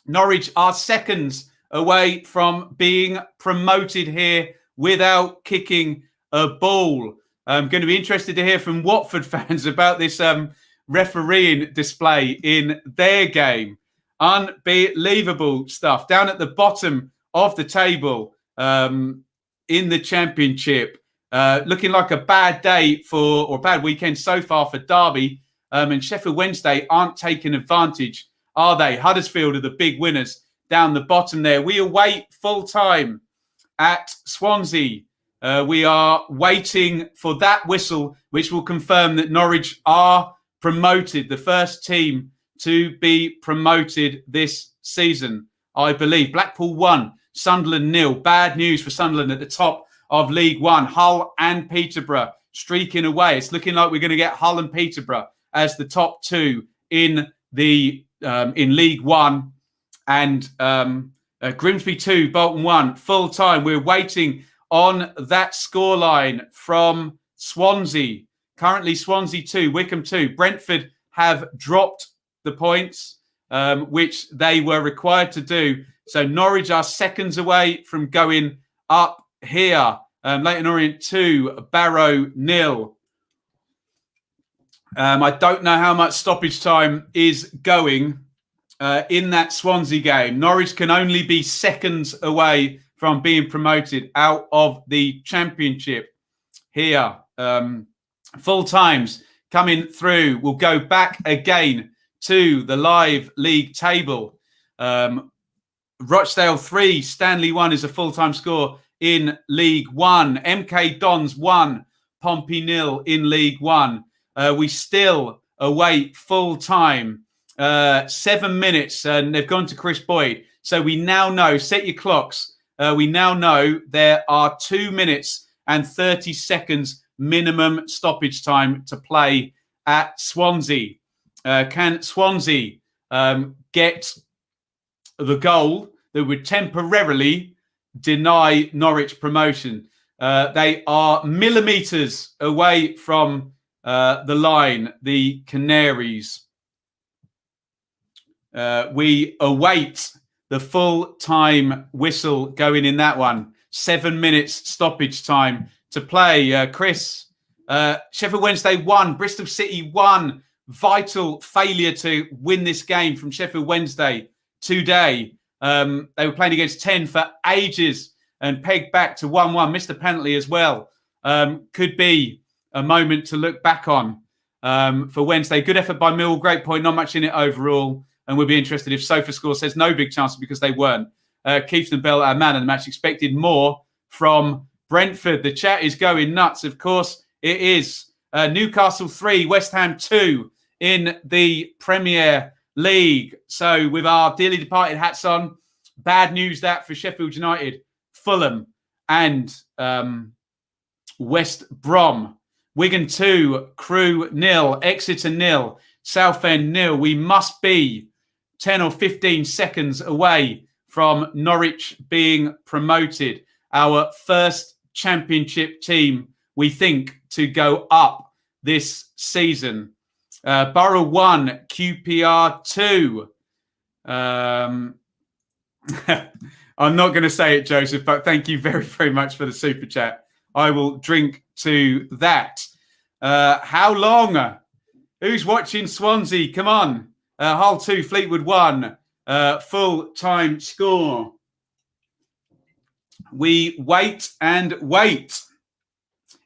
Norwich are seconds away from being promoted here without kicking a ball. I'm going to be interested to hear from Watford fans about this refereeing display in their game. Unbelievable stuff. Down at the bottom of the table in the Championship, looking like a bad day or a bad weekend so far for Derby. And Sheffield Wednesday aren't taking advantage, are they? Huddersfield are the big winners down the bottom there. We await full time at Swansea. We are waiting for that whistle, which will confirm that Norwich are promoted, the first team to be promoted this season, I believe. Blackpool 1, Sunderland 0. Bad news for Sunderland at the top of League One. Hull and Peterborough streaking away. It's looking like we're going to get Hull and Peterborough as the top two in the in League One, and Grimsby 2, Bolton 1, full time. We're waiting on that scoreline from Swansea. Currently Swansea 2, Wycombe 2. Brentford have dropped the points, which they were required to do. So Norwich are seconds away from going up here. Leyton Orient 2, Barrow 0. I don't know how much stoppage time is going in that Swansea game. Norwich can only be seconds away from being promoted out of the Championship here. Full times coming through. We'll go back again to the live league table. Rochdale 3, Stanley 1 is a full-time score in League One. MK Dons 1, Pompey 0 in League One. We still await full time. 7 minutes, and they've gone to Chris Boyd. So we now know, set your clocks. We now know there are 2 minutes and 30 seconds minimum stoppage time to play at Swansea. Can Swansea get the goal that would temporarily deny Norwich promotion? They are millimetres away from the line, the Canaries. We await the full-time whistle going in that one. 7 minutes stoppage time to play. Chris, Sheffield Wednesday 1, Bristol City 1. Vital failure to win this game from Sheffield Wednesday today. They were playing against 10 for ages and pegged back to 1-1. Missed a penalty as well. Could be a moment to look back on for Wednesday. Good effort by Millwall. Great point. Not much in it overall. And we'll be interested if SofaScore says no big chances because they weren't. Keith and Bell, our man of the match, expected more from Brentford. The chat is going nuts. Of course, it is. Newcastle 3, West Ham 2 in the Premier League. So with our dearly departed hats on, bad news that for Sheffield United, Fulham and West Brom. Wigan 2, Crew 0, Exeter 0, Southend 0. We must be 10 or 15 seconds away from Norwich being promoted. Our first Championship team, we think, to go up this season. Borough 1, QPR 2. I'm not going to say it, Joseph, but thank you very, very much for the super chat. I will drink to that. How long? Who's watching Swansea? Come on. Hull 2, Fleetwood 1. Full-time score. We wait and wait.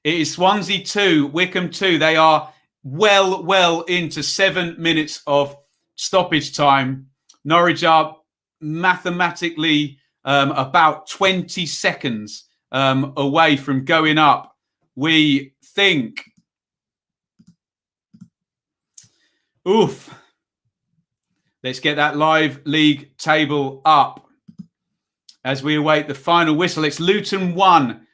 It is Swansea 2, Wycombe 2. They are well into 7 minutes of stoppage time. Norwich are mathematically about 20 seconds away from going up. We think Oof. Let's get that live league table up as we await the final whistle. It's Luton 1,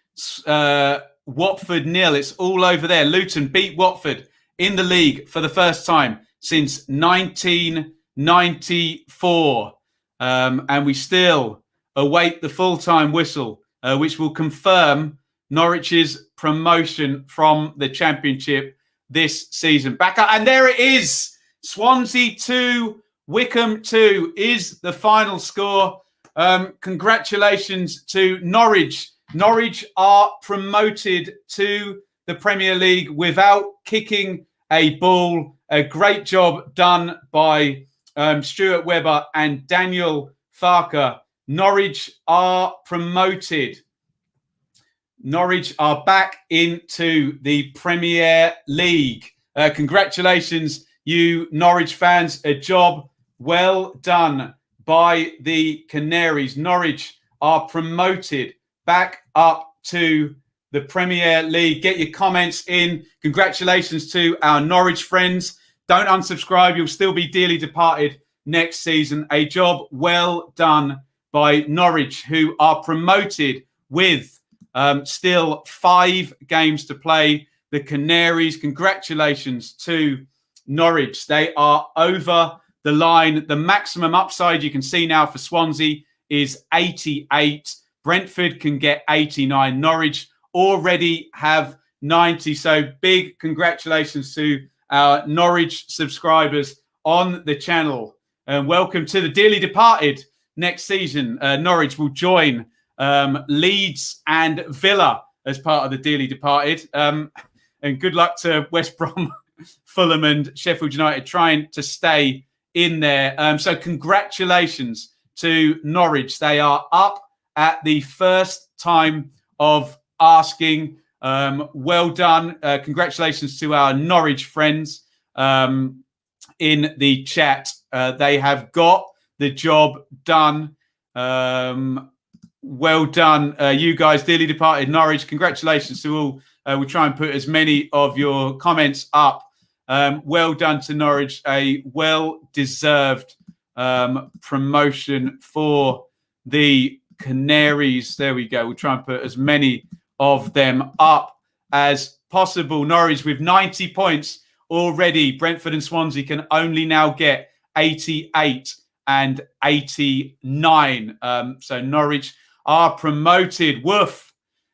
Watford 0. It's all over there. Luton beat Watford in the league for the first time since 1994. And we still await the full-time whistle, which will confirm Norwich's promotion from the Championship this season. Back up, and there it is. Swansea 2, Wycombe 2 is the final score. Congratulations to Norwich. Norwich are promoted to the Premier League without kicking a ball. A great job done by Stuart Webber and Daniel Farker. Norwich are promoted. Norwich are back into the Premier League. Congratulations, you Norwich fans. A job well done by the Canaries. Norwich are promoted back up to the Premier League. Get your comments in. Congratulations to our Norwich friends. Don't unsubscribe. You'll still be dearly departed next season. A job well done by Norwich, who are promoted with still 5 games to play. The Canaries, congratulations to Norwich. They are over the line. The maximum upside you can see now for Swansea is 88. Brentford can get 89. Norwich already have 90. So big congratulations to our Norwich subscribers on the channel. And welcome to the dearly departed next season. Norwich will join Leeds and Villa as part of the dearly departed. And good luck to West Brom, Fulham and Sheffield United trying to stay in there. So congratulations to Norwich. They are up at the first time of asking. Well done. Congratulations to our Norwich friends in the chat. They have got the job done. Well done, you guys, dearly departed Norwich. Congratulations to all. We'll try and put as many of your comments up. Well done to Norwich. A well-deserved promotion for the Canaries. There we go. We'll try and put as many of them up as possible. Norwich with 90 points already. Brentford and Swansea can only now get 88 and 89. So Norwich are promoted. Woof.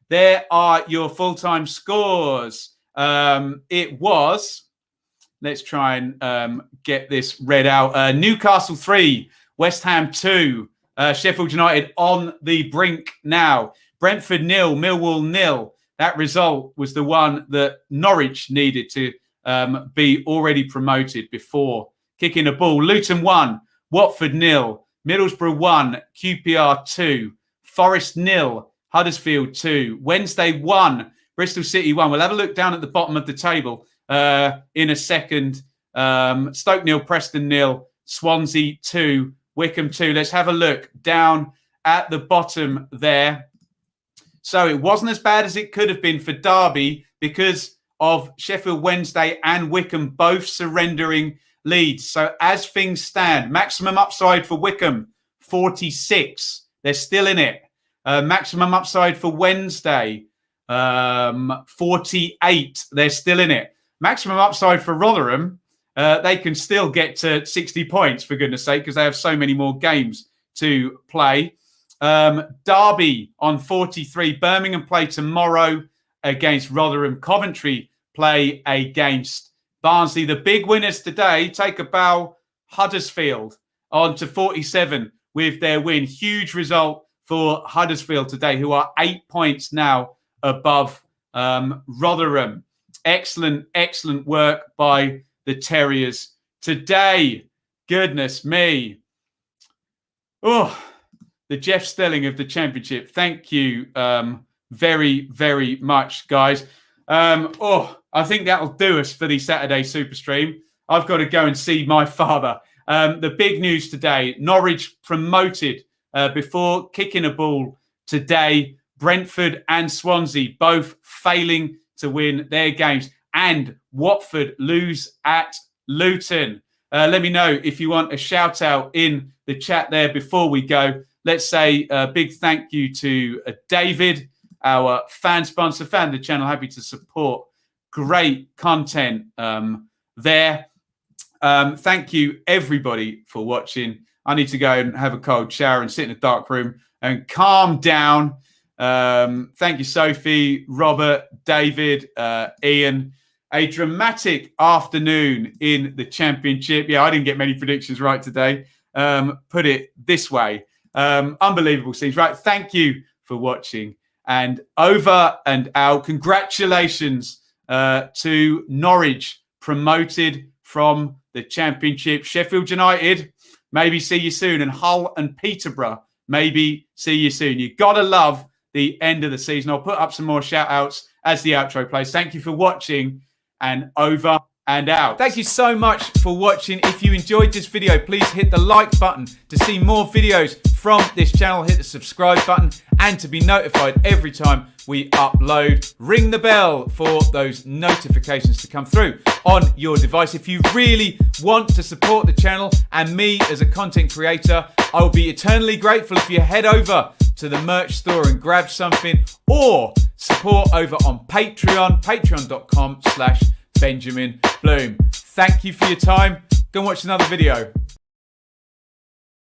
There are your full-time scores. It was, let's try and get this read out. Newcastle 3, West Ham 2, Sheffield United on the brink now. Brentford 0, Millwall 0. That result was the one that Norwich needed to be already promoted before kicking a ball. Luton 1, Watford 0, Middlesbrough 1, QPR 2, Forest 0, Huddersfield 2, Wednesday 1, Bristol City 1. We'll have a look down at the bottom of the table in a second. Stoke 0, Preston 0, Swansea 2, Wycombe 2. Let's have a look down at the bottom there. So it wasn't as bad as it could have been for Derby because of Sheffield Wednesday and Wycombe both surrendering leads. So as things stand, maximum upside for Wycombe, 46. They're still in it. Maximum upside for Wednesday, 48. They're still in it. Maximum upside for Rotherham, they can still get to 60 points, for goodness sake, because they have so many more games to play. Derby on 43. Birmingham play tomorrow against Rotherham. Coventry play against Barnsley. The big winners today take a bow. Huddersfield on to 47 with their win. Huge result for Huddersfield today, who are 8 points now above Rotherham. Excellent, excellent work by the Terriers today. Goodness me. Oh, the Jeff Stelling of the Championship. Thank you very, very much, guys. I think that'll do us for the Saturday Super Stream. I've got to go and see my father. The big news today, Norwich promoted before kicking a ball today. Brentford and Swansea both failing to win their games. And Watford lose at Luton. Let me know if you want a shout out in the chat there before we go. Let's say a big thank you to David, our fan sponsor, fan of the channel, happy to support great content there. Thank you, everybody, for watching. I need to go and have a cold shower and sit in a dark room and calm down. Thank you, Sophie, Robert, David, Iain. A dramatic afternoon in the championship. Yeah, I didn't get many predictions right today. Put it this way. Unbelievable scenes. Right, thank you for watching. And over and out. Congratulations to Norwich, promoted from the championship. Sheffield United, maybe see you soon. And Hull and Peterborough, maybe see you soon. You've got to love the end of the season. I'll put up some more shout outs as the outro plays. Thank you for watching, and over and out. Thank you so much for watching. If you enjoyed this video, please hit the like button to see more videos from this channel. Hit the subscribe button, and to be notified every time we upload, ring the bell for those notifications to come through on your device. If you really want to support the channel and me as a content creator, I will be eternally grateful if you head over to the merch store and grab something, or support over on Patreon, patreon.com/Benjamin Bloom. Thank you for your time. Go and watch another video.